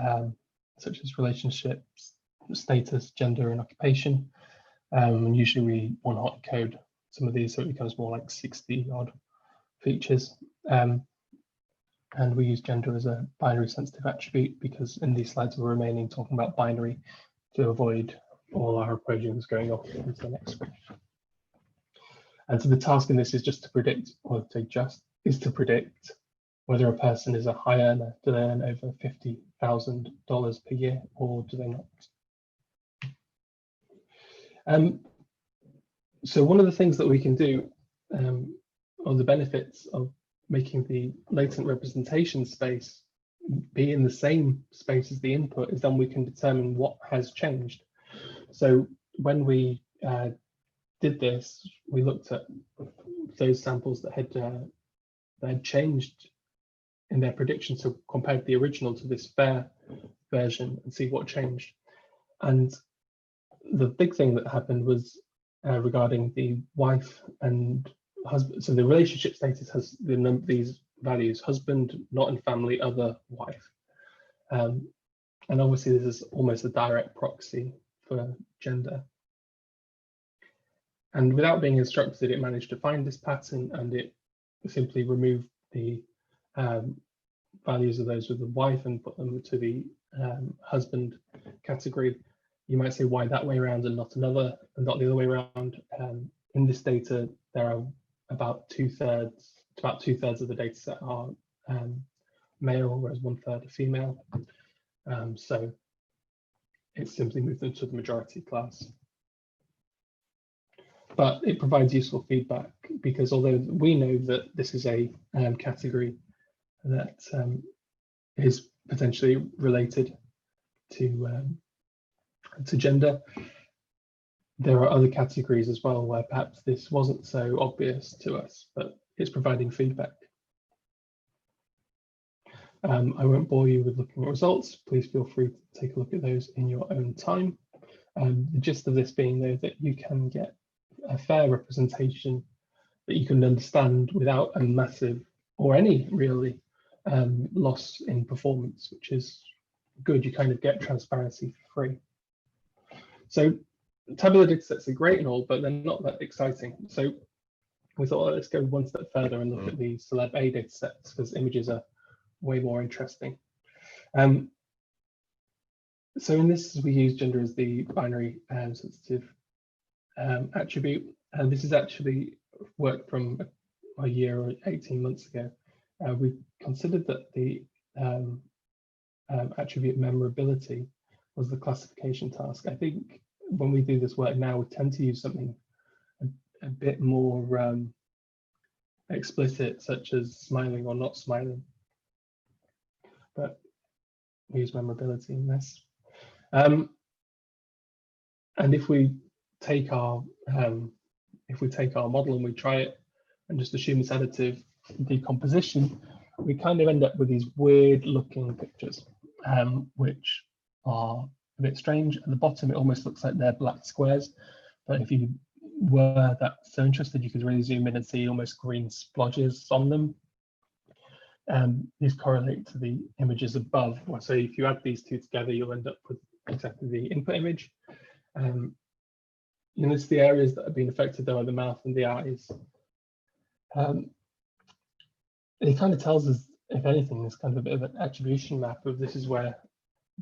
such as relationships, status, gender, and occupation. And usually we one-hot code some of these, so it becomes more like 60 odd features. And we use gender as a binary sensitive attribute because in these slides we're remaining talking about binary to avoid all our equations going off into the next screen. And so the task in this is just to predict, or to predict whether a person is a high earner. Do they earn over $50,000 per year, or do they not? So one of the things that we can do, or the benefits of making the latent representation space be in the same space as the input, is then we can determine what has changed. So when we did this, we looked at those samples that had changed in their prediction, so compared the original to this fair version and see what changed. And the big thing that happened was regarding the wife and husband. So the relationship status has these values: husband, not in family, other, wife. And obviously this is almost a direct proxy for gender. And without being instructed, it managed to find this pattern, and it simply removed the values of those with the wife and put them to the husband category. You might say, why that way around and not the other way around? In this data, there are about two-thirds of the data set are male, whereas 1/3 are female. So it simply moved them to the majority class. But it provides useful feedback because although we know that this is a category that is potentially related to gender, there are other categories as well where perhaps this wasn't so obvious to us, but it's providing feedback. I won't bore you with looking at results. Please feel free to take a look at those in your own time. The gist of this being, though, that you can get a fair representation that you can understand without a massive or any really loss in performance, which is good. You kind of get transparency for free. So tabular data sets are great and all, but they're not that exciting. So we thought, let's go one step further and look at the Celeb A data sets, because images are way more interesting. So in this, we use gender as the binary sensitive attribute, and this is actually work from a year or 18 months ago. We considered that the attribute memorability was the classification task. I think when we do this work now, we tend to use something a bit more explicit, such as smiling or not smiling, but we use memorability in this. And if we take our model and we try it and just assume it's additive decomposition, we kind of end up with these weird looking pictures, which are a bit strange. At the bottom, it almost looks like they're black squares, but if you were that so interested, you could really zoom in and see almost green splodges on them. These correlate to the images above. So if you add these two together, you'll end up with exactly the input image. You notice the areas that have been affected though are the mouth and the eyes. It kind of tells us if anything, is kind of a bit of an attribution map of this is where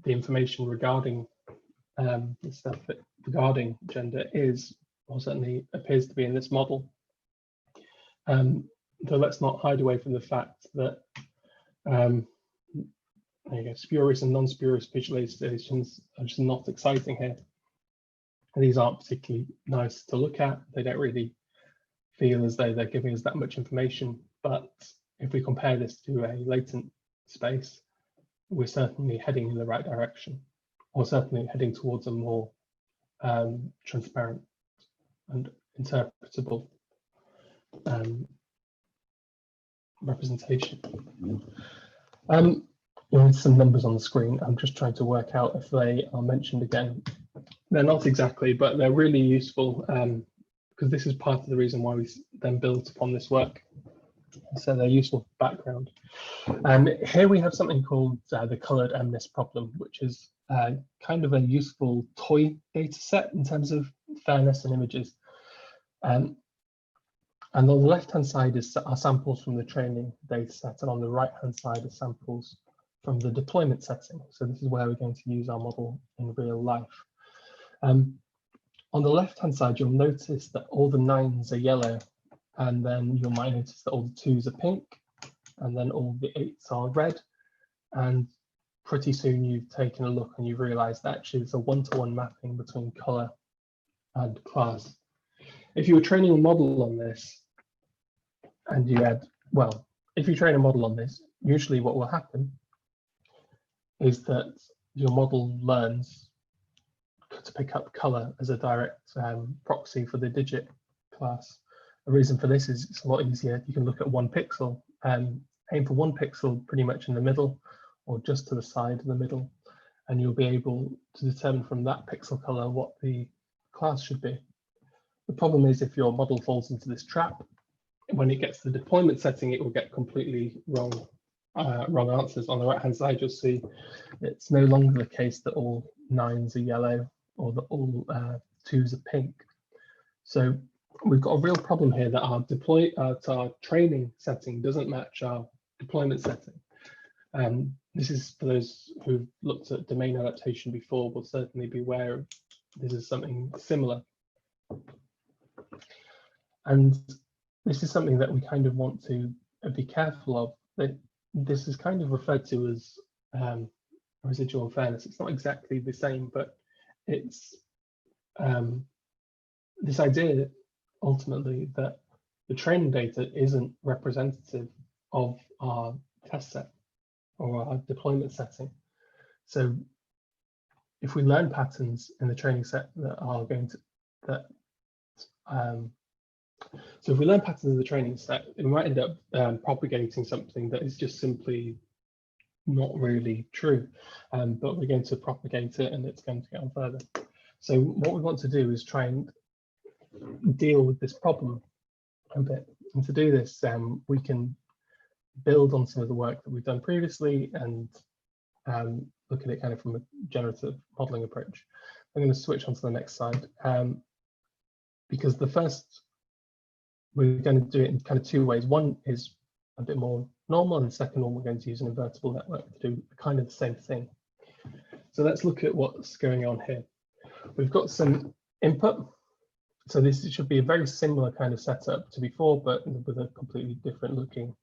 the information regarding the stuff regarding gender is, or certainly appears to be in this model. So let's not hide away from the fact that there you go, spurious and non-spurious visualizations are just not exciting here. And these aren't particularly nice to look at. They don't really feel as though they're giving us that much information. But if we compare this to a latent space, we're certainly heading in the right direction, or certainly heading towards a more transparent and interpretable representation. With some numbers on the screen, I'm just trying to work out if they are mentioned again. They're not exactly, but they're really useful because this is part of the reason why we then built upon this work. So they're useful background. Here we have something called the colored MNIST problem, which is kind of a useful toy data set in terms of fairness and images. And on the left-hand side are samples from the training data set, and on the right-hand side are samples from the deployment setting. So this is where we're going to use our model in real life. On the left-hand side, you'll notice that all the 9s are yellow, and then you might notice that all the 2s are pink, and then all the 8s are red. And pretty soon you've taken a look and you've realized that actually it's a one-to-one mapping between color and class. If you were training a model on this, and you had, well, if you train a model on this, usually what will happen is that your model learns to pick up color as a direct proxy for the digit class. The reason for this is it's a lot easier. You can look at one pixel and aim for one pixel pretty much in the middle or just to the side of the middle, and you'll be able to determine from that pixel color what the class should be. The problem is if your model falls into this trap, when it gets to the deployment setting, it will get completely wrong answers. On the right hand side, you'll see it's no longer the case that all 9s are yellow or that all 2s are pink. So we've got a real problem here that our training setting doesn't match our deployment setting. This is for those who've looked at domain adaptation before will certainly be aware of this is something similar. And this is something that we kind of want to be careful of. That this is kind of referred to as residual unfairness. It's not exactly the same, but it's this idea ultimately that the training data isn't representative of our test set or our deployment setting. So if we learn patterns in the training set that are going to, so if we learn patterns in the training set, we might end up propagating something that is just simply not really true, but we're going to propagate it and it's going to get on further. So what we want to do is try and deal with this problem a bit. And to do this, we can build on some of the work that we've done previously and look at it kind of from a generative modeling approach. I'm going to switch on to the next slide because the first, we're going to do it in kind of two ways. One is a bit more normal, and the second one, we're going to use an invertible network to do kind of the same thing. So let's look at what's going on here. We've got some input. So this should be a very similar kind of setup to before, but with a completely different looking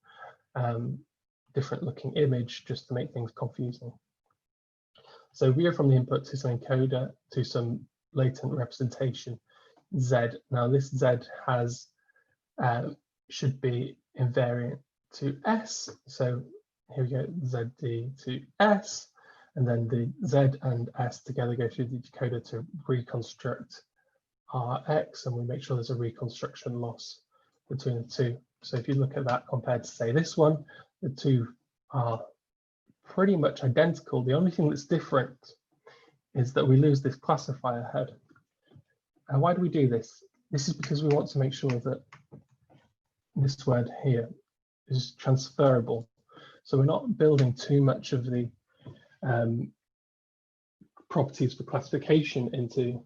image, just to make things confusing. So we are from the input to some encoder to some latent representation Z. Now this Z has should be invariant to S. So here we go, ZD to S, and then the Z and S together go through the decoder to reconstruct our X, and we make sure there's a reconstruction loss between the two. So if you look at that compared to say this one, the two are pretty much identical. The only thing that's different is that we lose this classifier head. And why do we do this? This is because we want to make sure that this word here is transferable. So we're not building too much of the properties for classification into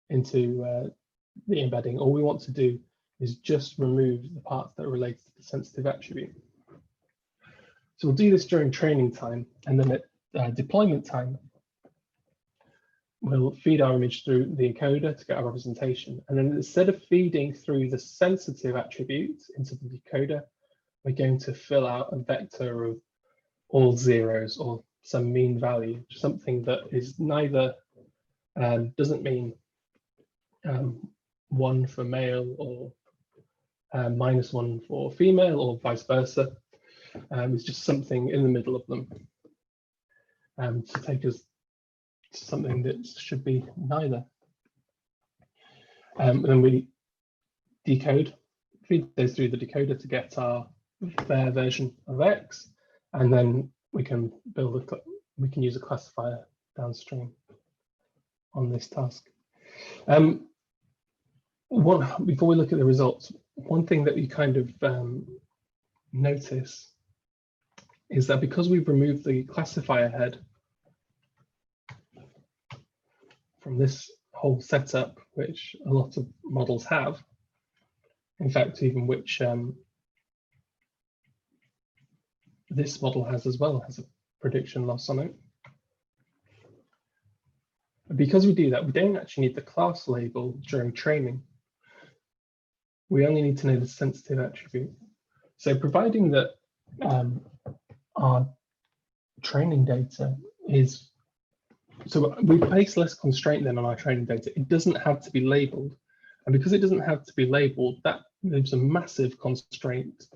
the embedding. All we want to do is just remove the parts that relate to the sensitive attribute. So we'll do this during training time, and then at deployment time, we'll feed our image through the encoder to get our representation. And then instead of feeding through the sensitive attributes into the decoder, we're going to fill out a vector of all zeros or some mean value, something that is neither, doesn't mean 1 for male or -1 for female or vice versa. It's just something in the middle of them to take us to something that should be neither. Then we decode, feed those through the decoder to get our fair version of X, and then we can use a classifier downstream on this task. Before we look at the results, one thing that you kind of notice is that because we've removed the classifier head from this whole setup, which a lot of models have, in fact, even which this model has as well, has a prediction loss on it. Because we do that, we don't actually need the class label during training. We only need to know the sensitive attribute. So providing that our training data is, so we place less constraint then on our training data. It doesn't have to be labeled. And because it doesn't have to be labeled, that leaves a massive constraint.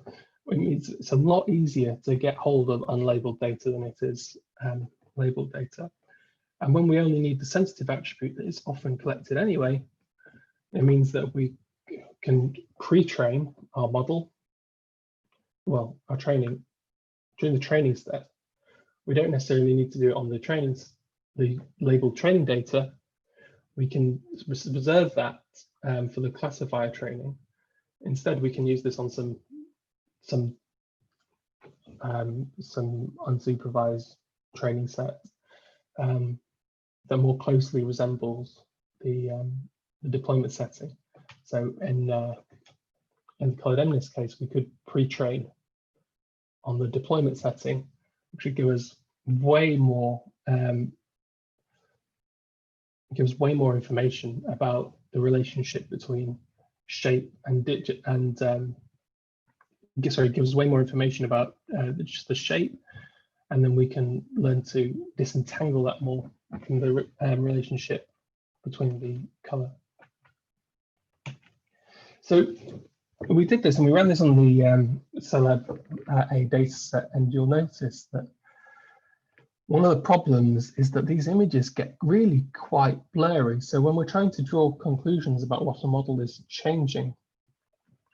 It means it's a lot easier to get hold of unlabeled data than it is labeled data. And when we only need the sensitive attribute that is often collected anyway, it means that we can pre-train our model, well, our training, during the training step. We don't necessarily need to do it on the labeled training data. We can reserve that for the classifier training. Instead, we can use this on some unsupervised training set that more closely resembles the deployment setting. So in the ColourMNIST case, we could pre-train on the deployment setting, which would give us way more information about the relationship between shape and digit, and gives us way more information about just the shape, and then we can learn to disentangle that more from the relationship between the color. So we did this and we ran this on the Celeb A data set, and you'll notice that one of the problems is that these images get really quite blurry. So when we're trying to draw conclusions about what a model is changing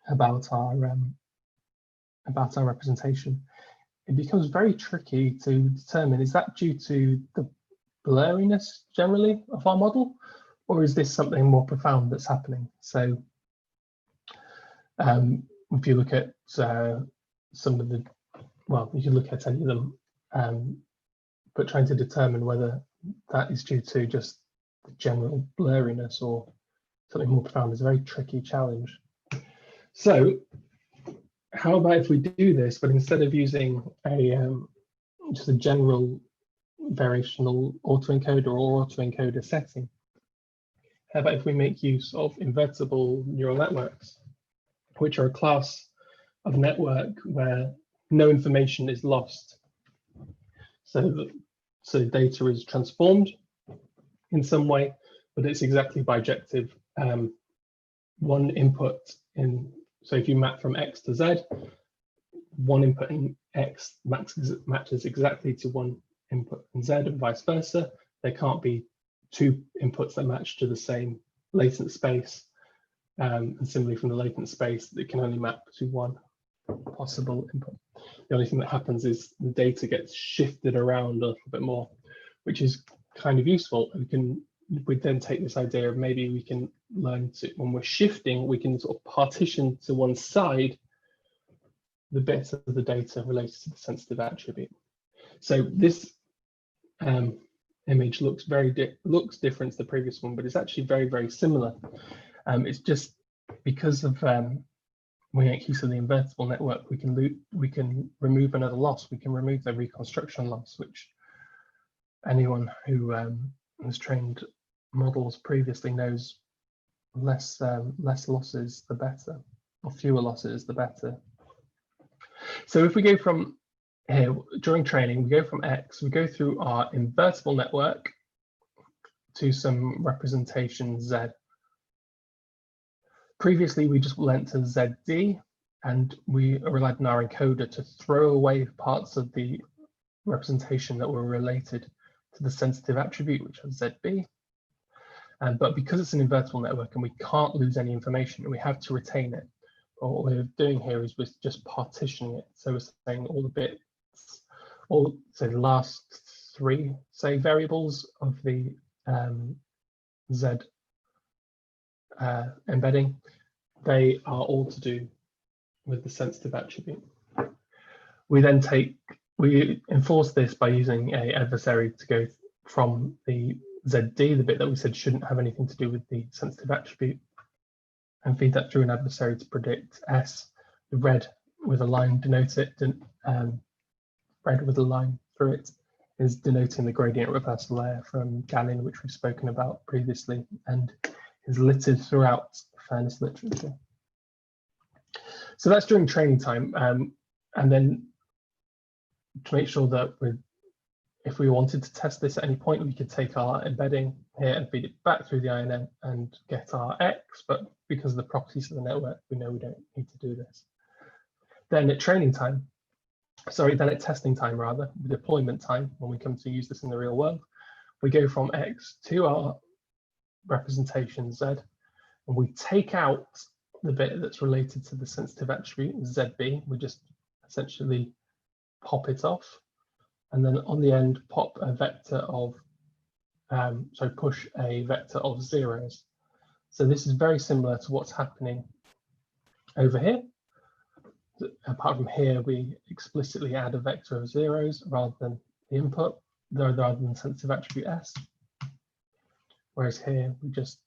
about our representation, it becomes very tricky to determine, is that due to the blurriness generally of our model, or is this something more profound that's happening? So if you look at some of the, well, you can look at any of them, but trying to determine whether that is due to just the general blurriness or something more profound is a very tricky challenge. So how about if we do this, but instead of using just a general variational autoencoder or autoencoder setting, how about if we make use of invertible neural networks, which are a class of network where no information is lost. So data is transformed in some way, but it's exactly bijective. One input in, so if you map from X to Z, one input in X matches exactly to one input in Z and vice versa. There can't be two inputs that match to the same latent space. And similarly from the latent space, it can only map to one possible input. The only thing that happens is the data gets shifted around a little bit more, which is kind of useful. We then take this idea of maybe we can learn to, when we're shifting, we can sort of partition to one side the bits of the data related to the sensitive attribute. So this image looks different to the previous one, but it's actually very, very similar. It's just because of we make use of the invertible network, we can remove another loss. We can remove the reconstruction loss, which anyone who has trained models previously knows less losses the better, or fewer losses the better. So if we go from here during training, we go from X, we go through our invertible network to some representation Z. Previously, we just went to ZD, and we relied on our encoder to throw away parts of the representation that were related to the sensitive attribute, which was ZB. But because it's an invertible network and we can't lose any information, we have to retain it. What we're doing here is we're just partitioning it. So we're saying all the bits, or say the last three, say, variables of the Z embedding, they are all to do with the sensitive attribute. We then we enforce this by using a adversary to go from the ZD, the bit that we said shouldn't have anything to do with the sensitive attribute, and feed that through an adversary to predict S. The red with a line denotes it, red with a line through it is denoting the gradient reversal layer from Gallin, which we've spoken about previously, and is littered throughout fairness literature. So that's during training time. And then to make sure that if we wanted to test this at any point, we could take our embedding here and feed it back through the INN and get our X, but because of the properties of the network, we know we don't need to do this. Then at training time, then at testing time rather, deployment time, when we come to use this in the real world, we go from X to our representation Z, and we take out the bit that's related to the sensitive attribute ZB. We just essentially pop it off, and then on the end pop a vector of push a vector of zeros. So this is very similar to what's happening over here. Apart from here, we explicitly add a vector of zeros rather than the input, rather than sensitive attribute S. Whereas here, we just,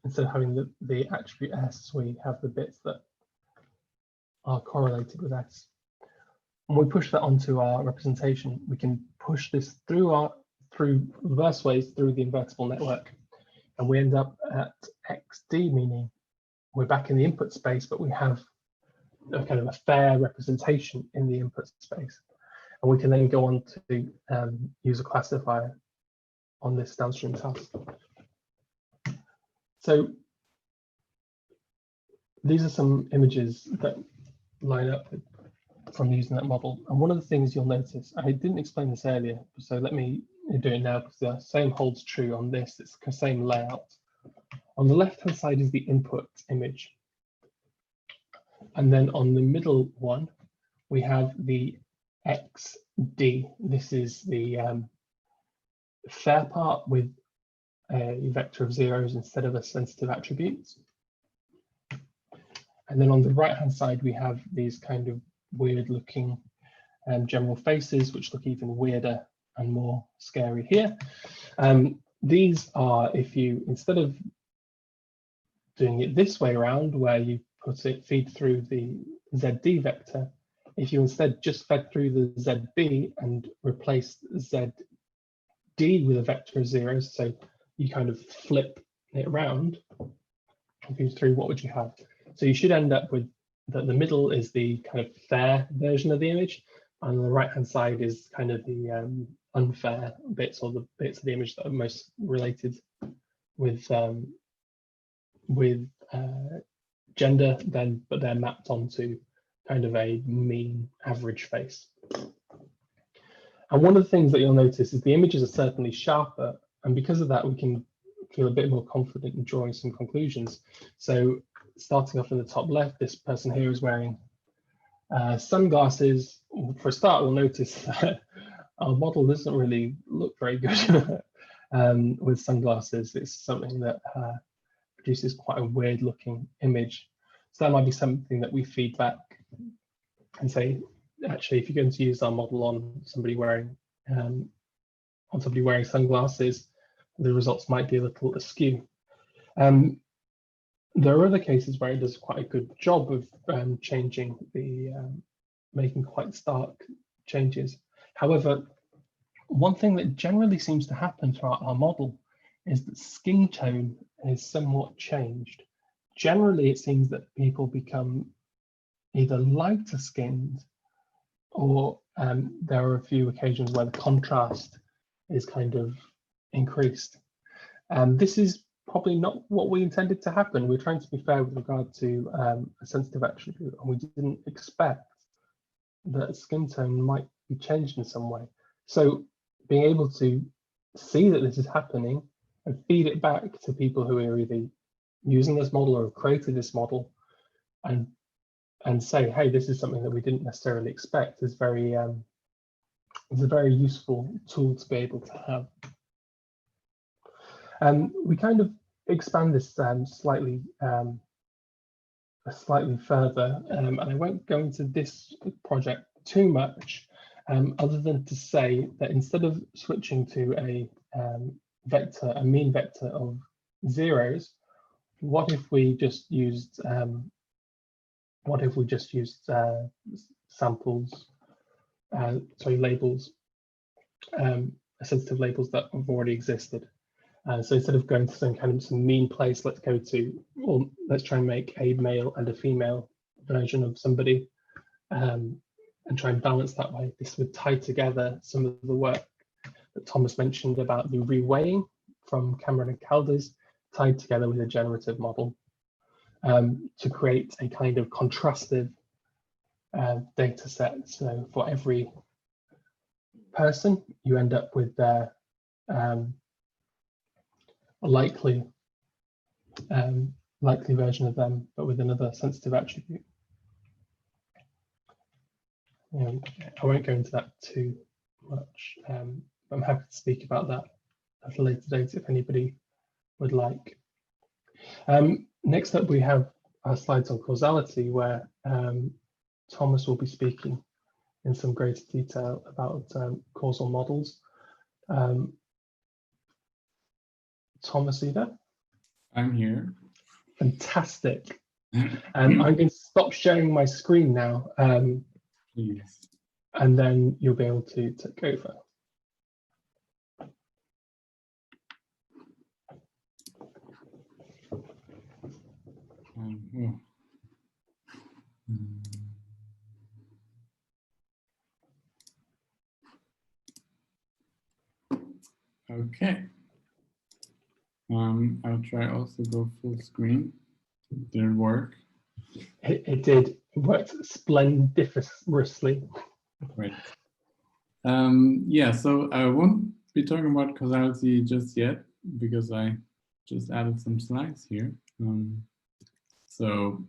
instead of having the attribute S, we have the bits that are correlated with S. And we push that onto our representation. We can push this through reverse ways through the invertible network. And we end up at XD, meaning we're back in the input space, but we have a kind of a fair representation in the input space. And we can then go on to use a classifier on this downstream task. So these are some images that line up from using that model. And one of the things you'll notice, I didn't explain this earlier, so let me do it now because the same holds true on this. It's the same layout. On the left-hand side is the input image. And then on the middle one, we have the XD. This is the fair part with a vector of zeros instead of a sensitive attribute. And then on the right-hand side, we have these kind of weird-looking general faces, which look even weirder and more scary here. These are, if you, instead of doing it this way around, where you feed through the ZD vector, if you instead just fed through the ZB and replaced ZD with a vector of zeros, so you kind of flip it around, feed through, what would you have? So you should end up with the middle is the kind of fair version of the image, and on the right-hand side is kind of the unfair bits, or the bits of the image that are most related with gender, but they're mapped onto kind of a mean average face. And one of the things that you'll notice is the images are certainly sharper, and because of that, we can feel a bit more confident in drawing some conclusions. So starting off in the top left, this person here is wearing sunglasses. For a start, we'll notice that our model doesn't really look very good with sunglasses. It's something that produces quite a weird looking image. So that might be something that we feed back and say, actually, if you're going to use our model on somebody wearing sunglasses, the results might be a little askew. There are other cases where it does quite a good job of changing the, making quite stark changes. However, one thing that generally seems to happen throughout our model is that skin tone is somewhat changed. Generally, it seems that people become either lighter skinned, or there are a few occasions where the contrast is kind of increased. This is probably not what we intended to happen. We're trying to be fair with regard to a sensitive attribute, and we didn't expect that skin tone might be changed in some way. So being able to see that this is happening and feed it back to people who are either using this model or have created this model, and say, hey, this is something that we didn't necessarily expect, is very is a very useful tool to be able to have. We kind of expand this slightly further, and I won't go into this project too much, other than to say that instead of switching to a mean vector of zeros, what if we just used samples, labels, sensitive labels that have already existed. So instead of going to some mean place, let's try and make a male and a female version of somebody, and try and balance that way. This would tie together some of the work that Thomas mentioned about the reweighing from Cameron and Caldas, tied together with a generative model, to create a kind of contrastive data set. So for every person, you end up with their a likely version of them, but with another sensitive attribute. I won't go into that too much. I'm happy to speak about that at a later date if anybody would like. Next up, we have our slides on causality, where Thomas will be speaking in some greater detail about causal models. Thomas, either? I'm here. Fantastic. I'm going to stop sharing my screen now, Please. and then you'll be able to take over. Okay. I'll try also go full screen. Did it work? It did. It worked splendiferously. Great. Yeah, so I won't be talking about causality just yet because I just added some slides here. So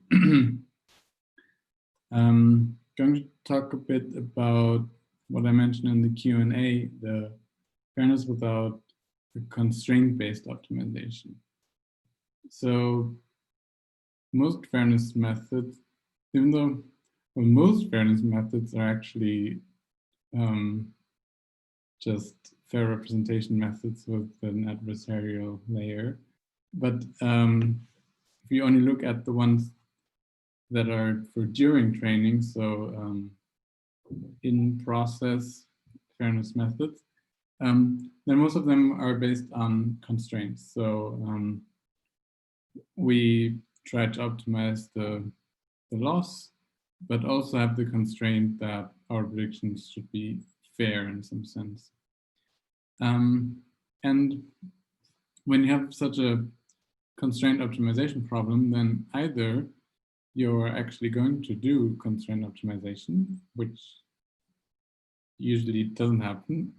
I'm going to talk a bit about what I mentioned in the Q&A, the fairness without a constraint-based optimization. So most fairness methods, even though most fairness methods are actually just fair representation methods with an adversarial layer. But if you only look at the ones that are for during training, so in process fairness methods, then most of them are based on constraints. So we try to optimize the loss, but also have the constraint that our predictions should be fair in some sense. And when you have such a constraint optimization problem, then either you're actually going to do constraint optimization, which usually doesn't happen,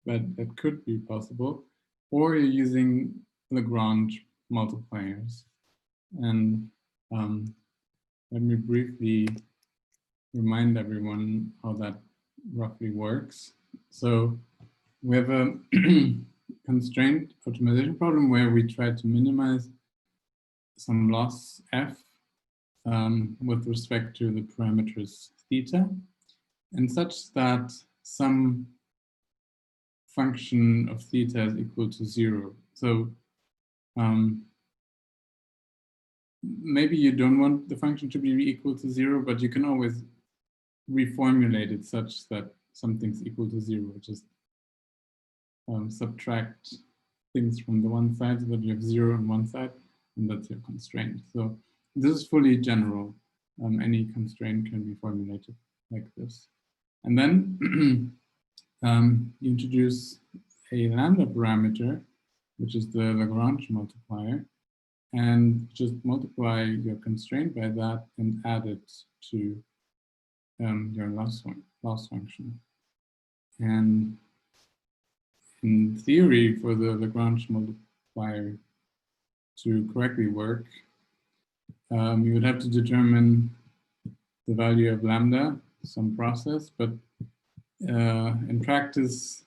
but that could be possible, or you're using Lagrange multipliers. And let me briefly remind everyone how that roughly works. So we have a constraint optimization problem where we try to minimize some loss f with respect to the parameters theta, and such that some function of theta is equal to 0. So maybe you don't want the function to be equal to 0, but you can always reformulate it such that something's equal to 0. Just subtract things from the one side so that you have 0 on one side, and that's your constraint. So this is fully general. Any constraint can be formulated like this. And then you introduce a lambda parameter, which is the Lagrange multiplier, and just multiply your constraint by that and add it to your loss function. And in theory, for the Lagrange multiplier to correctly work, you would have to determine the value of lambda, some process, but in practice,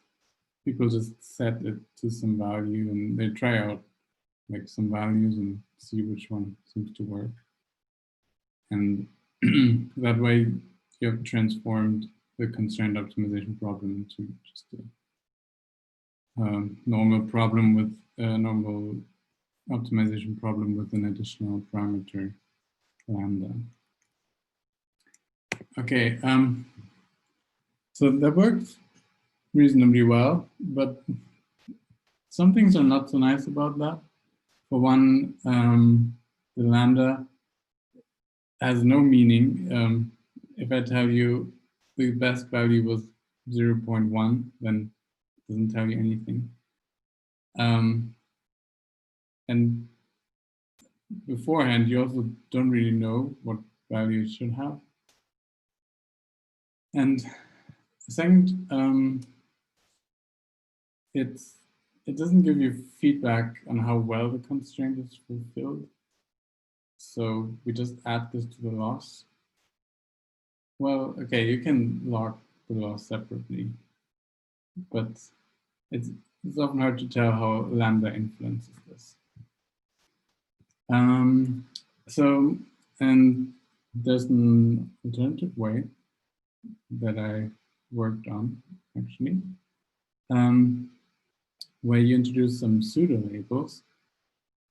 people just set it to some value and they try out like some values and see which one seems to work. And that way you have transformed the constraint optimization problem into just a normal problem with a normal optimization problem with an additional parameter lambda. Okay, so that works reasonably well, but some things are not so nice about that. For one, the lambda has no meaning. If I tell you the best value was 0.1, then it doesn't tell you anything. And beforehand, you also don't really know what value it should have. And second, it doesn't give you feedback on how well the constraint is fulfilled. So we just add this to the loss. Well, okay, you can log the loss separately, but it's often hard to tell how lambda influences this. So, and there's an alternative way that I worked on, actually, where you introduce some pseudo labels,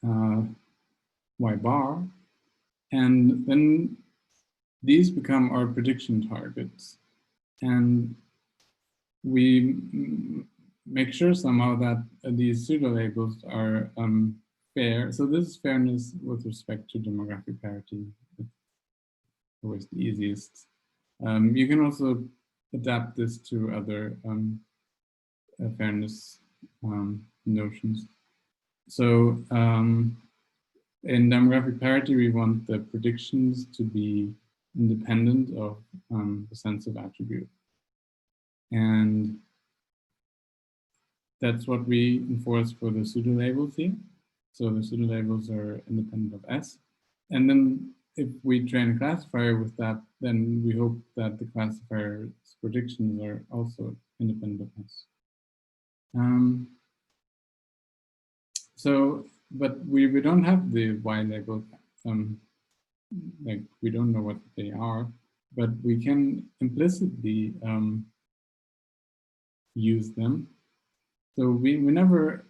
y bar, and then these become our prediction targets. And we make sure somehow that these pseudo labels are fair. So this is fairness with respect to demographic parity. It's always the easiest. You can also adapt this to other fairness notions. So in demographic parity, we want the predictions to be independent of the sense of attribute. And that's what we enforce for the pseudo labels here. So the pseudo labels are independent of S. And then if we train a classifier with that, then we hope that the classifier's predictions are also independent of S. But we don't have the Y label, like we don't know what they are, but we can implicitly use them. So we never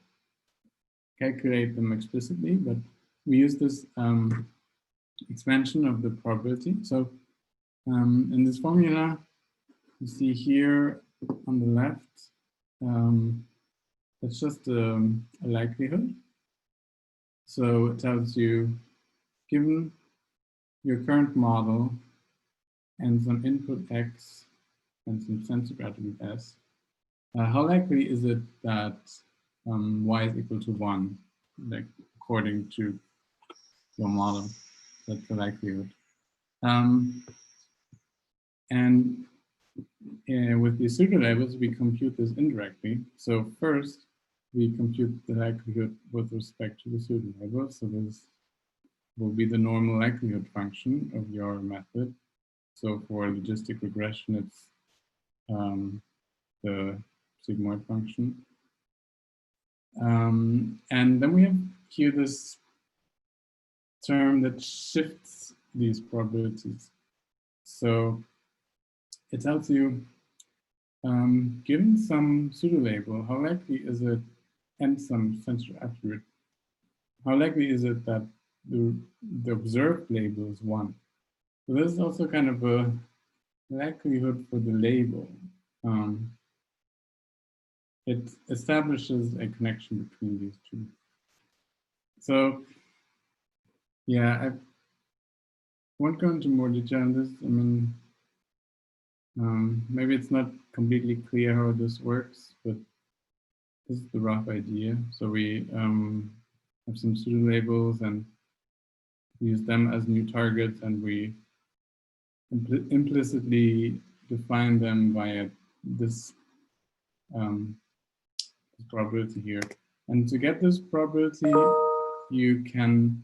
calculate them explicitly, but we use this expansion of the probability. So in this formula, you see here on the left, it's just a likelihood. So it tells you, given your current model and some input X and some sensitive attribute S, how likely is it that Y is equal to 1, like according to your model? That's the likelihood. And with the pseudo labels, we compute this indirectly. So first, we compute the likelihood with respect to the pseudo label. So this will be the normal likelihood function of your method. So for logistic regression, it's the sigmoid function. And then we have here this term that shifts these probabilities. So it tells you, given some pseudo label, how likely is it, and some sensitive attribute, how likely is it that the observed label is 1. So this is also kind of a likelihood for the label. It establishes a connection between these two. So yeah, I won't go into more detail on this. I mean, maybe it's not completely clear how this works, but this is the rough idea. So we have some pseudo labels and use them as new targets, and we implicitly define them via this, this probability here. And to get this probability, you can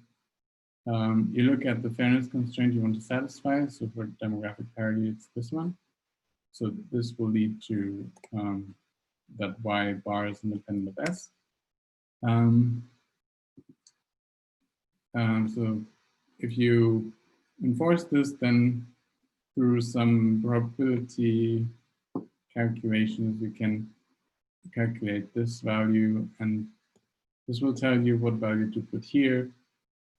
you look at the fairness constraint you want to satisfy. So for demographic parity, it's this one. So this will lead to that Y bar is independent of S. So if you enforce this, then through some probability calculations, you can calculate this value, and this will tell you what value to put here.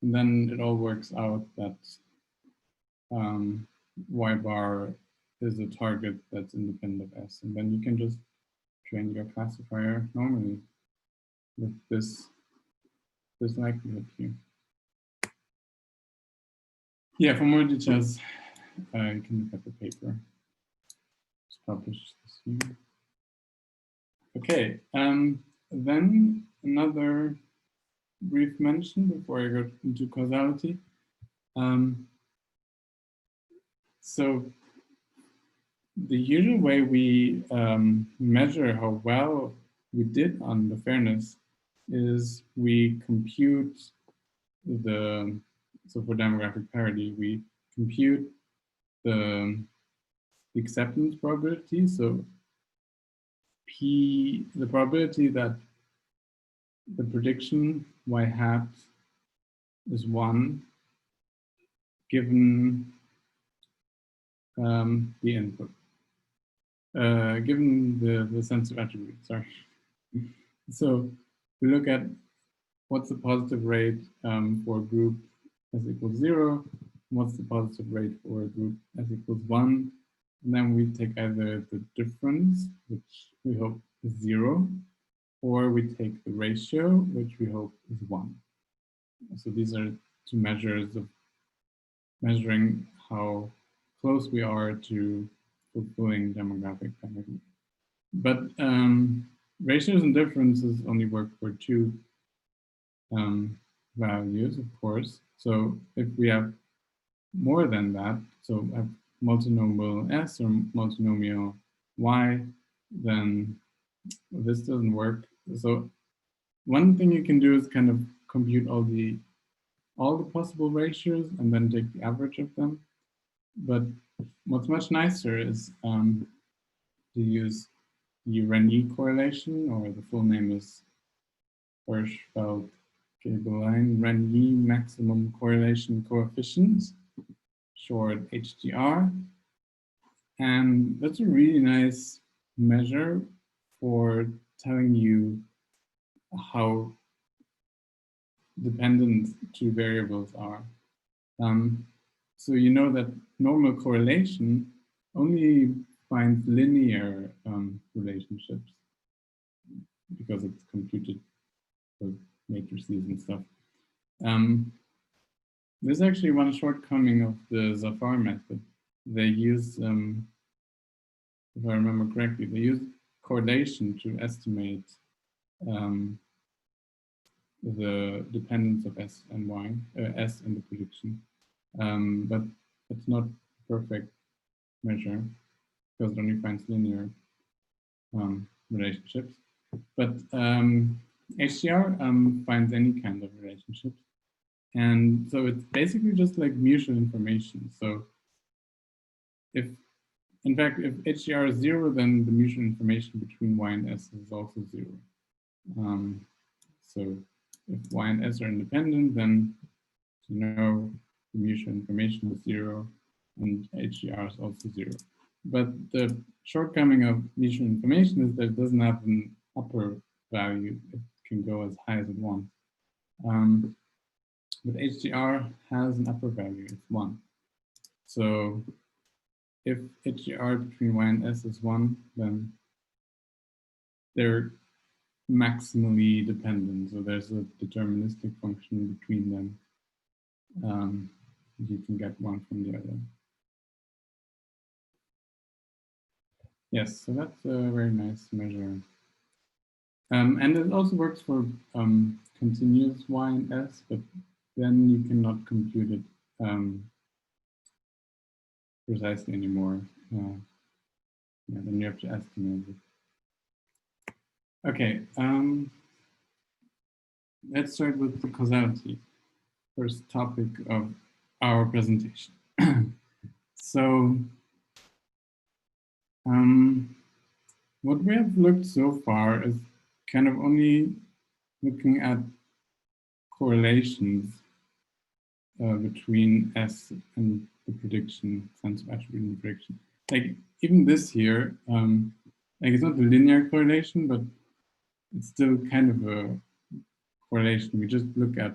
And then it all works out that Y bar is a target that's independent of S. And then you can just train your classifier normally with this likelihood here. Yeah, for more details, you can look at the paper. It's published this year. Okay, then another brief mention before I go into causality. So the usual way we measure how well we did on the fairness is we compute so for demographic parity, we compute the acceptance probability. So P, the probability that the prediction Y hat is 1 given the input, given the sensitive attribute, sorry. So we look at what's the positive rate for a group S equals 0, what's the positive rate for a group S equals 1, and then we take either the difference, which we hope is 0, or we take the ratio, which we hope is 1. So these are two measures of measuring how close we are to fulfilling demographic parity. But ratios and differences only work for two values, of course. So if we have more than that, so have multinomial S or multinomial Y, then this doesn't work. So one thing you can do is kind of compute all the possible ratios and then take the average of them. But what's much nicer is to use the Renyi correlation, or the full name is Hirschfeld-Gabel-Renyi maximum correlation coefficients, short HGR. And that's a really nice measure for telling you how dependent two variables are. So you know that normal correlation only finds linear relationships because it's computed with matrices and stuff. There's actually one shortcoming of the Zafar method. They use, if I remember correctly, they use correlation to estimate the dependence of S and Y, S in the prediction. But it's not a perfect measure because it only finds linear relationships. But HDR finds any kind of relationships. And so it's basically just like mutual information. So if, in fact, if HDR is 0, then the mutual information between Y and S is also 0. So if Y and S are independent, then you know the mutual information is 0 and HDR is also 0. But the shortcoming of mutual information is that it doesn't have an upper value. It can go as high as it wants. but HDR has an upper value, it's 1. So if HDR between Y and S is 1, then they're maximally dependent. So there's a deterministic function between them. You can get one from the other. Yes, so that's a very nice measure. And it also works for continuous Y and S, but then you cannot compute it precisely anymore. Yeah, then you have to estimate it. Okay, let's start with the causality, first topic of our presentation. So, what we have looked so far is kind of only looking at correlations between S and the prediction, sense of attribute and prediction. Like even this here, like it's not a linear correlation, but it's still kind of a correlation. We just look at,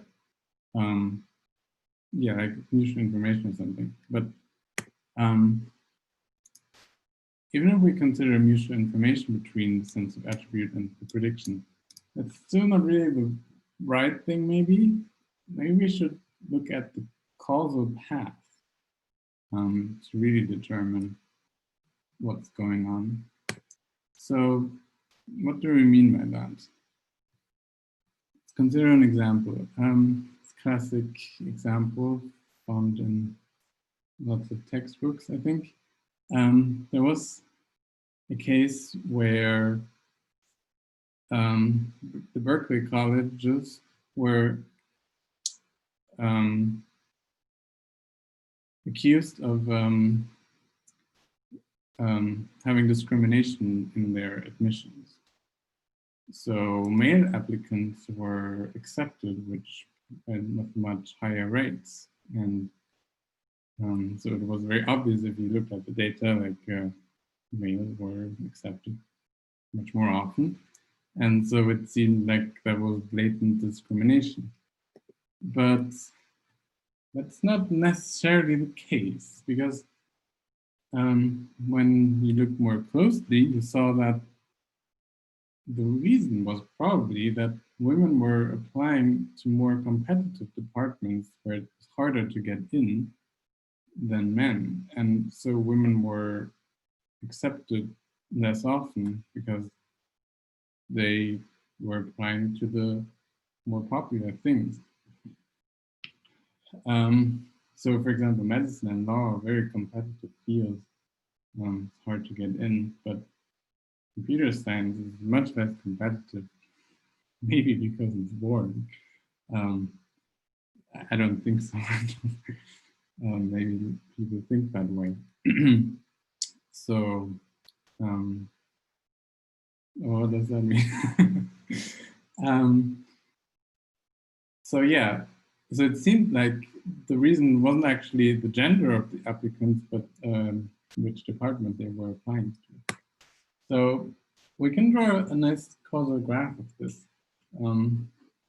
yeah, like mutual information or something. But even if we consider mutual information between the sense of attribute and the prediction, that's still not really the right thing, maybe. Maybe we should look at the causal path to really determine what's going on. So what do we mean by that? Let's consider an example. It's a classic example found in lots of textbooks, I think. There was a case where the Berkeley colleges were accused of having discrimination in their admissions. So male applicants were accepted, which had much higher rates. And so it was very obvious if you looked at the data, like males were accepted much more often. And so it seemed like there was blatant discrimination. But that's not necessarily the case, because when you look more closely, you saw that the reason was probably that women were applying to more competitive departments where it's harder to get in than men. And so women were accepted less often because they were applying to the more popular things. So for example, medicine and law are very competitive fields. It's hard to get in, but computer science is much less competitive, maybe because it's boring. I don't think so. Maybe people think that way. So, what does that mean? So yeah, so it seemed like the reason wasn't actually the gender of the applicants, but which department they were applying to. So we can draw a nice causal graph of this.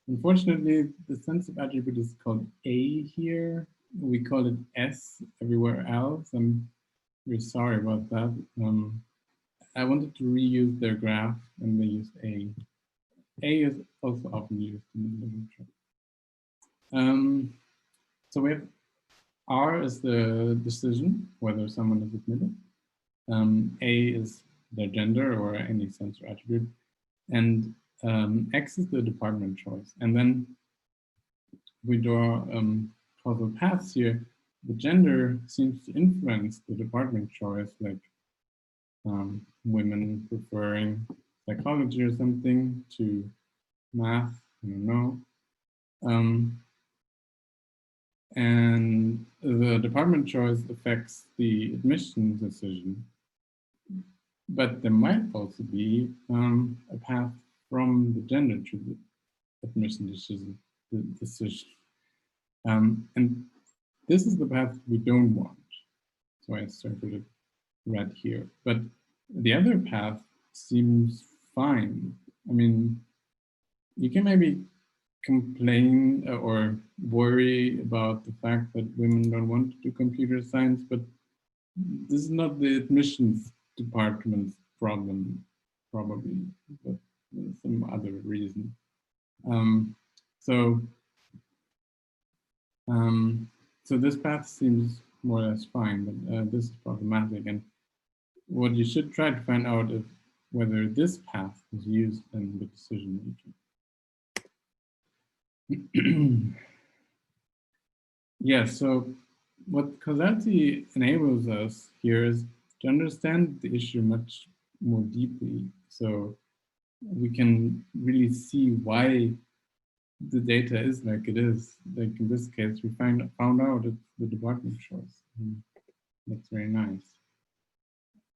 Unfortunately, the sense of attribute is called A here. We call it S everywhere else. I'm very sorry about that. I wanted to reuse their graph and they used A. A is also often used in the literature. So we have R is the decision, whether someone is admitted. A is their gender or any sense or attribute. And X is the department choice. And then we draw causal paths here. The gender seems to influence the department choice, like women preferring psychology or something to math, I don't know. And the department choice affects the admission decision. But there might also be a path from the gender to the admission decision. And this is the path we don't want. So I started it red here. But the other path seems fine. I mean, you can maybe complain or worry about the fact that women don't want to do computer science, but this is not the admissions department's problem, probably, but some other reason. So this path seems more or less fine, but this is problematic. And what you should try to find out is whether this path is used in the decision making. Yeah, so what causality enables us here is to understand the issue much more deeply. So we can really see why the data is like it is. Like in this case, we found out it's the department choice. That's very nice.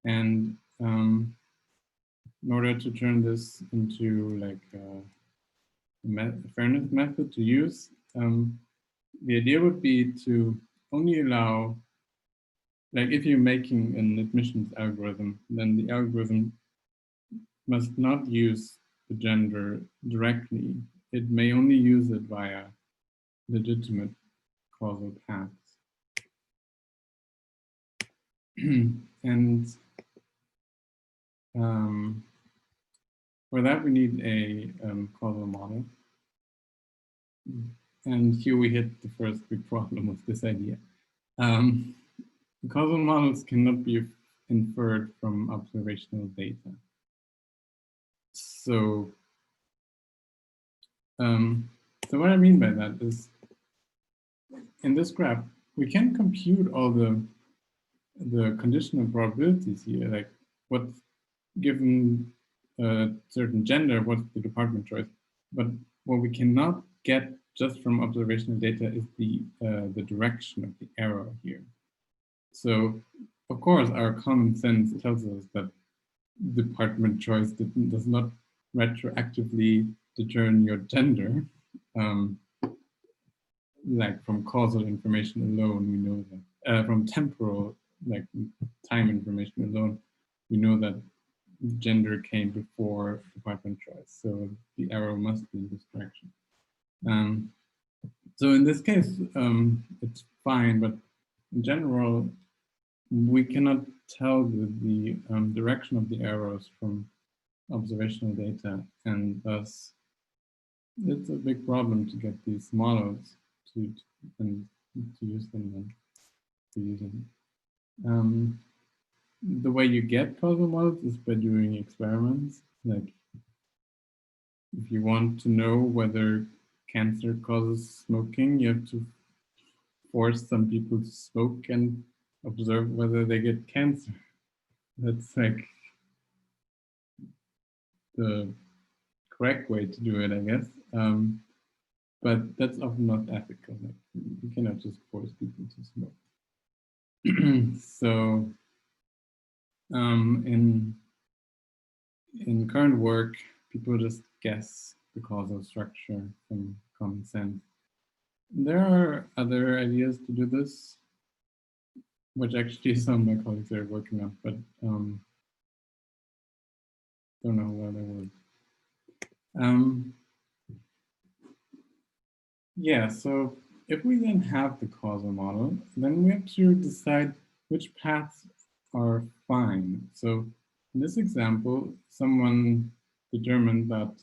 And in order to turn this into like a fairness method to use, the idea would be to only allow, like if you're making an admissions algorithm, then the algorithm must not use the gender directly. It may only use it via legitimate causal paths. And for that, we need a causal model. And here we hit the first big problem of this idea. Causal models cannot be inferred from observational data. So, so what I mean by that is, in this graph, we can compute all the conditional probabilities here, like what's given a certain gender, what's the department choice. But what we cannot get just from observational data is the direction of the arrow here. So, of course, our common sense tells us that department choice does not retroactively determine your gender. Like from causal information alone, we know that. From temporal, like time information alone, we know that gender came before department choice. So the arrow must be in this direction. So in this case, it's fine, but in general, we cannot tell the direction of the arrows from observational data, and thus it's a big problem to get these models to use them and to use them. The way you get causal models is by doing experiments. Like if you want to know whether cancer causes smoking, you have to force some people to smoke and observe whether they get cancer. That's like the correct way to do it, I guess. But that's often not ethical. Like, you cannot just force people to smoke. So in current work, people just guess the causal structure from common sense. There are other ideas to do this, which actually some of my colleagues are working on, but don't know whether they would. Yeah, so if we then have the causal model, then we have to decide which paths are fine. So in this example, someone determined that,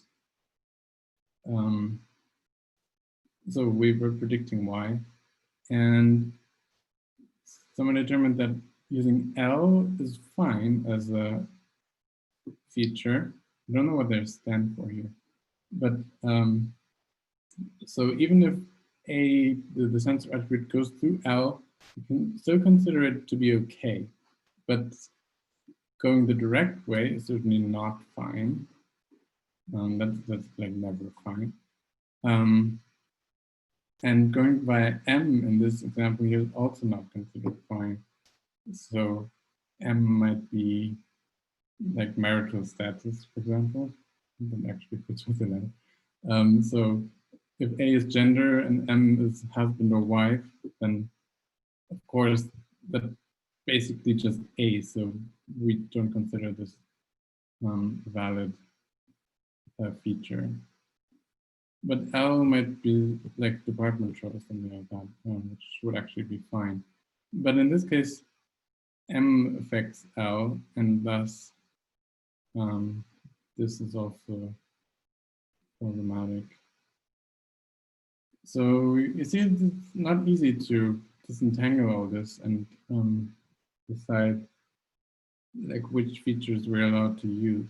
so we were predicting Y, and someone determined that using L is fine as a feature. I don't know what they stand for here, but so even if the sensor attribute goes through L, you can still consider it to be okay, but going the direct way is certainly not fine. That's like never fine. And going via M in this example here is also not considered fine. So M might be like marital status, for example. That actually fits with an M. So if A is gender and M is husband or wife, then of course that's basically just A. So we don't consider this a valid feature. but L might be like departmental or something like that, which would actually be fine. But in this case, M affects L, and thus this is also problematic. So you see, it's not easy to disentangle all this and decide like which features we're allowed to use.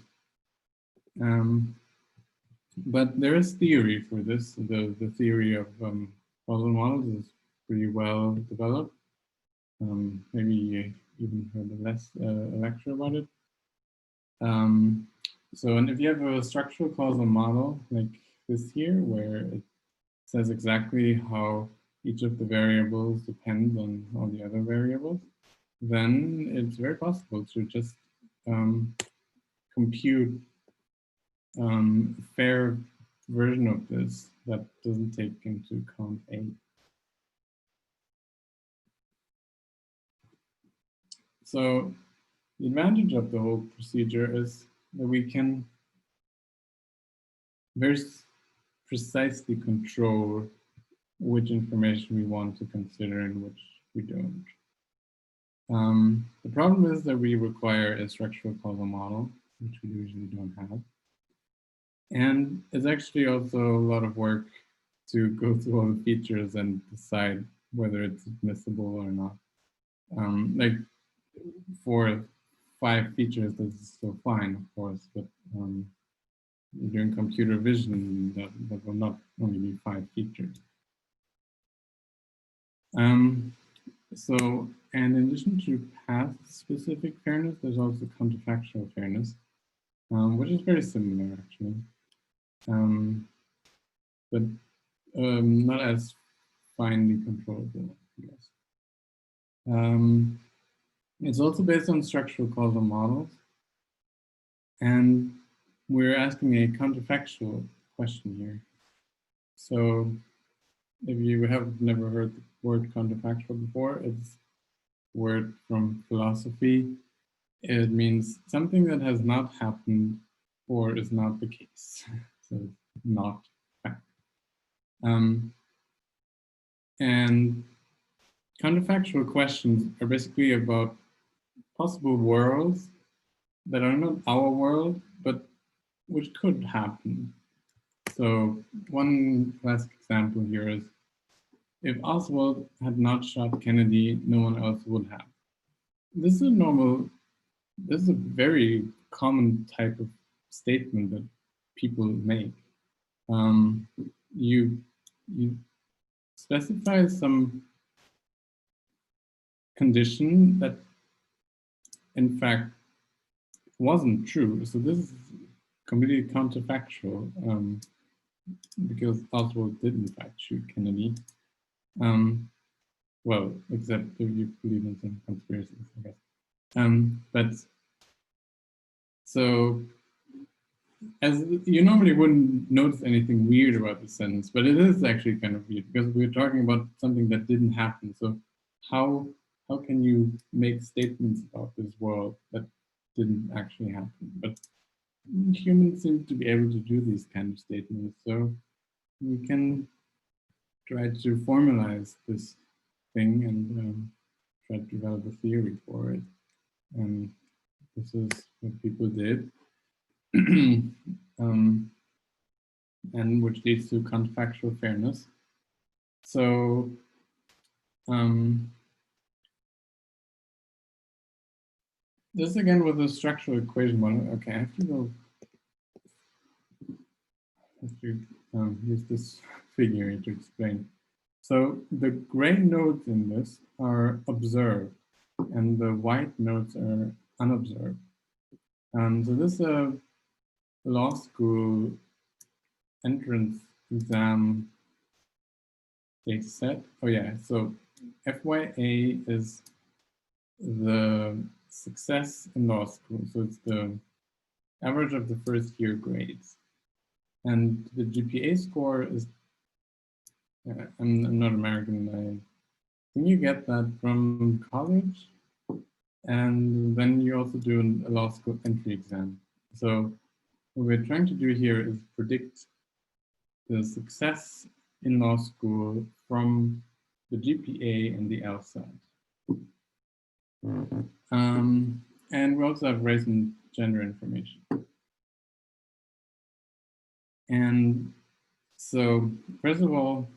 But there is theory for this. The theory of causal models is pretty well developed. Maybe you even heard a lecture about it. So, and if you have a structural causal model like this here, where it says exactly how each of the variables depends on all the other variables, then it's very possible to just compute a fair version of this that doesn't take into account A. So the advantage of the whole procedure is that we can very precisely control which information we want to consider and which we don't. The problem is that we require a structural causal model, which we usually don't have. And it's actually also a lot of work to go through all the features and decide whether it's admissible or not. Like for 5 features, this is still fine, of course, but doing computer vision, that will not only be 5 features. So, and in addition to path-specific fairness, there's also counterfactual fairness, which is very similar, actually, but not as finely controllable, I guess. It's also based on structural causal models, and we're asking a counterfactual question here. So if you have never heard the word counterfactual before, it's a word from philosophy. It means something that has not happened or is not the case. So not fact. And counterfactual questions are basically about possible worlds that are not our world, but which could happen. So one classic example here is, if Oswald had not shot Kennedy, no one else would have. This is a very common type of statement that people make. You specify some condition that in fact wasn't true. So this is completely counterfactual, because Oswald did in fact shoot Kennedy. Well, except if you believe in some conspiracies, I guess. But so, as you normally wouldn't notice anything weird about the sentence, but it is actually kind of weird because we're talking about something that didn't happen. So how can you make statements about this world that didn't actually happen? But humans seem to be able to do these kind of statements. So we can try to formalize this thing and try to develop a theory for it. And this is what people did. And which leads to counterfactual fairness. So this again with the structural equation one. Okay, I have to go. Use this figure to explain. So the gray nodes in this are observed, and the white nodes are unobserved. So this is a law school entrance exam data set. Oh yeah, so FYA is the success in law school. So it's the average of the first year grades. And the GPA score is, I'm not American, I think you get that from college. And then you also do a law school entry exam. So what we're trying to do here is predict the success in law school from the GPA and the LSAT. And we also have race and gender information. And so, first of all,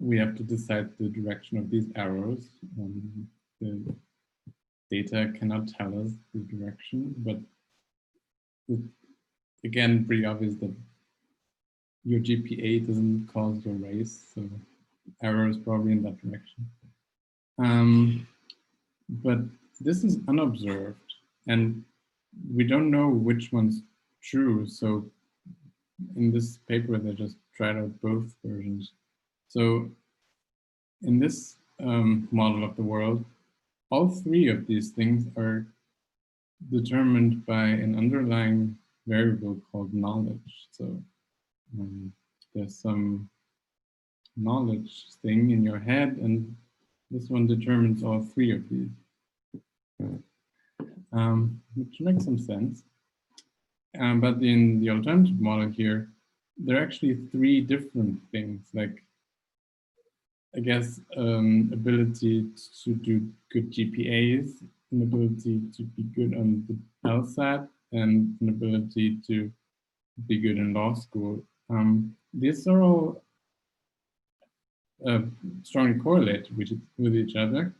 we have to decide the direction of these arrows. The data cannot tell us the direction, but it's, again, pretty obvious that your GPA doesn't cause your race, so arrow is probably in that direction. But this is unobserved, and we don't know which one's true. So in this paper, they just tried out both versions. So in this model of the world, all three of these things are determined by an underlying variable called knowledge. So there's some knowledge thing in your head, and this one determines all three of these, which makes some sense. But in the alternative model here, there are actually three different things, like, I guess, ability to do good GPAs, an ability to be good on the LSAT, and an ability to be good in law school. These are all strongly correlated with each other,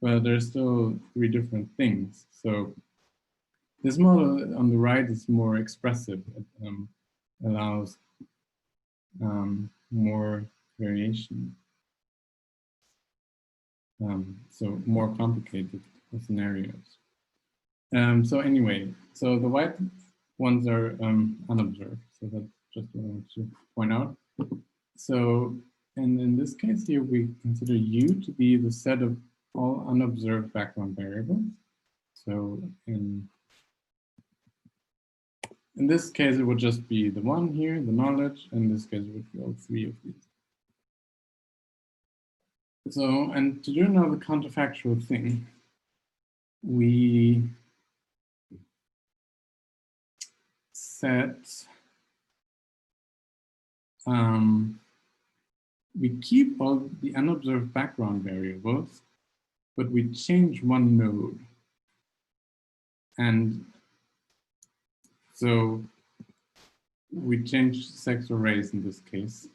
but there's still three different things. So this model on the right is more expressive. It allows more variation. So more complicated scenarios. So anyway, so the white ones are unobserved. So that's just what I want to point out. So, and in this case here, we consider U to be the set of all unobserved background variables. So in this case, it would just be the one here, the knowledge. In this case, it would be all three of these. So, and to do another counterfactual thing, we set, we keep all the unobserved background variables, but we change one node. And so we change sex or race in this case.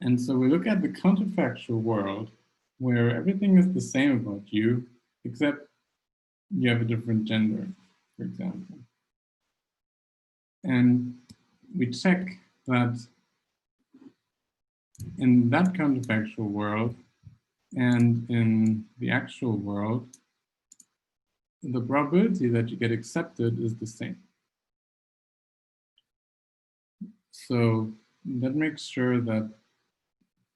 And so we look at the counterfactual world where everything is the same about you, except you have a different gender, for example. And we check that in that counterfactual world and in the actual world, the probability that you get accepted is the same. So that makes sure that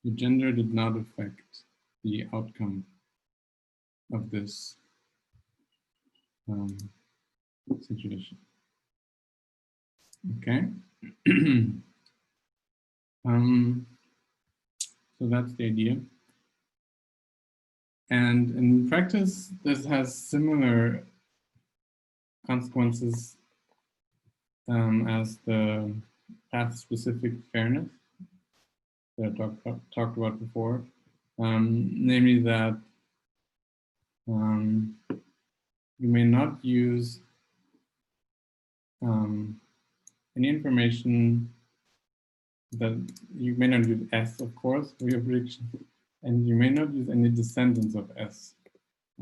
the gender did not affect the outcome of this situation. Okay. So that's the idea. And in practice, this has similar consequences as the path-specific fairness that I talked about before. Namely that you may not use any information that you may not use S, of course, for your prediction, and you may not use any descendants of S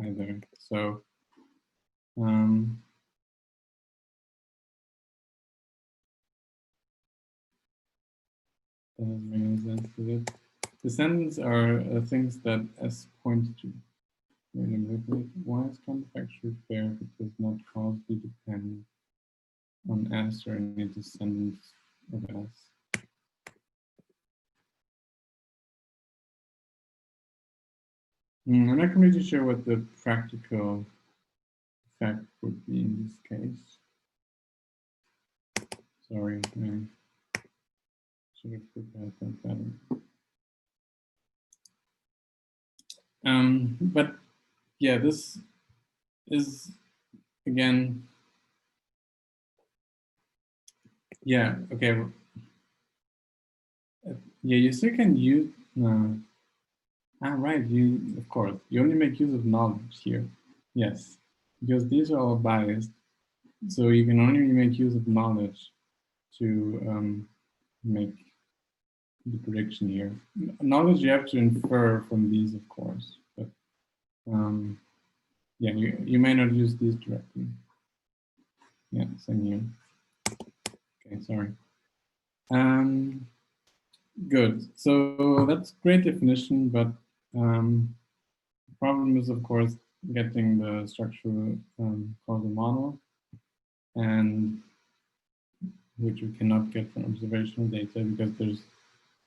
either. So doesn't make any sense to this. Descendants are things that S points to. Why is counterfactual fair if it does not causally depend on S or any descendants of S? I'm not completely sure what the practical effect would be in this case. Sorry, I should have prepared that better. But yeah, this is again, yeah, okay. Yeah, you still can use. Right. You, of course, you only make use of knowledge here. Yes, because these are all biased, so you can only make use of knowledge to make the prediction here. Knowledge you have to infer from these, of course, but yeah, you may not use these directly. Yeah, same here. Okay, sorry. Good. So that's great definition, but the problem is, of course, getting the structural causal model, and which we cannot get from observational data because there's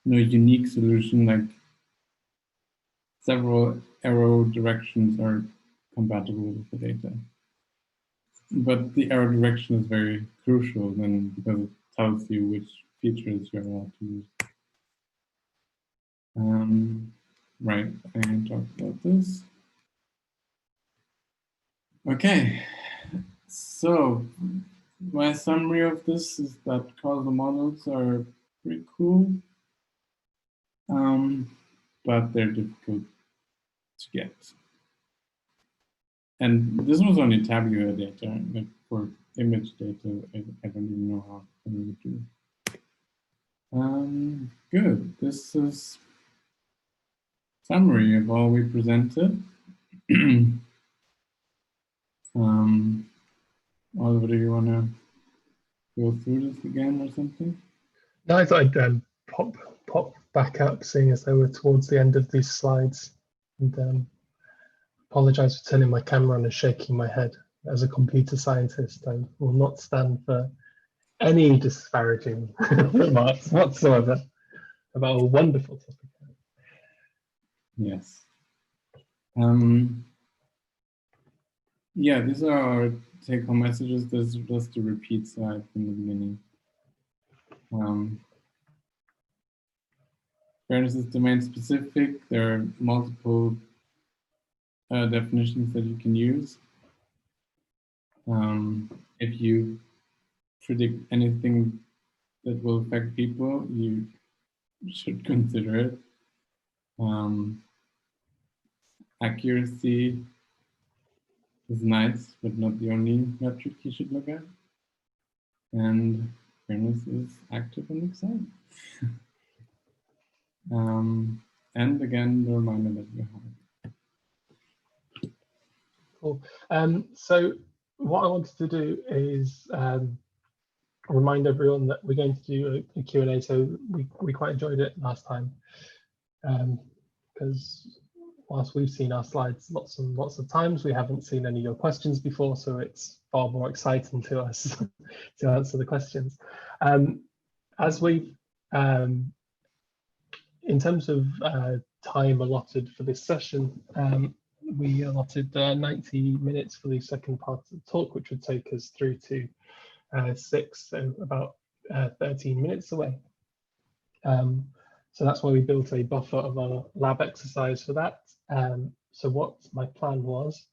no unique solution. Like several arrow directions are compatible with the data, but the arrow direction is very crucial then because it tells you which features you're allowed to use. Right, I talked about this. Okay, so my summary of this is that causal models are pretty cool, but they're difficult to get. And this was only tabular data. Like for image data, I don't even know how we would do. Good. This is summary of all we presented. Oliver, do you want to go through this again or something? No, I thought I'd pop back up, seeing as they were towards the end of these slides, and apologize for turning my camera on and shaking my head. As a computer scientist, I will not stand for any disparaging remarks whatsoever about a wonderful topic. Yes. Yeah, these are our take-home messages. This is just a repeat slide from the beginning. Fairness is domain specific. There are multiple definitions that you can use. If you predict anything that will affect people, you should consider it. Accuracy is nice, but not the only metric you should look at. And fairness is active and exciting. And again, the reminder that you have. Cool. So what I wanted to do is remind everyone that we're going to do a Q&A. So we quite enjoyed it last time because whilst we've seen our slides lots and lots of times, we haven't seen any of your questions before, so it's far more exciting to us to answer the questions. As we've, in terms of time allotted for this session, we allotted 90 minutes for the second part of the talk, which would take us through to 6, so about 13 minutes away. So that's why we built a buffer of our lab exercise for that. So what my plan was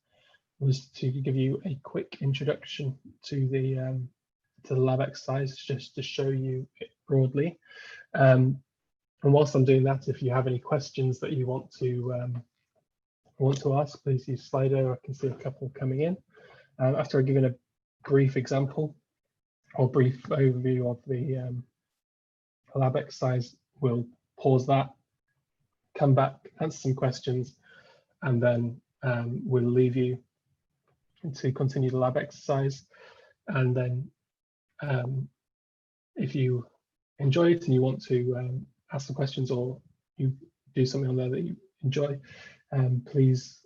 to give you a quick introduction to the lab exercise, just to show you it broadly. And whilst I'm doing that, if you have any questions that you want to ask, please use Slido. I can see a couple coming in. After I've given a brief example or brief overview of the lab exercise, we'll pause that, come back, answer some questions, and then we'll leave you to continue the lab exercise. And then if you enjoy it and you want to ask some questions, or you do something on there that you enjoy, please,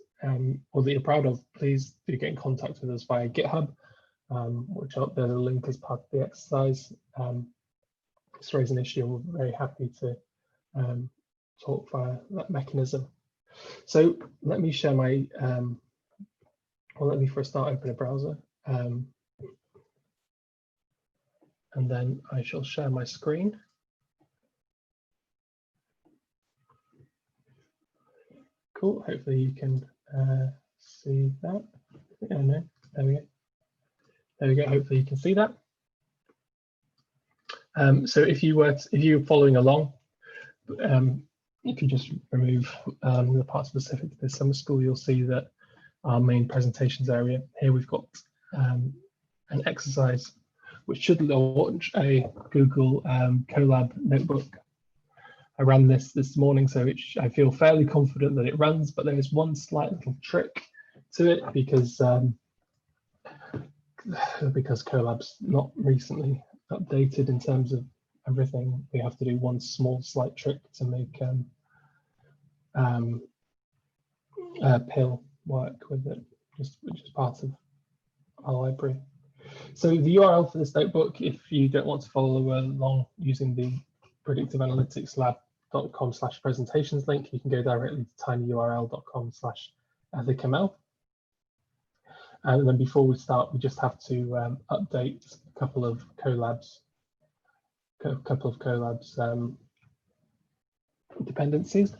or that you're proud of, please do get in contact with us via GitHub, which there's a link as part of the exercise. Just raise an issue, and we're very happy to talk via that mechanism. So let me share my, well, let me first start open a browser, and then I shall share my screen. Cool, hopefully you can see that. Oh no, there we go. There we go, hopefully you can see that. So if you're following along, if you just remove the part specific to the summer school, you'll see that our main presentations area here, we've got an exercise which should launch a Google Colab notebook. I ran this morning, so I feel fairly confident that it runs, but there is one slight little trick to it because Colab's not recently updated in terms of everything. We have to do one small slight trick to make Pill work with it, which is part of our library. So the URL for this notebook, if you don't want to follow along using the predictiveanalyticslab.com/presentations link, you can go directly to tinyurl.com/ethicml. And then before we start, we just have to update a couple of Colab's dependencies,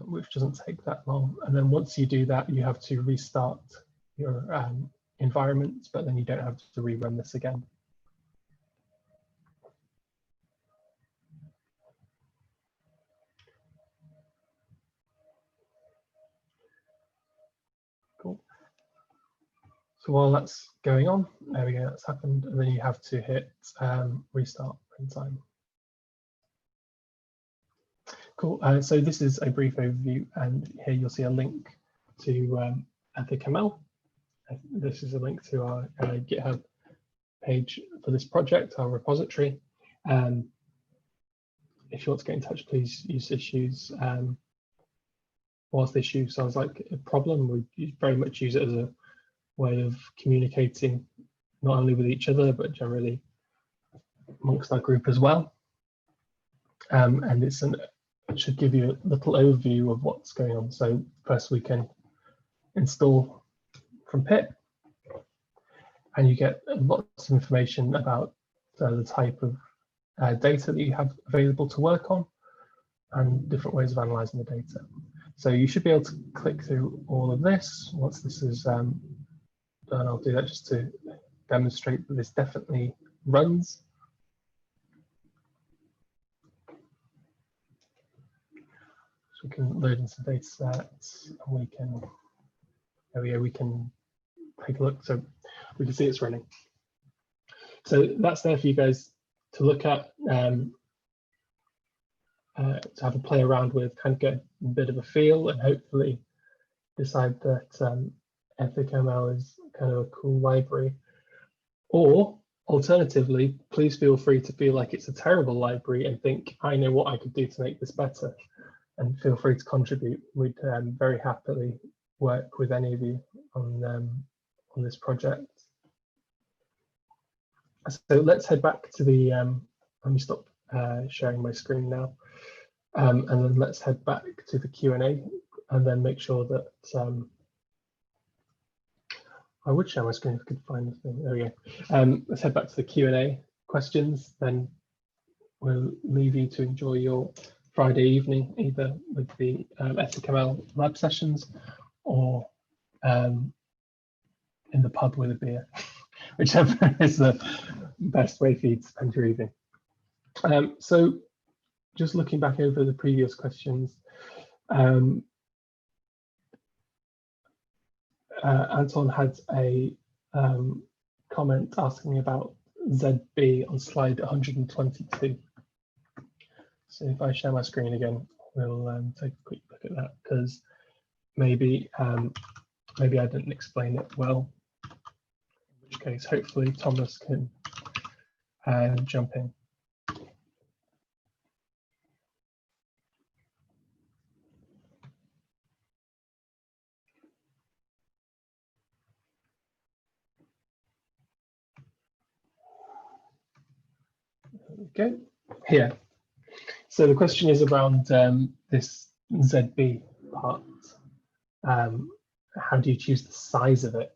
which doesn't take that long. And then once you do that, you have to restart your environment, but then you don't have to rerun this again. Cool. So while that's going on, there we go, that's happened. And then you have to hit restart runtime. Cool. So this is a brief overview, and here you'll see a link to ethicml. This is a link to our GitHub page for this project, our repository. If you want to get in touch, please use issues. Whilst the issue sounds like a problem, we very much use it as a way of communicating not only with each other, but generally amongst our group as well. And it should give you a little overview of what's going on. So first we can install from pip, and you get lots of information about the type of data that you have available to work on and different ways of analyzing the data. So you should be able to click through all of this. Once this is done, I'll do that just to demonstrate that this definitely runs. So we can load into data sets, and we can, there we go, we can take a look. So we can see it's running. So that's there for you guys to look at, to have a play around with, kind of get a bit of a feel, and hopefully decide that ethicml is kind of a cool library. Or alternatively, please feel free to feel like it's a terrible library and think, I know what I could do to make this better, and feel free to contribute. We'd very happily work with any of you on this project. So let's head back to the, let me stop sharing my screen now. And then let's head back to the Q&A, and then make sure that I would share my screen if I could find the thing. There we go. Let's head back to the Q&A questions. Then we'll leave you to enjoy your Friday evening, either with the ethicml lab sessions or in the pub with a beer, whichever is the best way for you to spend your evening. So just looking back over the previous questions, Anton had a comment asking me about ZB on slide 122. So if I share my screen again, we'll take a quick look at that, because maybe maybe I didn't explain it well, in which case hopefully Thomas can jump in. Okay, here. So the question is around this ZB part. How do you choose the size of it?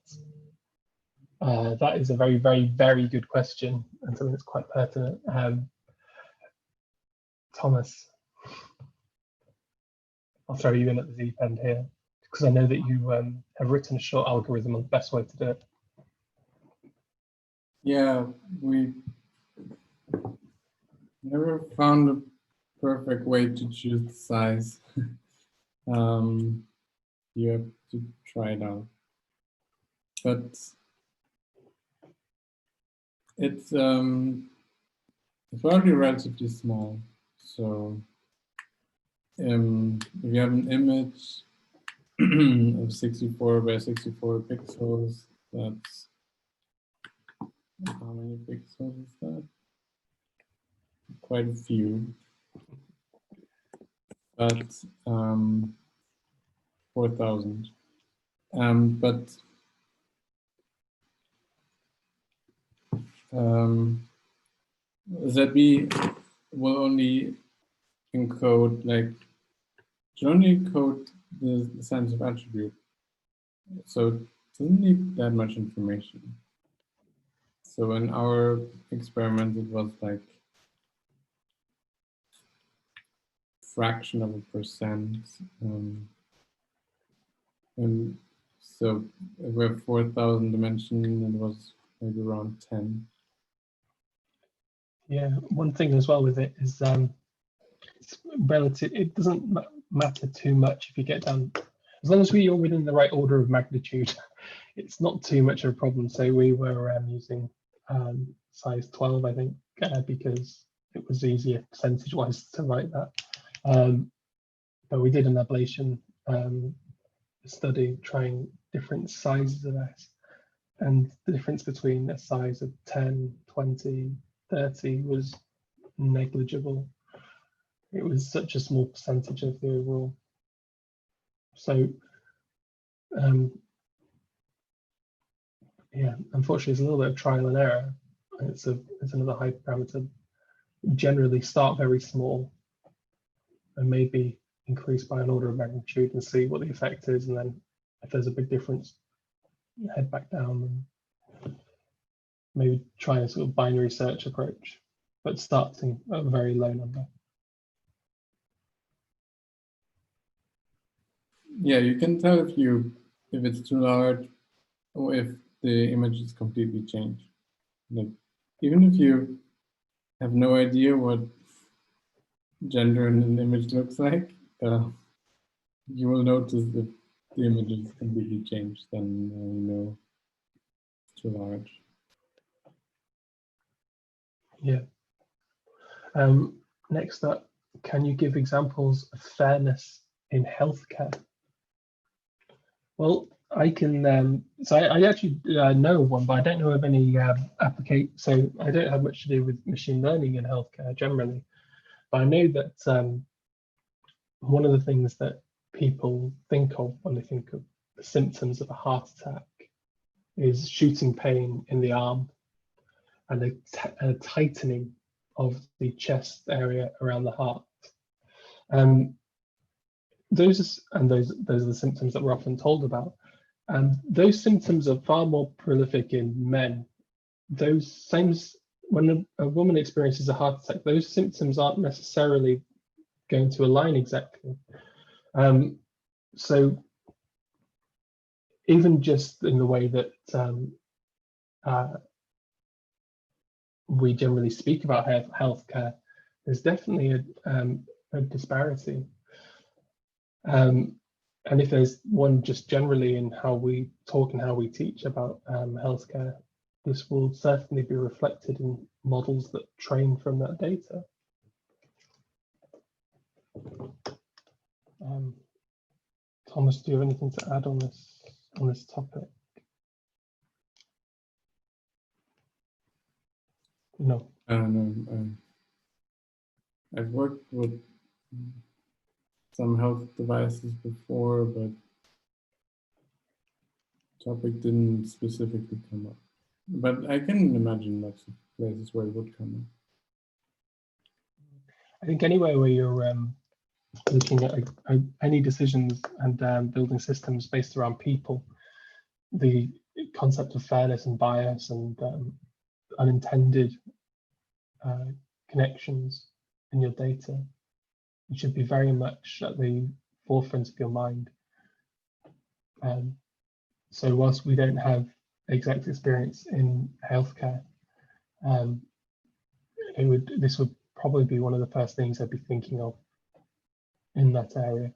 That is a very, very, very good question, and something that's quite pertinent. Thomas, I'll throw you in at the deep end here, because I know that you have written a short algorithm on the best way to do it. Yeah, we never found a perfect way to choose the size. You have to try it out. But it's probably relatively small. So if you have an image of 64 by 64 pixels, that's how many pixels is that? Quite a few. But 4,000. But ZB will only encode, like, should only encode the sense of attribute. So it doesn't need that much information. So in our experiment, it was like fraction of a percent. And so if we have 4,000 dimension, it was maybe around 10. Yeah, one thing as well with it is it's relative. It doesn't matter too much if you get down, as long as you're within the right order of magnitude. It's not too much of a problem. So we were using size 12, I think, because it was easier percentage-wise to write that. But we did an ablation study trying different sizes of S, and the difference between a size of 10, 20, 30 was negligible. It was such a small percentage of the overall. So yeah, unfortunately, it's a little bit of trial and error. It's another hyperparameter. Generally, start very small and maybe increase by an order of magnitude and see what the effect is, and then if there's a big difference, head back down and maybe try a sort of binary search approach, but starting at a very low number. Yeah, you can tell if it's too large or if the image is completely changed. Like, even if you have no idea what gender in an image looks like, you will notice that the image is completely changed, then you know it's too large. Yeah. Next up, can you give examples of fairness in healthcare? Well, I can. So I actually know of one, but I don't know of any So I don't have much to do with machine learning in healthcare generally. But I know that one of the things that people think of when they think of the symptoms of a heart attack is shooting pain in the arm and a tightening of the chest area around the heart. Those are the symptoms that we're often told about. And those symptoms are far more prolific in men. When a woman experiences a heart attack, those symptoms aren't necessarily going to align exactly. So even just in the way that we generally speak about healthcare, there's definitely a disparity. And if there's one just generally in how we talk and how we teach about healthcare, this will certainly be reflected in models that train from that data. Thomas, do you have anything to add on this topic? No. No. I've worked with some health devices before, but topic didn't specifically come up. But I can imagine lots of places where it would come up. I think anywhere where you're looking at any decisions and building systems based around people, the concept of fairness and bias and unintended connections in your data, it should be very much at the forefront of your mind. So whilst we don't have exact experience in healthcare, this would probably be one of the first things I'd be thinking of in that area.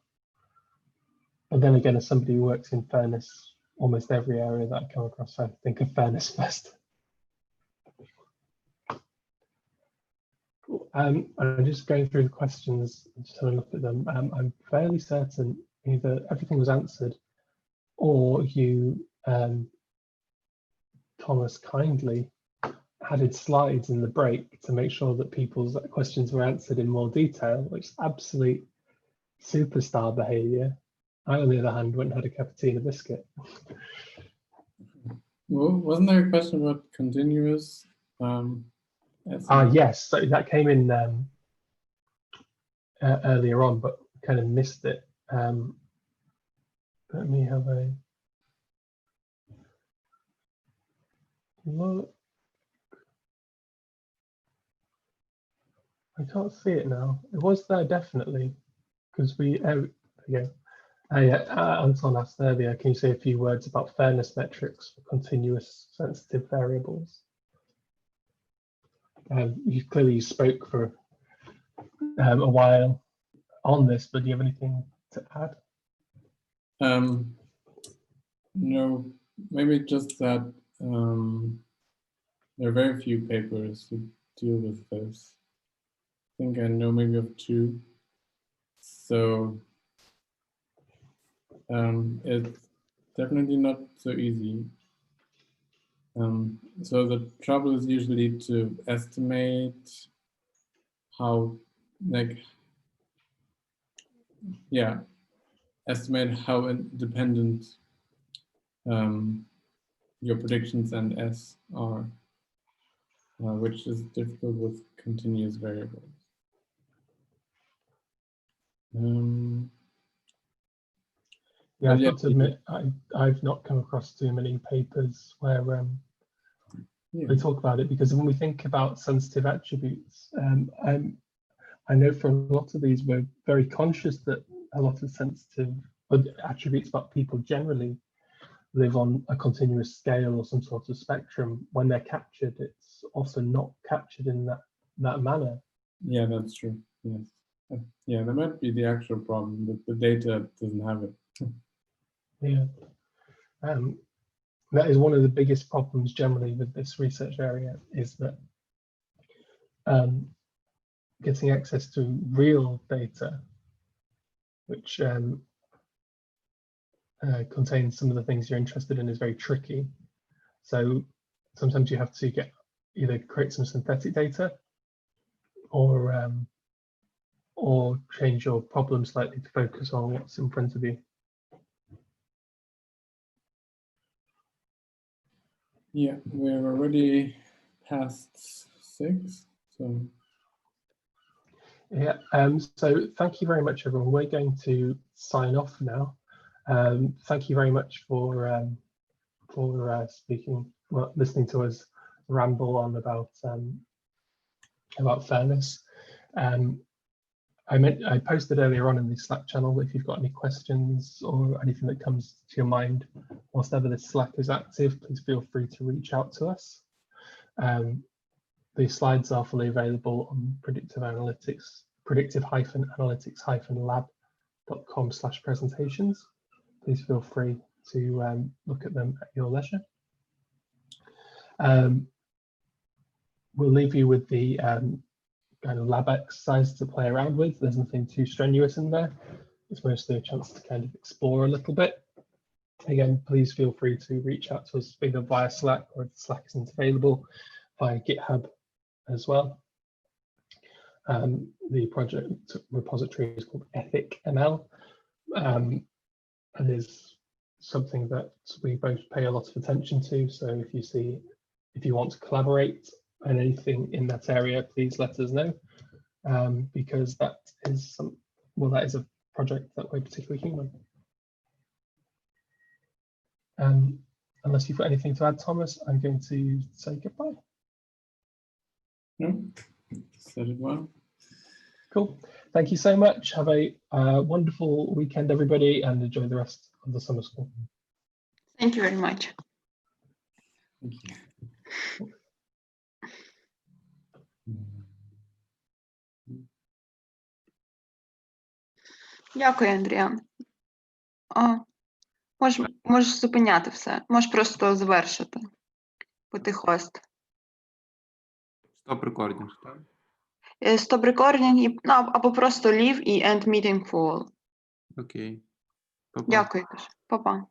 But then again, as somebody who works in fairness, almost every area that I come across, I think of fairness first. I'm just going through the questions, just having a look at them. I'm fairly certain either everything was answered or you, Thomas, kindly added slides in the break to make sure that people's questions were answered in more detail, which is absolute superstar behavior. I, on the other hand, went and had a cup of tea and a biscuit. Well, wasn't there a question about continuous? Yes, so that came in earlier on, but kind of missed it. Let me have a look. I can't see it now. It was there definitely, because we, there we go. Anton asked earlier, can you say a few words about fairness metrics for continuous sensitive variables? You clearly spoke for a while on this, but do you have anything to add? No, maybe just that there are very few papers who deal with this. I think I know maybe of 2. So it's definitely not so easy. So the trouble is usually to estimate how, estimate how independent your predictions and S are, which is difficult with continuous variables. Yeah, I've got to admit, I've not come across too many papers where they talk about it, because when we think about sensitive attributes, I know for a lot of these, we're very conscious that a lot of sensitive attributes about people generally live on a continuous scale or some sort of spectrum. When they're captured, it's often not captured in that manner. Yeah, that's true. Yes. Yeah, that might be the actual problem, that the data doesn't have it. Yeah. That is one of the biggest problems generally with this research area, is that getting access to real data, which contains some of the things you're interested in, is very tricky. So sometimes you have to either create some synthetic data or change your problem slightly to focus on what's in front of you. Yeah, we're already past 6, so. Yeah, so thank you very much, everyone. We're going to sign off now. Thank you very much for speaking, well, listening to us ramble on about fairness. I posted earlier on in the Slack channel, if you've got any questions or anything that comes to your mind whilst ever this Slack is active, please feel free to reach out to us. The slides are fully available on predictive-analytics-lab.com/presentations. Please feel free to look at them at your leisure. We'll leave you with the kind of lab exercise to play around with. There's nothing too strenuous in there. It's mostly a chance to kind of explore a little bit. Again, please feel free to reach out to us either via Slack, or if Slack isn't available, via GitHub as well. The project repository is called EthicML, and is something that we both pay a lot of attention to. So if you want to collaborate on anything in that area, please let us know, because that is that is a project that we're particularly keen on. Unless you've got anything to add, Thomas, I'm going to say goodbye. No, said it well. Cool. Thank you so much. Have a wonderful weekend, everybody, and enjoy the rest of the summer school. Thank you very much. Thank you. Дякую, Андріан. Можеш зупиняти все. Можеш просто завершити. Бути хост. Стоп рекордінг. Stop recording і, або просто leave і end meeting for all. Окей. Па-па. Дякую. Па-па.